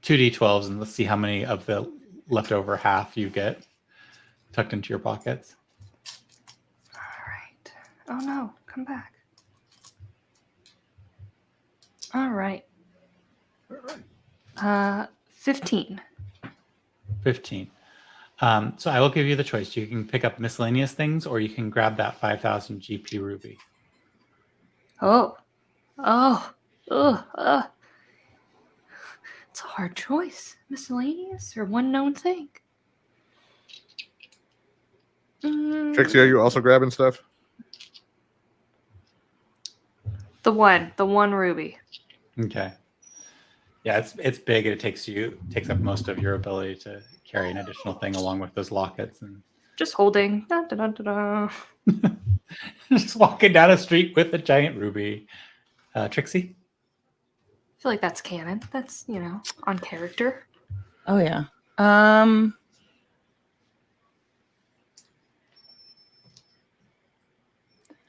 [SPEAKER 2] 2d12s and let's see how many of the leftover half you get tucked into your pockets.
[SPEAKER 4] All right. Oh no, come back. All right. 15.
[SPEAKER 2] 15. So I will give you the choice. You can pick up miscellaneous things or you can grab that 5,000 GP ruby.
[SPEAKER 4] Oh. It's a hard choice. Miscellaneous or one known thing?
[SPEAKER 1] Trixie, are you also grabbing stuff?
[SPEAKER 4] The one ruby.
[SPEAKER 2] Okay. Yeah, it's big and it takes up most of your ability to carry an additional thing along with those lockets and
[SPEAKER 4] Just holding. Dun, dun, dun, dun, dun.
[SPEAKER 2] just walking down a street with a giant ruby. Trixie?
[SPEAKER 4] I feel like that's canon. That's, on character.
[SPEAKER 3] Oh yeah.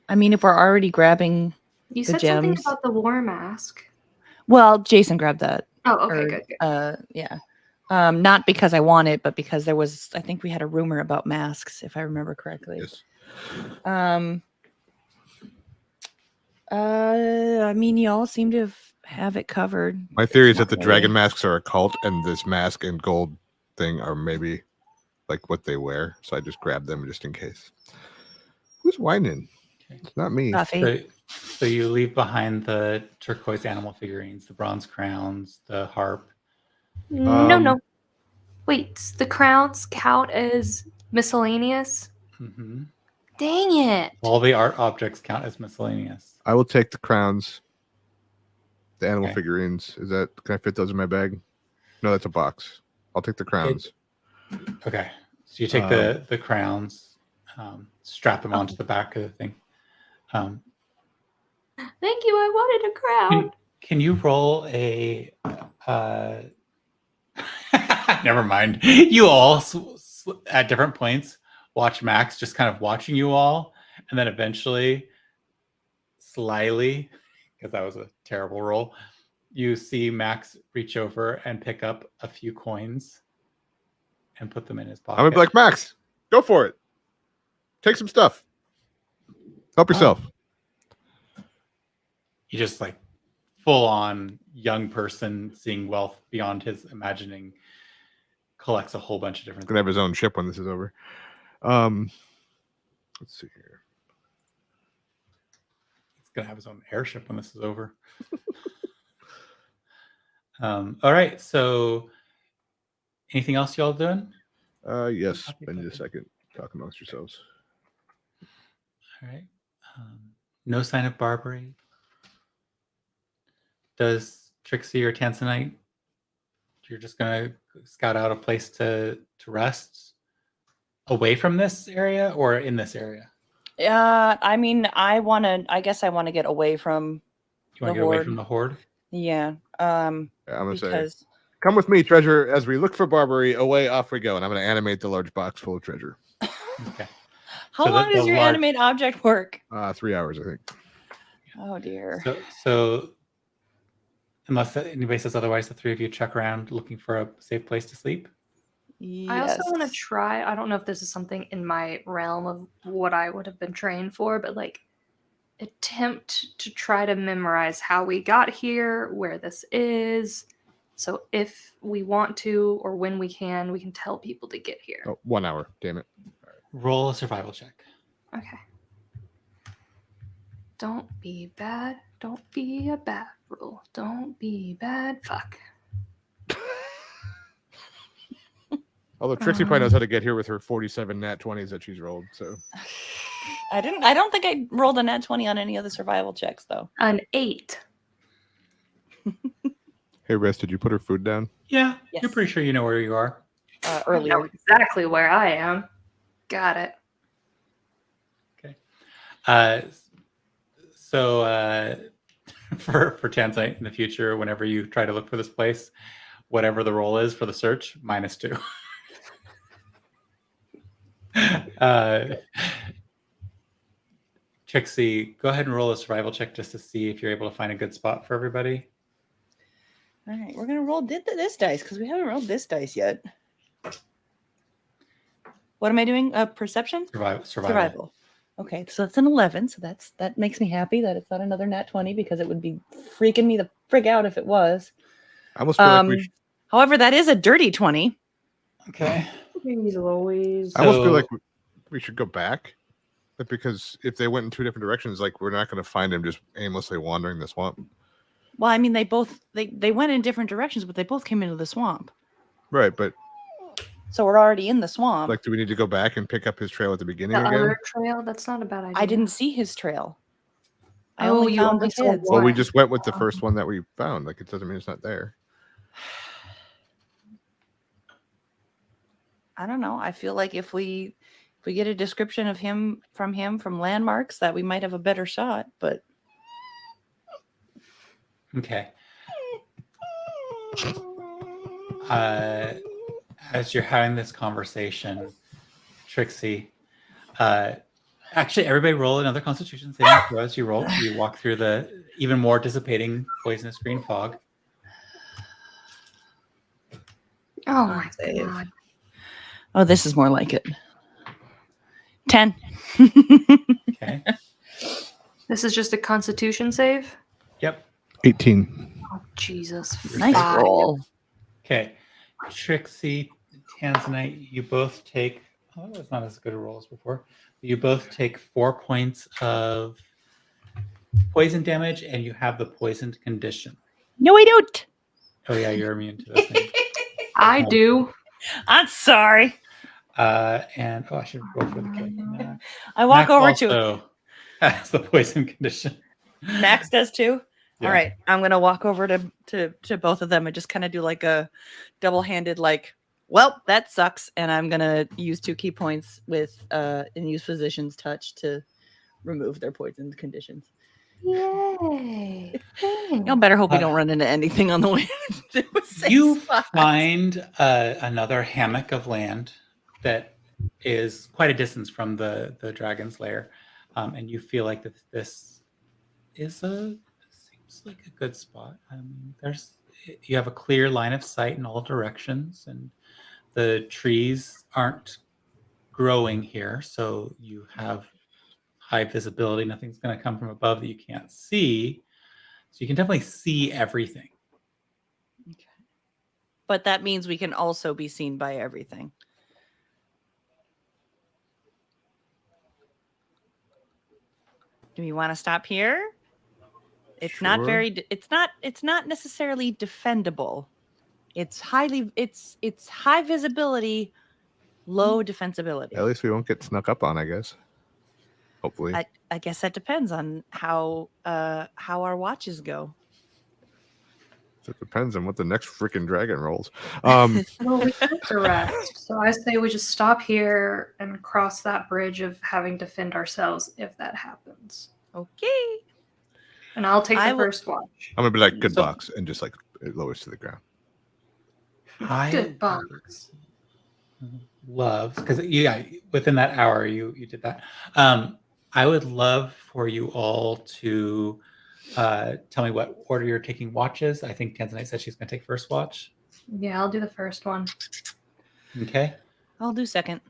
[SPEAKER 3] I mean, if we're already grabbing,
[SPEAKER 4] You
[SPEAKER 3] The
[SPEAKER 4] said something
[SPEAKER 3] gems.
[SPEAKER 4] about the war mask.
[SPEAKER 3] well, Jason grabbed that.
[SPEAKER 4] Oh, okay,
[SPEAKER 3] or,
[SPEAKER 4] good.
[SPEAKER 3] Yeah. Not because I want it, but because I think we had a rumor about masks, if I remember correctly.
[SPEAKER 1] Yes.
[SPEAKER 3] I mean, y'all seem to have it covered.
[SPEAKER 1] My theory is
[SPEAKER 3] It's
[SPEAKER 1] that the
[SPEAKER 3] not
[SPEAKER 1] dragon
[SPEAKER 3] really-
[SPEAKER 1] masks are a cult, and this mask and gold thing are maybe like what they wear. So I just grabbed them just in case. Who's whining?
[SPEAKER 2] Okay.
[SPEAKER 1] It's not me.
[SPEAKER 3] Buffy.
[SPEAKER 2] So you leave behind the turquoise animal figurines, the bronze crowns, the harp.
[SPEAKER 4] No. Wait, the crowns count as miscellaneous?
[SPEAKER 2] Mm-hmm.
[SPEAKER 4] Dang it.
[SPEAKER 2] All the art objects count as miscellaneous.
[SPEAKER 1] I will take the crowns. The animal
[SPEAKER 2] Okay.
[SPEAKER 1] figurines. Can I fit those in my bag? No, that's a box. I'll take the crowns.
[SPEAKER 2] Okay. So you take the crowns, strap them onto the back of the thing.
[SPEAKER 4] Thank you. I wanted a crown.
[SPEAKER 2] Can you roll a never mind. You all at different points watch Max just kind of watching you all, and then eventually, slyly, because that was a terrible roll, you see Max reach over and pick up a few coins and put them in his pocket.
[SPEAKER 1] I'm gonna be like, Max, go for it. Take some stuff. Help yourself.
[SPEAKER 2] You just like full on young person seeing wealth beyond his imagining collects a whole bunch of different
[SPEAKER 1] Gonna have his own ship when this is over. Let's see here.
[SPEAKER 2] He's gonna have his own airship when this is over. All right, so anything else y'all doing?
[SPEAKER 1] Yes.
[SPEAKER 2] Copy,
[SPEAKER 1] I need a
[SPEAKER 2] copy.
[SPEAKER 1] second. Talk amongst yourselves.
[SPEAKER 2] All right. No sign of Barbary. Does Trixie or Tanzanite? You're just gonna scout out a place to rest away from this area or in this area?
[SPEAKER 3] I mean, I guess I want to get away from.
[SPEAKER 2] You want to
[SPEAKER 3] The
[SPEAKER 2] get away
[SPEAKER 3] horde.
[SPEAKER 2] from the horde?
[SPEAKER 3] Yeah.
[SPEAKER 1] Yeah, I'm gonna say,
[SPEAKER 3] Because
[SPEAKER 1] come with me, treasure, as we look for Barbary. Away, off we go. And I'm gonna animate the large box full of treasure.
[SPEAKER 2] Okay.
[SPEAKER 3] how
[SPEAKER 2] So the-
[SPEAKER 3] long does
[SPEAKER 2] the
[SPEAKER 3] your
[SPEAKER 2] large-
[SPEAKER 3] animate object work?
[SPEAKER 1] 3 hours, I think.
[SPEAKER 3] Oh dear.
[SPEAKER 2] So unless anybody says otherwise, the three of you check around looking for a safe place to sleep.
[SPEAKER 4] I also want to
[SPEAKER 3] Yes.
[SPEAKER 4] try. I don't know if this is something in my realm of what I would have been trained for, but like attempt to try to memorize how we got here, where this is. So if we want to or when we can tell people to get here.
[SPEAKER 1] Oh, 1 hour. Damn it.
[SPEAKER 2] Roll a survival check.
[SPEAKER 4] Okay. Don't be bad. Don't be a bad rule. Don't be bad. Fuck.
[SPEAKER 1] Although Trixie probably knows how to get here with her 47 nat 20s that she's rolled. So
[SPEAKER 3] I don't think I rolled a nat 20 on any of the survival checks though.
[SPEAKER 4] An 8.
[SPEAKER 1] hey, Rest, did you put her food down?
[SPEAKER 2] Yeah,
[SPEAKER 3] Yes.
[SPEAKER 2] you're pretty sure you know where you are.
[SPEAKER 4] I
[SPEAKER 3] Earlier.
[SPEAKER 4] know exactly where I am. Got it.
[SPEAKER 2] So for Tanzanite in the future, whenever you try to look for this place, whatever the roll is for the search, -2. Trixie, go ahead and roll a survival check just to see if you're able to find a good spot for everybody.
[SPEAKER 3] All right, we're gonna roll this dice because we haven't rolled this dice yet. What am I doing? Perception?
[SPEAKER 2] Survival.
[SPEAKER 3] Okay, so that's an 11. So that makes me happy that it's not another nat 20 because it would be freaking me the frig out if it was.
[SPEAKER 1] I almost feel like we should,
[SPEAKER 3] However, that is a dirty 20.
[SPEAKER 2] Okay.
[SPEAKER 4] He's always.
[SPEAKER 1] I almost feel like
[SPEAKER 2] So-
[SPEAKER 1] we should go back, because if they went in two different directions, like we're not going to find him just aimlessly wandering the swamp.
[SPEAKER 3] Well, I mean, they went in different directions, but they both came into the swamp.
[SPEAKER 1] Right, but
[SPEAKER 3] So we're already in the swamp.
[SPEAKER 1] like, do we need to go back and pick up his trail at the beginning
[SPEAKER 4] The
[SPEAKER 1] again?
[SPEAKER 4] other trail? That's not a bad idea.
[SPEAKER 3] I didn't see his trail. I
[SPEAKER 4] Oh,
[SPEAKER 3] only
[SPEAKER 4] you
[SPEAKER 3] found
[SPEAKER 4] only
[SPEAKER 3] the
[SPEAKER 4] saw
[SPEAKER 3] kids.
[SPEAKER 1] Well, we
[SPEAKER 4] one.
[SPEAKER 1] just went with the first one that we found. Like, it doesn't mean it's not there.
[SPEAKER 3] I don't know. I feel like if we get a description of him from landmarks, that we might have a better shot. But
[SPEAKER 2] Okay. As you're having this conversation, Trixie, actually, everybody roll another Constitution saving throw as you walk through the even more dissipating poisonous green fog.
[SPEAKER 4] Oh my
[SPEAKER 3] Save.
[SPEAKER 4] god.
[SPEAKER 3] oh, this is more like it. 10.
[SPEAKER 2] Okay.
[SPEAKER 4] This is just a Constitution save?
[SPEAKER 2] Yep.
[SPEAKER 1] 18.
[SPEAKER 4] Oh, Jesus.
[SPEAKER 3] Nice
[SPEAKER 4] Five.
[SPEAKER 3] roll.
[SPEAKER 2] Okay. Trixie, Tanzanite, you both take. Oh, that's not as good a roll as before. You both take 4 points of poison damage, and you have the poisoned condition.
[SPEAKER 3] No, I don't.
[SPEAKER 2] Oh yeah, you're immune to this thing.
[SPEAKER 4] I do.
[SPEAKER 3] I'm sorry.
[SPEAKER 2] And I should roll for the kill. Max.
[SPEAKER 3] I walk
[SPEAKER 2] Max
[SPEAKER 3] over to
[SPEAKER 2] also has the poison condition.
[SPEAKER 3] Max does too.
[SPEAKER 2] Yeah.
[SPEAKER 3] All right, I'm gonna walk over to both of them and just kind of do like a double-handed, like, well, that sucks, and I'm gonna use 2 key points with and use physician's touch to remove their poisoned conditions.
[SPEAKER 4] Yay.
[SPEAKER 3] Y'all better hope we
[SPEAKER 2] Uh,
[SPEAKER 3] don't run into anything on the way. to a safe
[SPEAKER 2] You
[SPEAKER 3] spot.
[SPEAKER 2] find another hammock of land that is quite a distance from the dragon's lair, and you feel like that this is seems like a good spot. You have a clear line of sight in all directions, and the trees aren't growing here, so you have high visibility. Nothing's going to come from above that you can't see, so you can definitely see everything.
[SPEAKER 3] Okay. But that means we can also be seen by everything. Do we want to stop here? It's not
[SPEAKER 1] Sure.
[SPEAKER 3] very it's not necessarily defendable. It's high visibility, low defensibility.
[SPEAKER 1] At least we won't get snuck up on, I guess. Hopefully.
[SPEAKER 3] I guess that depends on how our watches go.
[SPEAKER 1] It depends on what the next freaking dragon rolls.
[SPEAKER 4] Well, we have to rest. So I say we just stop here and cross that bridge of having to fend ourselves if that happens.
[SPEAKER 3] Okay.
[SPEAKER 4] And I'll take
[SPEAKER 3] I
[SPEAKER 4] the
[SPEAKER 3] will-
[SPEAKER 4] first watch.
[SPEAKER 1] I'm gonna be like, good
[SPEAKER 2] So-
[SPEAKER 1] box, and just like it lowers to the ground.
[SPEAKER 4] Good box.
[SPEAKER 2] Love, because within that hour you did that. I would love for you all to tell me what order you're taking watches. I think Tanzanite said she's going to take first watch.
[SPEAKER 4] Yeah, I'll do the first one.
[SPEAKER 2] Okay.
[SPEAKER 3] I'll do second.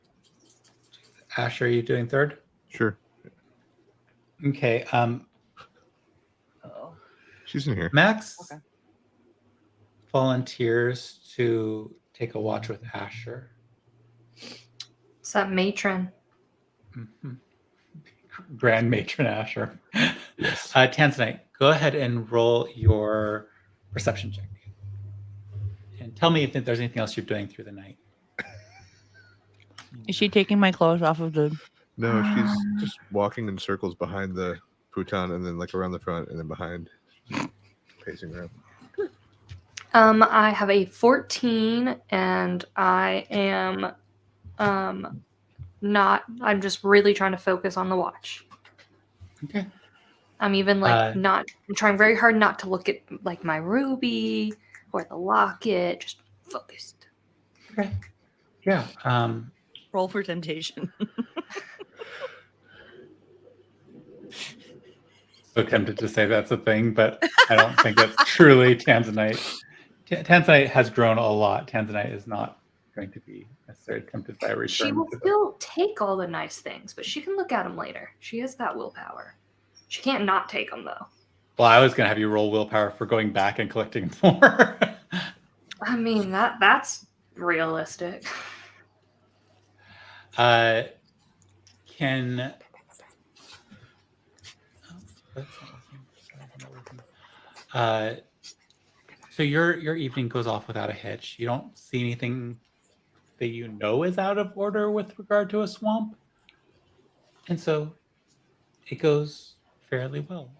[SPEAKER 2] Asher, are you doing third?
[SPEAKER 1] Sure.
[SPEAKER 2] Okay.
[SPEAKER 3] Oh.
[SPEAKER 1] She's in here.
[SPEAKER 2] Max
[SPEAKER 3] Okay.
[SPEAKER 2] volunteers to take a watch with Asher.
[SPEAKER 4] It's that matron.
[SPEAKER 2] Mhm. Grand Matron Asher.
[SPEAKER 1] Yes.
[SPEAKER 2] Tanzanite, go ahead and roll your perception check. And tell me if there's anything else you're doing through the night.
[SPEAKER 3] Is she taking my clothes off of the
[SPEAKER 1] No, she's just walking in circles behind the futon, and then like around the front, and then behind, pacing around.
[SPEAKER 4] I have a 14 and I am I'm just really trying to focus on the watch.
[SPEAKER 2] Okay.
[SPEAKER 4] I'm even I'm trying very hard not to look at like my ruby or the locket, just focused.
[SPEAKER 2] Okay. Yeah.
[SPEAKER 3] roll for temptation?
[SPEAKER 2] so tempted to say that's a thing, but I don't think that's truly Tanzanite. Tanzanite has grown a lot. Tanzanite is not going to be necessarily tempted by a return.
[SPEAKER 4] She will
[SPEAKER 2] to the-
[SPEAKER 4] still take all the nice things, but she can look at them later. She has that willpower. She can't not take them, though.
[SPEAKER 2] Well, I was going to have you roll willpower for going back and collecting more.
[SPEAKER 4] I mean, that's realistic.
[SPEAKER 2] Can so your evening goes off without a hitch. You don't see anything that you know is out of order with regard to a swamp, and so it goes fairly well.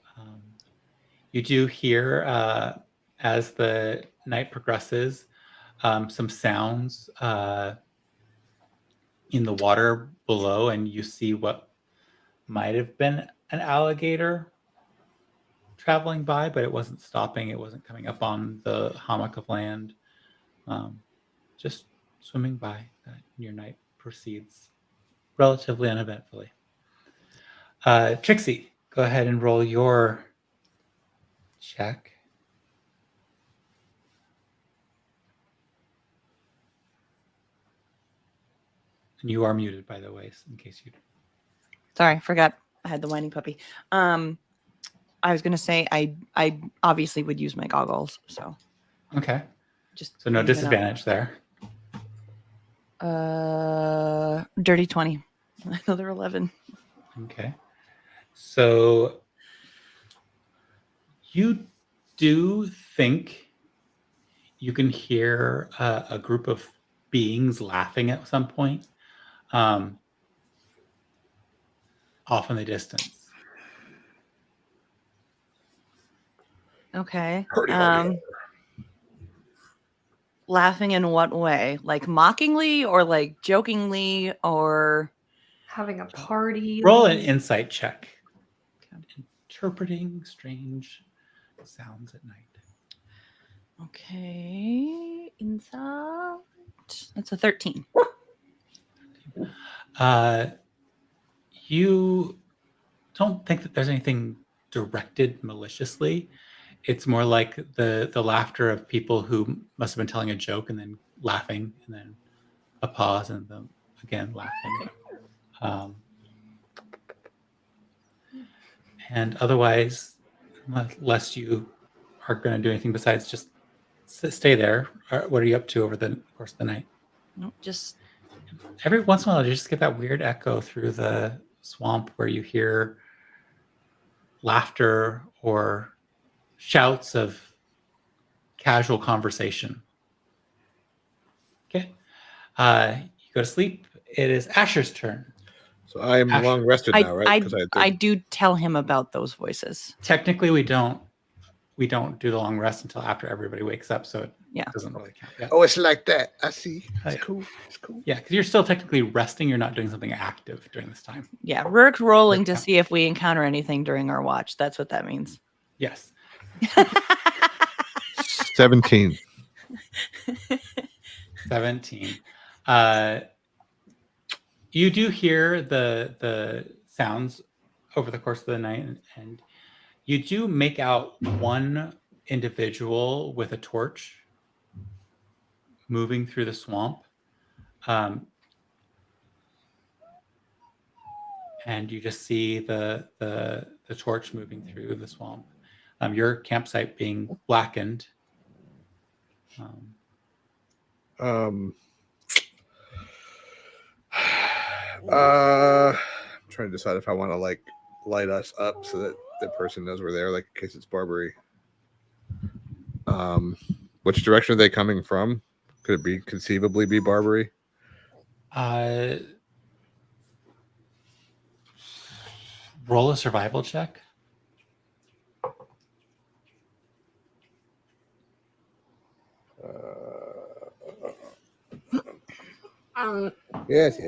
[SPEAKER 2] You do hear as the night progresses some sounds in the water below, and you see what might have been an alligator traveling by, but it wasn't stopping. It wasn't coming up on the hummock of land. Just swimming by. Your night proceeds relatively uneventfully. Trixie, go ahead and roll your check. And you are muted, by the way, in case you...
[SPEAKER 3] Sorry, forgot I had the whining puppy. I was gonna say I obviously would use my goggles, so
[SPEAKER 2] Okay.
[SPEAKER 3] just
[SPEAKER 2] So no
[SPEAKER 3] leave it up.
[SPEAKER 2] disadvantage there.
[SPEAKER 3] Dirty 20. Another 11.
[SPEAKER 2] Okay. So you do think you can hear a group of beings laughing at some point off in the distance.
[SPEAKER 3] Okay.
[SPEAKER 1] Hurdy, hurdy.
[SPEAKER 3] Laughing in what way? Like mockingly or like jokingly or
[SPEAKER 4] Having a party.
[SPEAKER 2] Roll an insight check. Interpreting strange sounds at night.
[SPEAKER 3] okay. Inside. That's a 13.
[SPEAKER 2] You don't think that there's anything directed maliciously. It's more like the laughter of people who must have been telling a joke and then laughing, and then a pause and then again laughing. And otherwise, unless you are going to do anything besides just stay there, what are you up to over the course of the night?
[SPEAKER 3] Nope, just
[SPEAKER 2] Every once in a while, you just get that weird echo through the swamp where you hear laughter or shouts of casual conversation. Okay. You go to sleep. It is Asher's turn.
[SPEAKER 1] So I am
[SPEAKER 2] Asher.
[SPEAKER 1] long rested now, right? 'Cause
[SPEAKER 3] I do tell him about those voices.
[SPEAKER 2] Technically, we don't do the long rest until after everybody wakes up, so it
[SPEAKER 3] Yeah.
[SPEAKER 2] doesn't really count. Yeah,
[SPEAKER 1] Oh, it's like that. I see.
[SPEAKER 2] Oh,
[SPEAKER 1] It's
[SPEAKER 2] yeah.
[SPEAKER 1] cool. It's cool.
[SPEAKER 2] yeah, because you're still technically resting. You're not doing something active during this time.
[SPEAKER 3] Yeah, Rourke's rolling to
[SPEAKER 2] Yeah.
[SPEAKER 3] see if we encounter anything during our watch. That's what that means.
[SPEAKER 2] Yes.
[SPEAKER 1] 17.
[SPEAKER 2] 17. You do hear the sounds over the course of the night, and you do make out one individual with a torch moving through the swamp. And you just see the torch moving through the swamp. Your campsite being blackened.
[SPEAKER 1] I'm trying to decide if I want to like light us up so that the person knows we're there, like in case it's Barbary. Which direction are they coming from? Could it be conceivably be Barbary?
[SPEAKER 2] Roll a survival check.
[SPEAKER 1] Yes.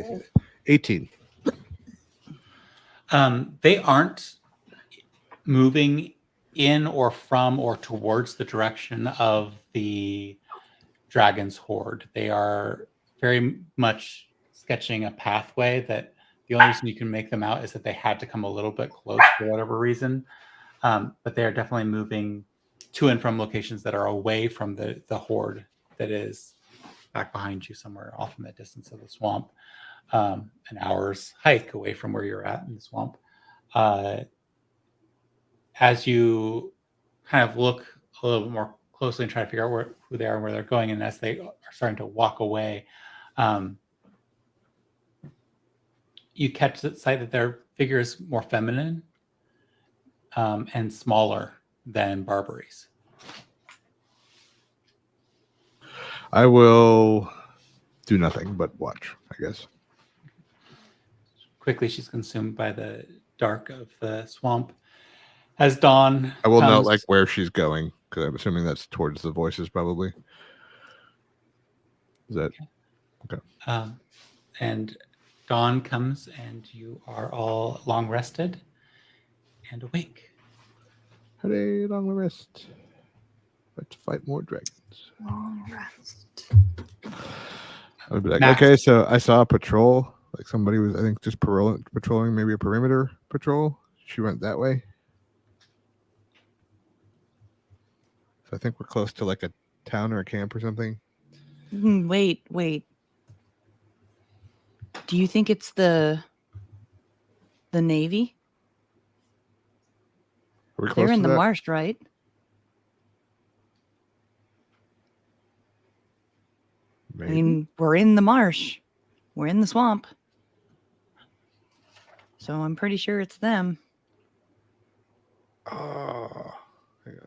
[SPEAKER 1] 18.
[SPEAKER 2] They aren't moving in or from or towards the direction of the dragon's horde. They are very much sketching a pathway that the only reason you can make them out is that they had to come a little bit close for whatever reason. but they're definitely moving to and from locations that are away from the horde that is back behind you somewhere off in the distance of the swamp, an hour's hike away from where you're at in the swamp. As you kind of look a little bit more closely and try to figure out who they are and where they're going, and as they are starting to walk away, you catch the sight that their figure is more feminine and smaller than Barbary's.
[SPEAKER 1] I will do nothing but watch, I guess.
[SPEAKER 2] Quickly, she's consumed by the dark of the swamp. As dawn
[SPEAKER 1] I will note
[SPEAKER 2] comes-
[SPEAKER 1] like where she's going because I'm assuming that's towards the voices, probably. Is that
[SPEAKER 2] and dawn comes, and you are all long rested and awake.
[SPEAKER 1] Hooray, long rest? Let's fight more dragons.
[SPEAKER 4] Long rest.
[SPEAKER 1] I would be like,
[SPEAKER 2] Max.
[SPEAKER 1] okay, so I saw a patrol. Like somebody was, I think, just patrolling maybe a perimeter patrol. She went that way. So I think we're close to like a town or a camp or something.
[SPEAKER 3] Wait. Do you think it's the Navy?
[SPEAKER 1] Are we close
[SPEAKER 3] They're
[SPEAKER 1] to
[SPEAKER 3] in the
[SPEAKER 1] that?
[SPEAKER 3] marsh, right? I
[SPEAKER 1] Maybe.
[SPEAKER 3] mean, we're in the marsh. We're in the swamp. So I'm pretty sure it's them.
[SPEAKER 1] Oh, hang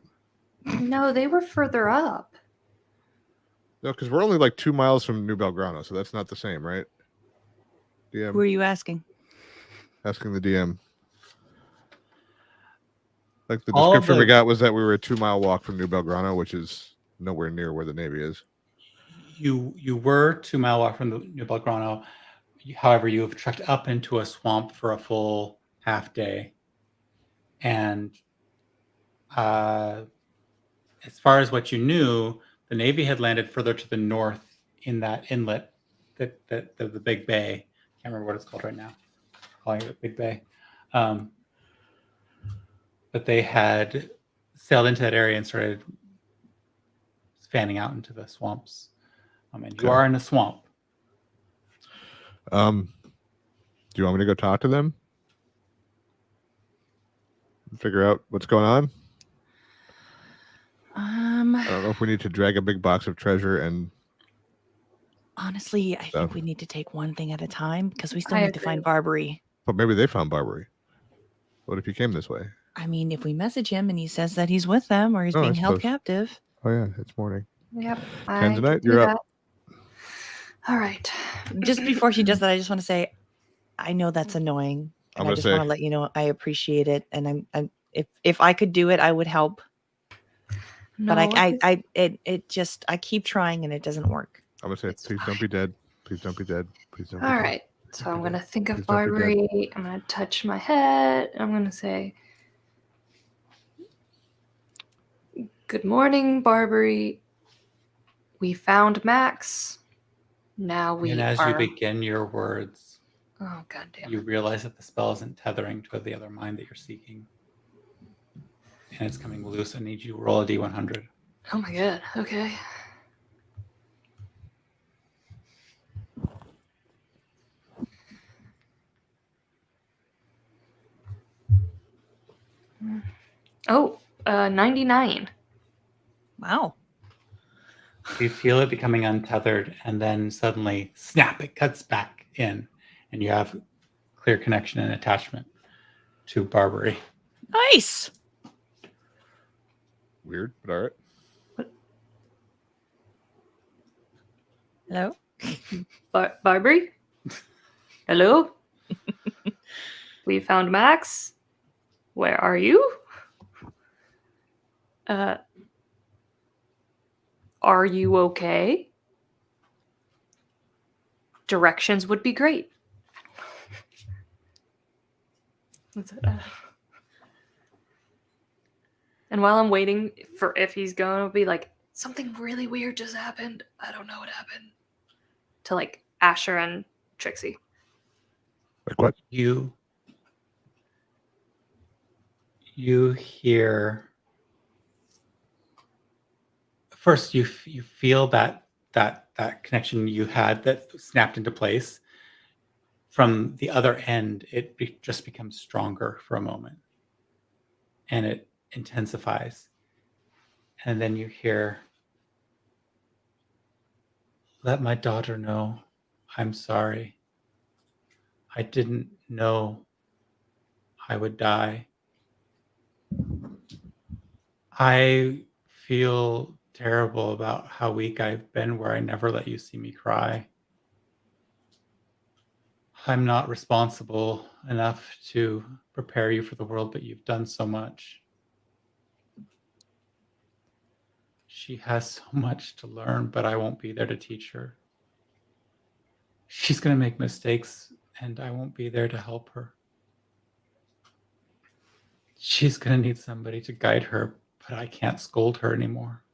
[SPEAKER 1] on.
[SPEAKER 4] No, they were further up.
[SPEAKER 1] No, because we're only like 2 miles from New Belgrano, so that's not the same, right? DM,
[SPEAKER 3] Who are you asking?
[SPEAKER 1] asking the DM. Like the
[SPEAKER 2] All
[SPEAKER 1] description we
[SPEAKER 2] the-
[SPEAKER 1] got was that we were a 2 mile walk from New Belgrano, which is nowhere near where the Navy is.
[SPEAKER 2] You were 2 mile walk from the New Belgrano. However, you have trekked up into a swamp for a full half day. And as far as what you knew, the Navy had landed further to the north in that inlet, that the Big Bay. Can't remember what it's called right now. Calling it the Big Bay. But they had sailed into that area and started fanning out into the swamps. And you
[SPEAKER 1] Okay.
[SPEAKER 2] are in a swamp.
[SPEAKER 1] Do you want me to go talk to them? Figure out what's going on? I don't know if we need to drag a big box of treasure and
[SPEAKER 3] Honestly, I
[SPEAKER 1] So-
[SPEAKER 3] think we need to take one thing at a time because we still
[SPEAKER 4] I
[SPEAKER 3] need to find
[SPEAKER 4] agree.
[SPEAKER 3] Barbary.
[SPEAKER 1] but maybe they found Barbary. What if he came this way?
[SPEAKER 3] I mean, if we message him and he says that he's with them or he's
[SPEAKER 1] Oh, I
[SPEAKER 3] being held
[SPEAKER 1] suppose.
[SPEAKER 3] captive,
[SPEAKER 1] Oh yeah, it's morning.
[SPEAKER 4] Yep. I
[SPEAKER 1] Tanzanite,
[SPEAKER 4] can do
[SPEAKER 1] you're up.
[SPEAKER 4] that. All right.
[SPEAKER 3] just before she does that, I just want to say, I know that's annoying,
[SPEAKER 1] I'm
[SPEAKER 3] and I
[SPEAKER 1] gonna
[SPEAKER 3] just
[SPEAKER 1] say-
[SPEAKER 3] want to let you know I appreciate it, and I'm if I could do it, I would help.
[SPEAKER 4] No,
[SPEAKER 3] But I keep trying and it doesn't work.
[SPEAKER 1] I'm gonna say,
[SPEAKER 4] It's
[SPEAKER 1] please don't be dead. Please don't be dead. Please don't be
[SPEAKER 4] all
[SPEAKER 1] dead.
[SPEAKER 4] right. So I'm gonna think of
[SPEAKER 1] Please don't be dead.
[SPEAKER 4] Barbary. I'm gonna touch my head. I'm gonna say, "Good morning, Barbary. We found Max. Now we
[SPEAKER 2] And as
[SPEAKER 4] are."
[SPEAKER 2] you begin your words,
[SPEAKER 4] Oh goddamn!
[SPEAKER 2] you realize that the spell isn't tethering to the other mind that you're seeking. And it's coming loose. I need you to roll a d100.
[SPEAKER 4] Oh my god. Okay. Oh, 99.
[SPEAKER 3] Wow.
[SPEAKER 2] You feel it becoming untethered, and then suddenly, snap, it cuts back in, and you have clear connection and attachment to Barbary.
[SPEAKER 3] Nice.
[SPEAKER 1] Weird, but all right.
[SPEAKER 3] Hello.
[SPEAKER 4] Barbary? Hello? We found Max. Where are you? Are you okay? Directions would be great. That's it. And while I'm waiting for if he's going to be like, something really weird just happened. I don't know what happened. To like Asher and Trixie.
[SPEAKER 1] Like what?
[SPEAKER 2] You you hear first you feel that connection you had that snapped into place. From the other end, it just becomes stronger for a moment, and it intensifies. And then you hear, "Let my daughter know I'm sorry. I didn't know I would die. I feel terrible about how weak I've been where I never let you see me cry. I'm not responsible enough to prepare you for the world, but you've done so much. She has so much to learn, but I won't be there to teach her. She's going to make mistakes, and I won't be there to help her. She's going to need somebody to guide her, but I can't scold her anymore.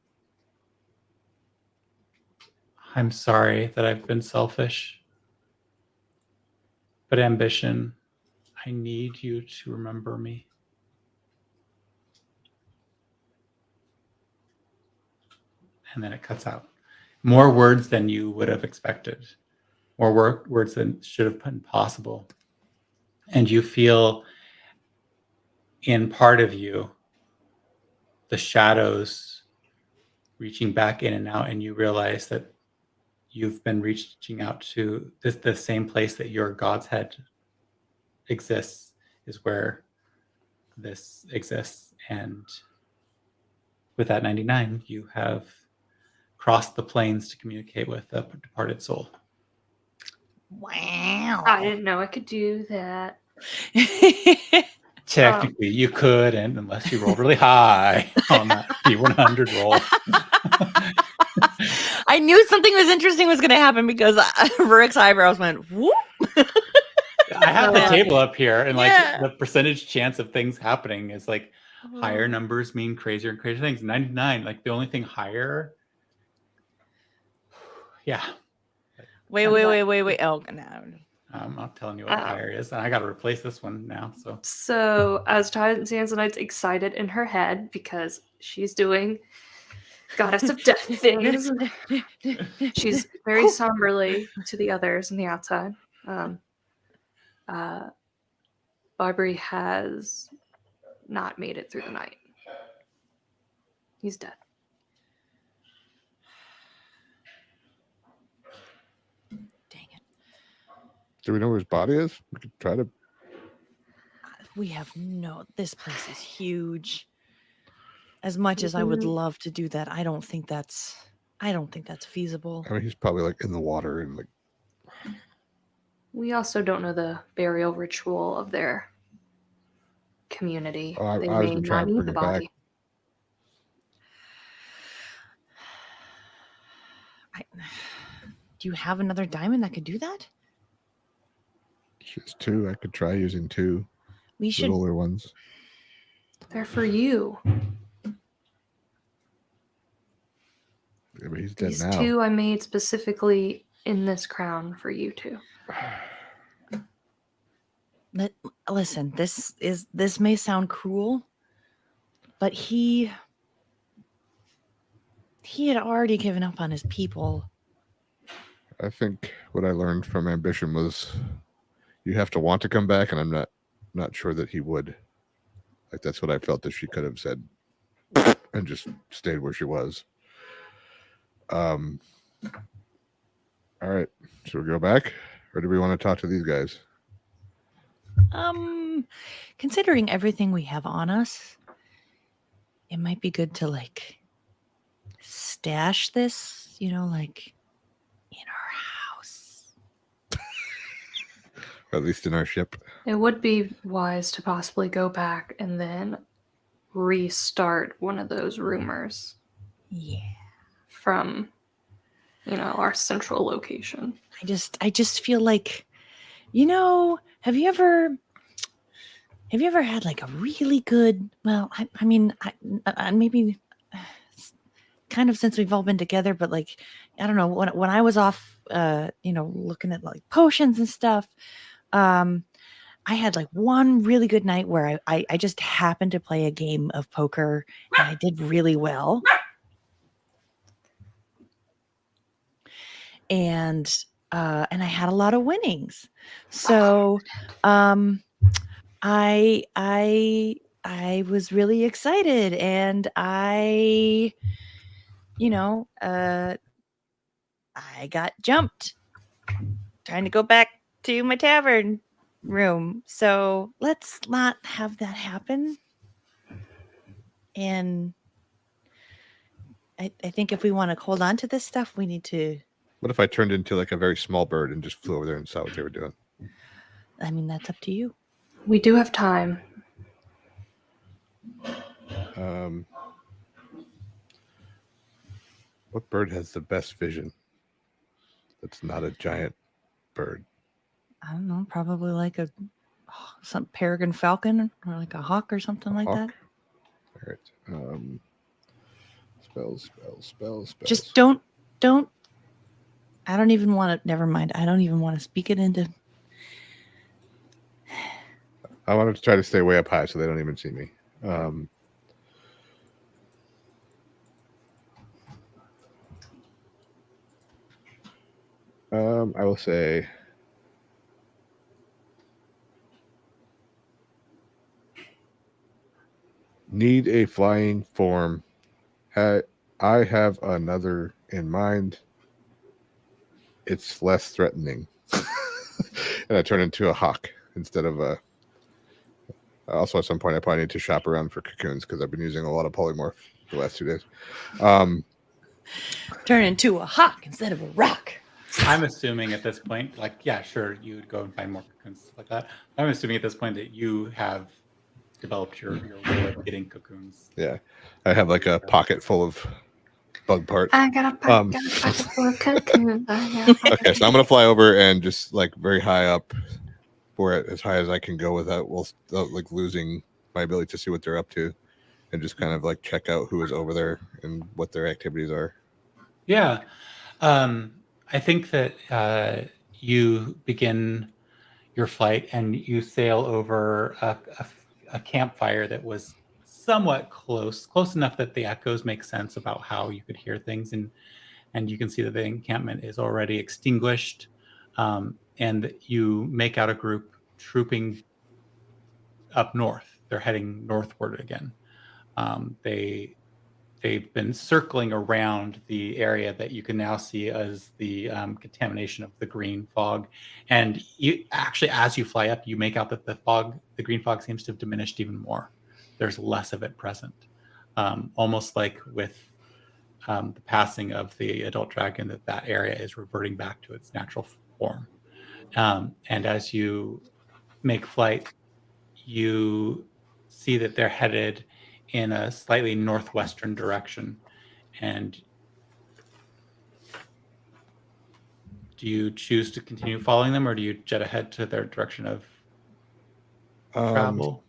[SPEAKER 2] I'm sorry that I've been selfish, but ambition, I need you to remember me." And then it cuts out. More words than you would have expected. More words than should have been possible. And you feel in part of you the shadows reaching back in and out, and you realize that you've been reaching out to the same place that your God's head exists, is where this exists. And with that 99, you have crossed the plains to communicate with a departed soul.
[SPEAKER 3] Wow.
[SPEAKER 4] I didn't know I could do that.
[SPEAKER 2] Technically, you couldn't unless you rolled really high on that D100 roll.
[SPEAKER 3] I knew something was interesting was going to happen because Rurik's eyebrows went whoop.
[SPEAKER 2] I have the
[SPEAKER 3] Yeah.
[SPEAKER 2] table up here, and like
[SPEAKER 3] Yeah.
[SPEAKER 2] the percentage chance of things happening is like higher numbers mean crazier and crazier things. 99, like the only thing higher. Yeah.
[SPEAKER 3] Wait. Oh, no.
[SPEAKER 2] I'm not telling you what higher is. And I got to replace this one now.
[SPEAKER 4] So as Tanzanite's excited in her head because she's doing goddess of death things, she's very somberly to the others on the outside. Barbary has not made it through the night. He's dead.
[SPEAKER 3] Dang it.
[SPEAKER 1] Do we know where his body is? We could try to.
[SPEAKER 3] We have this place is huge. As much as I would love to do that, I don't think that's feasible.
[SPEAKER 1] I mean, he's probably like in the water and like.
[SPEAKER 4] We also don't know the burial ritual of their community.
[SPEAKER 1] Oh, I
[SPEAKER 4] They
[SPEAKER 1] was
[SPEAKER 4] may
[SPEAKER 1] gonna try
[SPEAKER 4] not
[SPEAKER 1] and
[SPEAKER 4] need
[SPEAKER 1] bring
[SPEAKER 4] the
[SPEAKER 1] it back.
[SPEAKER 4] body.
[SPEAKER 3] Do you have another diamond that could do that?
[SPEAKER 1] She's 2. I could try using 2
[SPEAKER 3] We should.
[SPEAKER 1] littler ones.
[SPEAKER 4] They're for you.
[SPEAKER 1] Yeah, but he's dead
[SPEAKER 4] These
[SPEAKER 1] now.
[SPEAKER 4] 2 I made specifically in this crown for you 2.
[SPEAKER 3] Listen, this may sound cruel, but he had already given up on his people.
[SPEAKER 1] I think what I learned from ambition was you have to want to come back, and I'm not sure that he would. Like, that's what I felt that she could have said and just stayed where she was. All right. Should we go back, or do we want to talk to these guys?
[SPEAKER 3] Considering everything we have on us, it might be good to like stash this, like in our house.
[SPEAKER 1] Or at least in our ship.
[SPEAKER 4] It would be wise to possibly go back and then restart one of those rumors.
[SPEAKER 3] Yeah.
[SPEAKER 4] From, our central location.
[SPEAKER 3] I just feel like, have you ever had like a really good, well, I mean, maybe kind of since we've all been together, but like, I don't know, when I was off, looking at like potions and stuff, I had like one really good night where I just happened to play a game of poker and I did really well. And I had a lot of winnings. So I was really excited, and I got jumped trying to go back to my tavern room. So let's not have that happen. And I think if we want to hold on to this stuff, we need to.
[SPEAKER 1] What if I turned into like a very small bird and just flew over there and saw what they were doing?
[SPEAKER 3] I mean, that's up to you.
[SPEAKER 4] We do have time.
[SPEAKER 1] What bird has the best vision? That's not a giant bird.
[SPEAKER 3] I don't know, probably like some peregrine falcon or like a hawk or something like that.
[SPEAKER 1] All right. Spells.
[SPEAKER 3] Just don't. I don't even want to. Never mind. I don't even want to speak it into.
[SPEAKER 1] I wanted to try to stay way up high so they don't even see me. I will say need a flying form. I have another in mind. It's less threatening. And I turn into a hawk instead of a... Also, at some point, I probably need to shop around for cocoons because I've been using a lot of polymorph the last 2 days.
[SPEAKER 3] Turn into a hawk instead of a rock.
[SPEAKER 2] I'm assuming at this point, like, yeah, sure, you would go and find more cocoons, stuff like that. I'm assuming at this point that you have developed your way of getting cocoons.
[SPEAKER 1] Yeah, I have like a pocket full of bug parts.
[SPEAKER 4] I got a pocket full of cocoons.
[SPEAKER 1] Okay, so I'm gonna fly over and just like very high up, for it as high as I can go without like losing my ability to see what they're up to, and just kind of like check out who is over there and what their activities are.
[SPEAKER 2] Yeah. I think that you begin your flight and you sail over a campfire that was somewhat close enough that the echoes make sense about how you could hear things, and you can see that the encampment is already extinguished, and you make out a group trooping up north. They're heading northward again. They've been circling around the area that you can now see as the contamination of the green fog. And you actually, as you fly up, you make out that the green fog seems to have diminished even more. There's less of it present. Almost like with the passing of the adult dragon, that area is reverting back to its natural form. And as you make flight, you see that they're headed in a slightly northwestern direction. And do you choose to continue following them, or do you jet ahead to their direction of travel?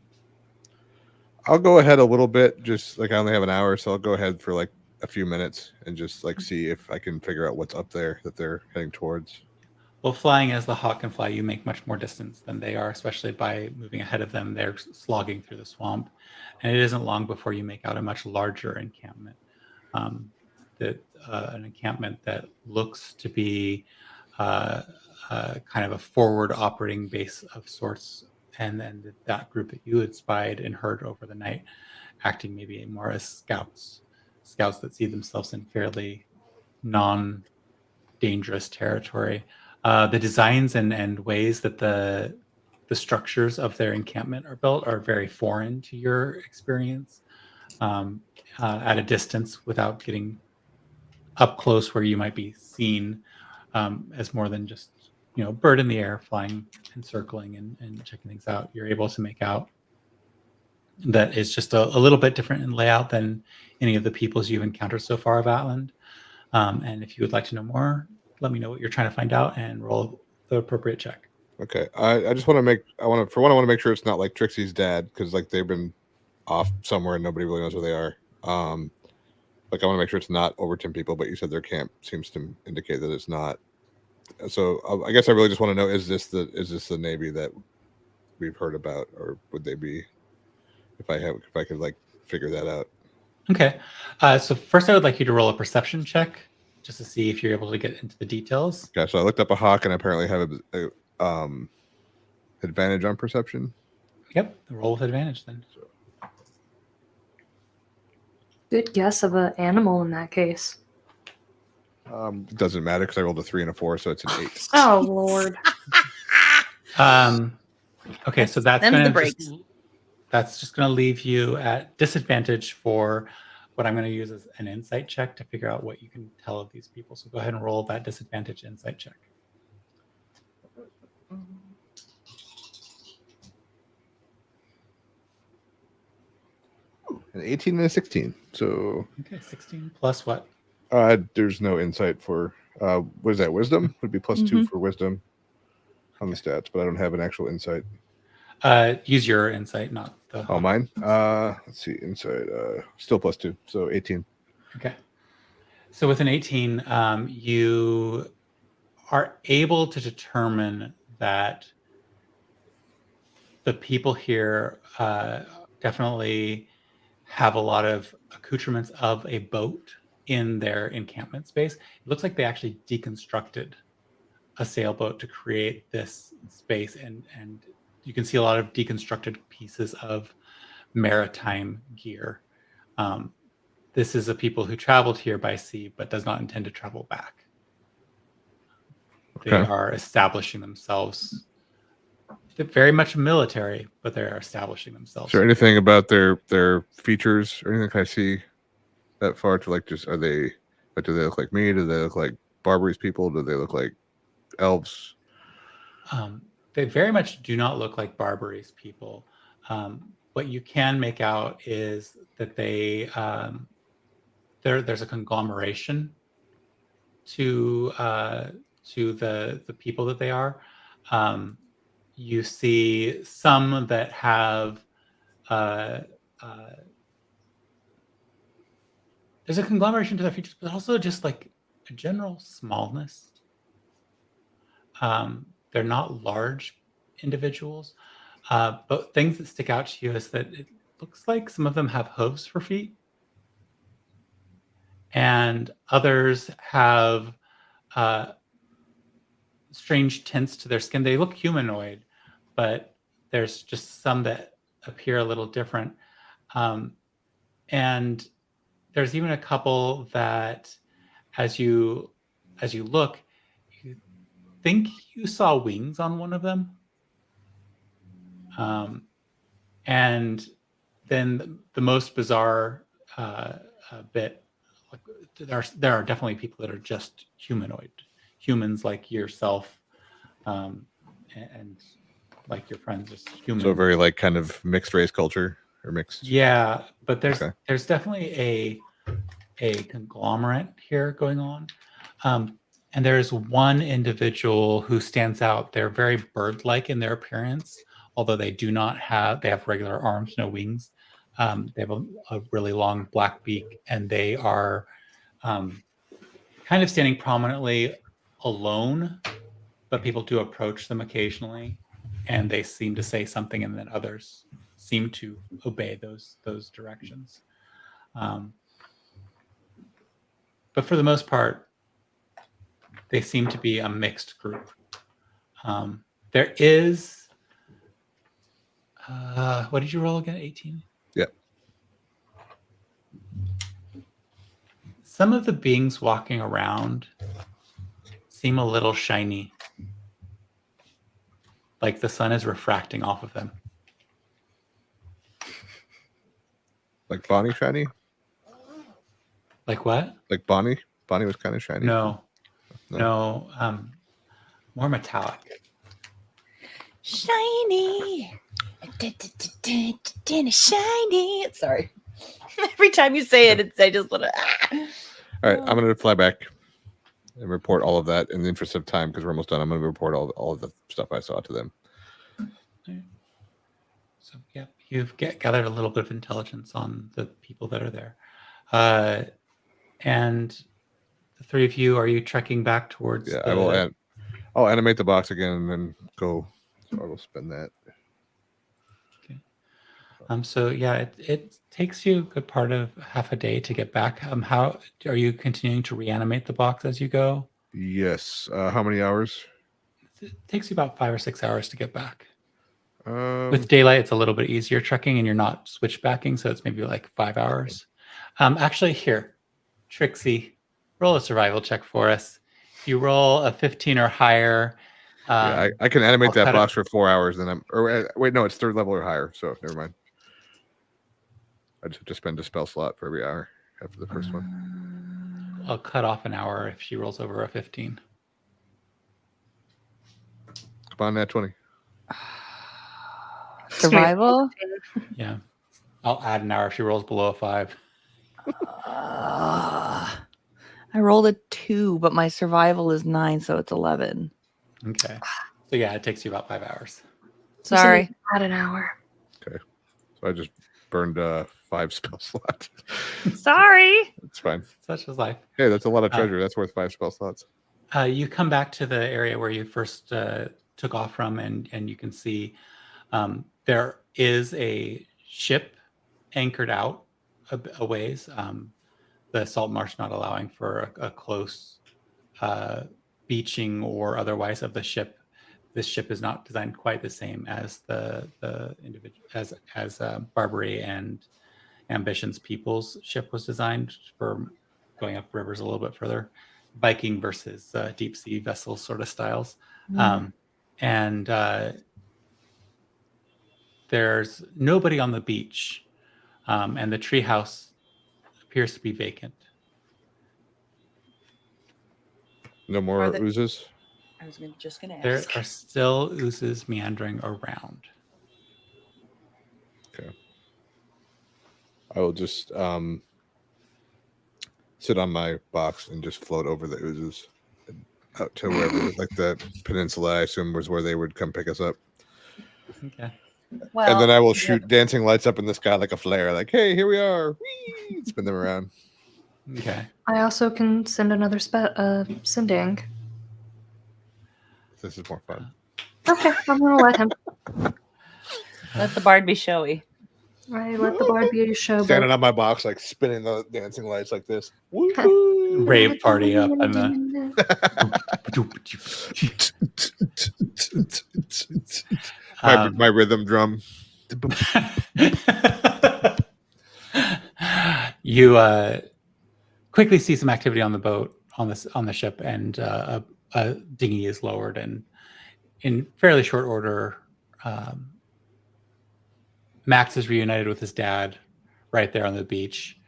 [SPEAKER 1] I'll go ahead a little bit, just like I only have an hour, so I'll go ahead for like a few minutes and just like see if I can figure out what's up there that they're heading towards.
[SPEAKER 2] Well, flying as the hawk can fly, you make much more distance than they are, especially by moving ahead of them. They're slogging through the swamp. And it isn't long before you make out a much larger encampment. An encampment that looks to be kind of a forward operating base of sorts. And then that group that you had spied and heard over the night, acting maybe more as scouts that see themselves in fairly non-dangerous territory. The designs and ways that the structures of their encampment are built are very foreign to your experience at a distance, without getting up close where you might be seen as more than just bird in the air flying and circling and checking things out. You're able to make out that it's just a little bit different in layout than any of the peoples you've encountered so far of Atland. And if you would like to know more, let me know what you're trying to find out and roll the appropriate check.
[SPEAKER 1] Okay. I just want to I want to make sure it's not like Trixie's dad, because like they've been off somewhere and nobody really knows where they are. Like I want to make sure it's not Overton people, but you said their camp seems to indicate that it's not. So I guess I really just want to know, is this the Navy that we've heard about, or would they be? If I could like figure that out.
[SPEAKER 2] Okay. So first, I would like you to roll a perception check just to see if you're able to get into the details.
[SPEAKER 1] Okay, so I looked up a hawk and apparently have a advantage on perception.
[SPEAKER 2] Yep. Roll with advantage then.
[SPEAKER 4] Good guess of an animal in that case.
[SPEAKER 1] It doesn't matter because I rolled a 3 and a 4, so it's an 8.
[SPEAKER 4] Oh Lord.
[SPEAKER 2] Okay, so that's
[SPEAKER 3] Them's the
[SPEAKER 2] going
[SPEAKER 3] breaks.
[SPEAKER 2] to that's just going to leave you at disadvantage for what I'm going to use as an insight check to figure out what you can tell of these people. So go ahead and roll that disadvantage insight check.
[SPEAKER 1] An 18 and a 16. So
[SPEAKER 2] Okay, 16 plus what?
[SPEAKER 1] there's no insight for what is that? Wisdom would be plus 2 for wisdom on the stats, but I don't have an actual insight.
[SPEAKER 2] Use your insight, not the.
[SPEAKER 1] Oh, mine. Let's see, insight. Still plus 2, so 18.
[SPEAKER 2] Okay. So with an 18, you are able to determine that the people here definitely have a lot of accoutrements of a boat in their encampment space. It looks like they actually deconstructed a sailboat to create this space, and you can see a lot of deconstructed pieces of maritime gear. This is a people who traveled here by sea but does not intend to travel back. They
[SPEAKER 1] Okay.
[SPEAKER 2] are establishing themselves. They're very much military, but they are establishing themselves.
[SPEAKER 1] Is there anything about their features or anything I see that far to like just are they like do they look like me? Do they look like Barbari's people? Do they look like elves?
[SPEAKER 2] They very much do not look like Barbari's people. What you can make out is that they there's a conglomeration to the people that they are. You see some that have there's a conglomeration to their features, but also just like a general smallness. They're not large individuals, but things that stick out to you is that it looks like some of them have hooves for feet, and others have strange tints to their skin. They look humanoid, but there's just some that appear a little different. And there's even a couple that, as you look, you think you saw wings on one of them. And then the most bizarre bit, like, there are definitely people that are just humanoid, humans like yourself, and like your friends, just human.
[SPEAKER 1] So very like kind of mixed race culture or mixed.
[SPEAKER 2] Yeah, but there's
[SPEAKER 1] Okay.
[SPEAKER 2] there's definitely a conglomerate here going on. And there's one individual who stands out. They're very bird-like in their appearance, although they have regular arms, no wings. They have a really long black beak, and they are kind of standing prominently alone, but people do approach them occasionally, and they seem to say something, and then others seem to obey those directions. But for the most part, they seem to be a mixed group. There is, what did you roll again? 18?
[SPEAKER 1] Yeah.
[SPEAKER 2] Some of the beings walking around seem a little shiny, like the sun is refracting off of them.
[SPEAKER 1] Like Bonnie shiny?
[SPEAKER 2] Like what?
[SPEAKER 1] Like Bonnie? Bonnie was kind of shiny.
[SPEAKER 2] No, more metallic.
[SPEAKER 3] Shiny. Shiny. Sorry. Every time you say it, I just want to.
[SPEAKER 1] All right, I'm gonna fly back and report all of that in the interest of time because we're almost done. I'm gonna report all of the stuff I saw to them.
[SPEAKER 2] So yeah, you've gathered a little bit of intelligence on the people that are there. And the three of you, are you trekking back towards
[SPEAKER 1] Yeah, I'll animate the box again and then go. So I will spend that.
[SPEAKER 2] So yeah, it takes you a good part of half a day to get back. How are you continuing to reanimate the box as you go?
[SPEAKER 1] Yes. How many hours?
[SPEAKER 2] It takes you about 5 or 6 hours to get back.
[SPEAKER 1] Um,
[SPEAKER 2] With daylight, it's a little bit easier trekking, and you're not switchbacking, so it's maybe like 5 hours. Actually, here, Trixie, roll a survival check for us. If you roll a 15 or higher,
[SPEAKER 1] yeah, I can animate
[SPEAKER 2] I'll
[SPEAKER 1] that
[SPEAKER 2] cut it.
[SPEAKER 1] box for 4 hours. Then wait, no, it's 3rd level or higher. So never mind. I just have to spend a spell slot for every hour after the first one.
[SPEAKER 2] I'll cut off an hour if she rolls over a 15.
[SPEAKER 1] Come on, Nat 20.
[SPEAKER 3] Survival.
[SPEAKER 2] Yeah. I'll add an hour if she rolls below a 5.
[SPEAKER 3] I rolled a 2, but my survival is 9, so it's 11.
[SPEAKER 2] Okay. So yeah, it takes you about 5 hours.
[SPEAKER 3] Sorry.
[SPEAKER 4] Add an hour.
[SPEAKER 1] Okay. So I just burned 5 spell slots.
[SPEAKER 3] Sorry.
[SPEAKER 1] It's fine.
[SPEAKER 2] Such is life.
[SPEAKER 1] Hey, that's a lot of treasure. That's worth 5 spell slots.
[SPEAKER 2] You come back to the area where you first took off from, and you can see there is a ship anchored out a ways. The salt marsh not allowing for a close beaching or otherwise of the ship. This ship is not designed quite the same as the individual as Barbary and Ambition's People's ship was designed for going up rivers a little bit further. Viking versus deep sea vessel sort of styles. And there's nobody on the beach, and the treehouse appears to be vacant.
[SPEAKER 1] No more
[SPEAKER 3] Are the-
[SPEAKER 1] oozes.
[SPEAKER 3] I was just going to
[SPEAKER 2] There
[SPEAKER 3] ask.
[SPEAKER 2] are still oozes meandering around.
[SPEAKER 1] Okay. I will just sit on my box and just float over the oozes out to wherever, like the peninsula, I assume was where they would come pick us up.
[SPEAKER 2] Okay.
[SPEAKER 3] Well,
[SPEAKER 1] And then I will shoot dancing lights up in the sky like a flare, like, hey, here we are. Whee! Spin them around.
[SPEAKER 2] Okay.
[SPEAKER 4] I also can send another sending.
[SPEAKER 1] This is more fun.
[SPEAKER 4] Okay, I'm gonna let him.
[SPEAKER 3] let the bard be showy.
[SPEAKER 4] I let the bard be a show.
[SPEAKER 1] Standing on my box, like spinning the dancing lights like this. Woo-hoo!
[SPEAKER 2] Rave party up and
[SPEAKER 1] my rhythm drum.
[SPEAKER 2] You quickly see some activity on the boat on the ship, and a dinghy is lowered, and in fairly short order, Max is reunited with his dad right there on the beach.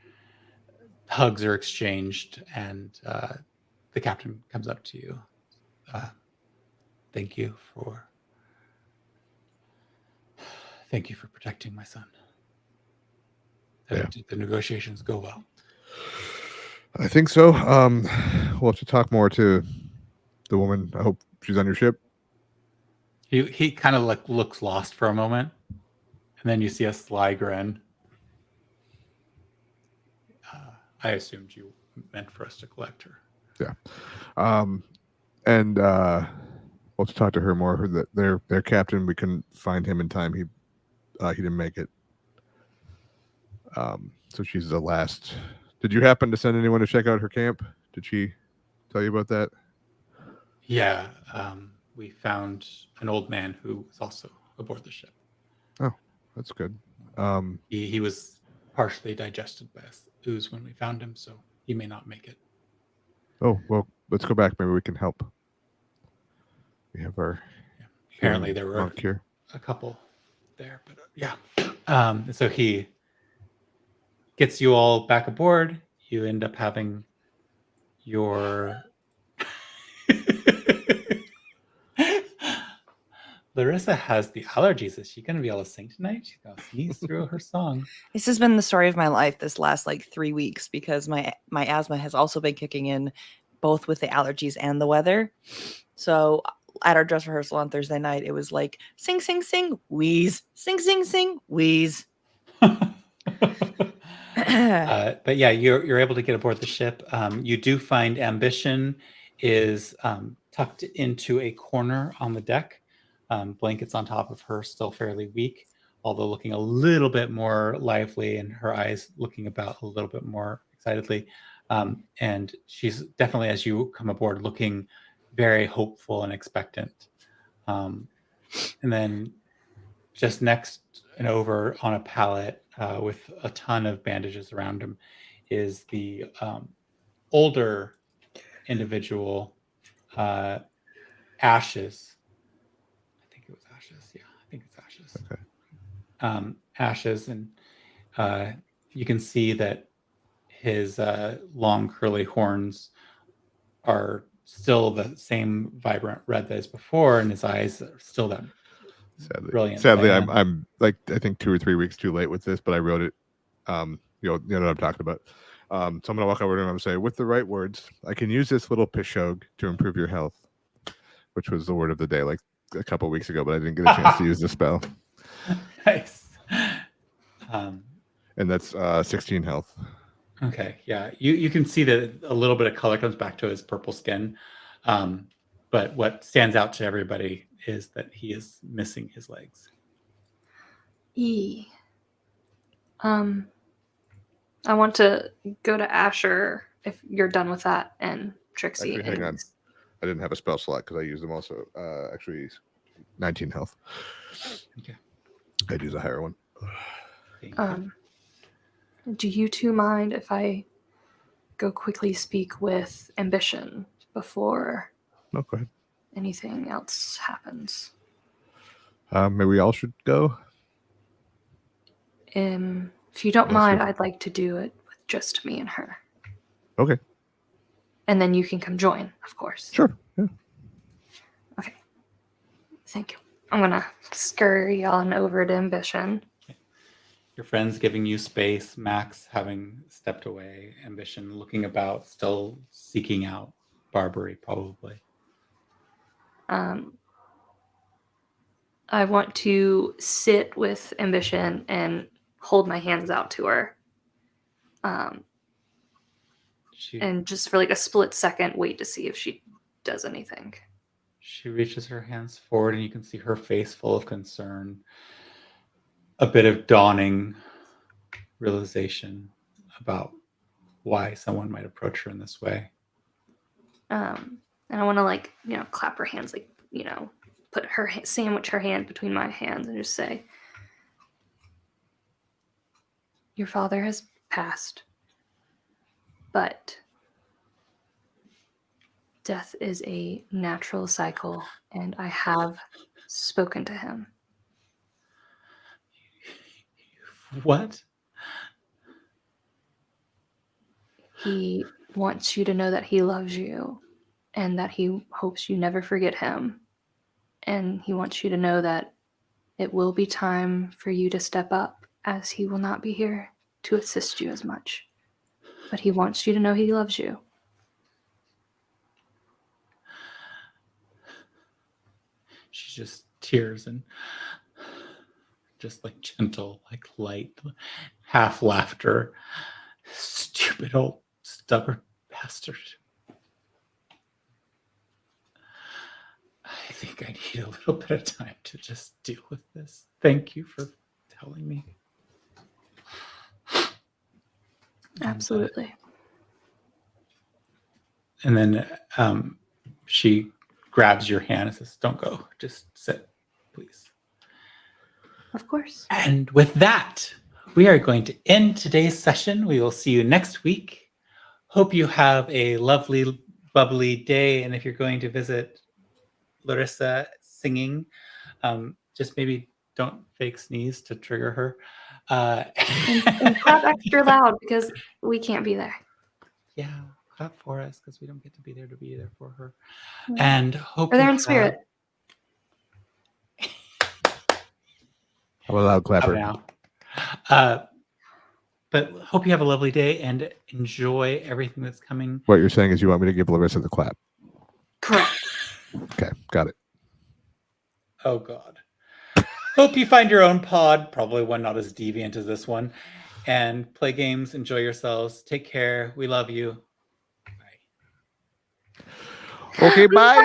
[SPEAKER 2] Hugs are exchanged, and the captain comes up to you. Thank you for protecting my son. Did the negotiations go well?
[SPEAKER 1] I think so. We'll have to talk more to the woman. I hope she's on your ship.
[SPEAKER 2] He kind of like looks lost for a moment, and then you see a sly grin. I assumed you meant for us to collect her.
[SPEAKER 1] Yeah. And we'll have to talk to her more. That their captain, we couldn't find him in time. He didn't make it. So she's the last. Did you happen to send anyone to check out her camp? Did she tell you about that?
[SPEAKER 2] Yeah, we found an old man who was also aboard the ship.
[SPEAKER 1] Oh, that's good.
[SPEAKER 2] He was partially digested by ooze when we found him, so he may not make it.
[SPEAKER 1] Oh, well, let's go back. Maybe we can help. We have our...
[SPEAKER 2] Yeah. Apparently there were
[SPEAKER 1] here.
[SPEAKER 2] A couple there, but yeah. So he gets you all back aboard. You end up having your... Larissa has the allergies. Is she going to be able to sing tonight? She's going to sneeze through her song.
[SPEAKER 3] This has been the story of my life this last 3 weeks because my asthma has also been kicking in, both with the allergies and the weather. So at our dress rehearsal on Thursday night, it was like sing, sing, sing, wheeze, sing, sing, sing, wheeze.
[SPEAKER 2] But yeah, you're able to get aboard the ship. You do find Ambition is tucked into a corner on the deck. Blankets on top of her, still fairly weak. although looking a little bit more lively and her eyes looking about a little bit more excitedly. And she's definitely, as you come aboard, looking very hopeful and expectant. And then just next and over on a pallet with a ton of bandages around him is the older individual, Ashes. I think it was Ashes. Yeah, I think it's Ashes.
[SPEAKER 1] Okay.
[SPEAKER 2] Ashes, and you can see that his long curly horns are still the same vibrant red that is before, and his eyes are still that brilliant.
[SPEAKER 1] Sadly,
[SPEAKER 2] cyan.
[SPEAKER 1] I'm like I think 2 or 3 weeks too late with this, but I wrote it. You know what I'm talking about. So I'm gonna walk over to him and say, with the right words, I can use this little pishog to improve your health, which was the word of the day like a couple weeks ago, but I didn't get a chance to use the spell.
[SPEAKER 2] Nice.
[SPEAKER 1] And that's 16 health.
[SPEAKER 2] Okay, yeah, you can see that a little bit of color comes back to his purple skin, but what stands out to everybody is that he is missing his legs.
[SPEAKER 4] I want to go to Asher if you're done with that, and Trixie.
[SPEAKER 1] Actually, hang on. I didn't have a spell slot because I used them also. Actually, 19 health.
[SPEAKER 2] Okay.
[SPEAKER 1] I'd use a higher one.
[SPEAKER 2] Thank you.
[SPEAKER 4] Do you two mind if I go quickly speak with Ambition before
[SPEAKER 1] No, go ahead.
[SPEAKER 4] anything else happens?
[SPEAKER 1] Maybe we all should go.
[SPEAKER 4] If you don't
[SPEAKER 1] Yes,
[SPEAKER 4] mind,
[SPEAKER 1] sir.
[SPEAKER 4] I'd like to do it with just me and her.
[SPEAKER 1] Okay.
[SPEAKER 4] And then you can come join, of course.
[SPEAKER 1] Sure. Yeah.
[SPEAKER 4] Okay. Thank you. I'm going to scurry on over to Ambition.
[SPEAKER 2] Your friend's giving you space, Max having stepped away, Ambition looking about, still seeking out Barbary, probably.
[SPEAKER 4] I want to sit with Ambition and hold my hands out to her. And just for like a split second, wait to see if she does anything.
[SPEAKER 2] She reaches her hands forward, and you can see her face full of concern, a bit of dawning realization about why someone might approach her in this way.
[SPEAKER 4] And I want to clap her hands, put her sandwich her hand between my hands and just say, your father has passed, but death is a natural cycle, and I have spoken to him.
[SPEAKER 2] What?
[SPEAKER 4] He wants you to know that he loves you and that he hopes you never forget him. And he wants you to know that it will be time for you to step up, as he will not be here to assist you as much. But he wants you to know he loves you.
[SPEAKER 2] She just tears and just like gentle, like light, half laughter. Stupid old stubborn bastard. I think I need a little bit of time to just deal with this. Thank you for telling me.
[SPEAKER 4] Absolutely.
[SPEAKER 2] And then she grabs your hand and says, don't go, just sit, please.
[SPEAKER 4] Of course.
[SPEAKER 2] And with that, we are going to end today's session. We will see you next week. Hope you have a lovely, bubbly day. And if you're going to visit Larissa singing, just maybe don't fake sneeze to trigger her.
[SPEAKER 4] And clap extra loud because we can't be there.
[SPEAKER 2] Yeah, clap for us because we don't get to be there for her. And hope
[SPEAKER 4] We're there
[SPEAKER 2] you
[SPEAKER 4] in spirit.
[SPEAKER 1] I'm a loud clapper.
[SPEAKER 2] now. But hope you have a lovely day and enjoy everything that's coming.
[SPEAKER 1] What you're saying is you want me to give Larissa the clap.
[SPEAKER 4] Correct.
[SPEAKER 1] Okay, got it.
[SPEAKER 2] Oh, God. Hope you find your own pod, probably one not as deviant as this one, and play games. Enjoy yourselves. Take care. We love you. Bye.
[SPEAKER 1] Okay, bye.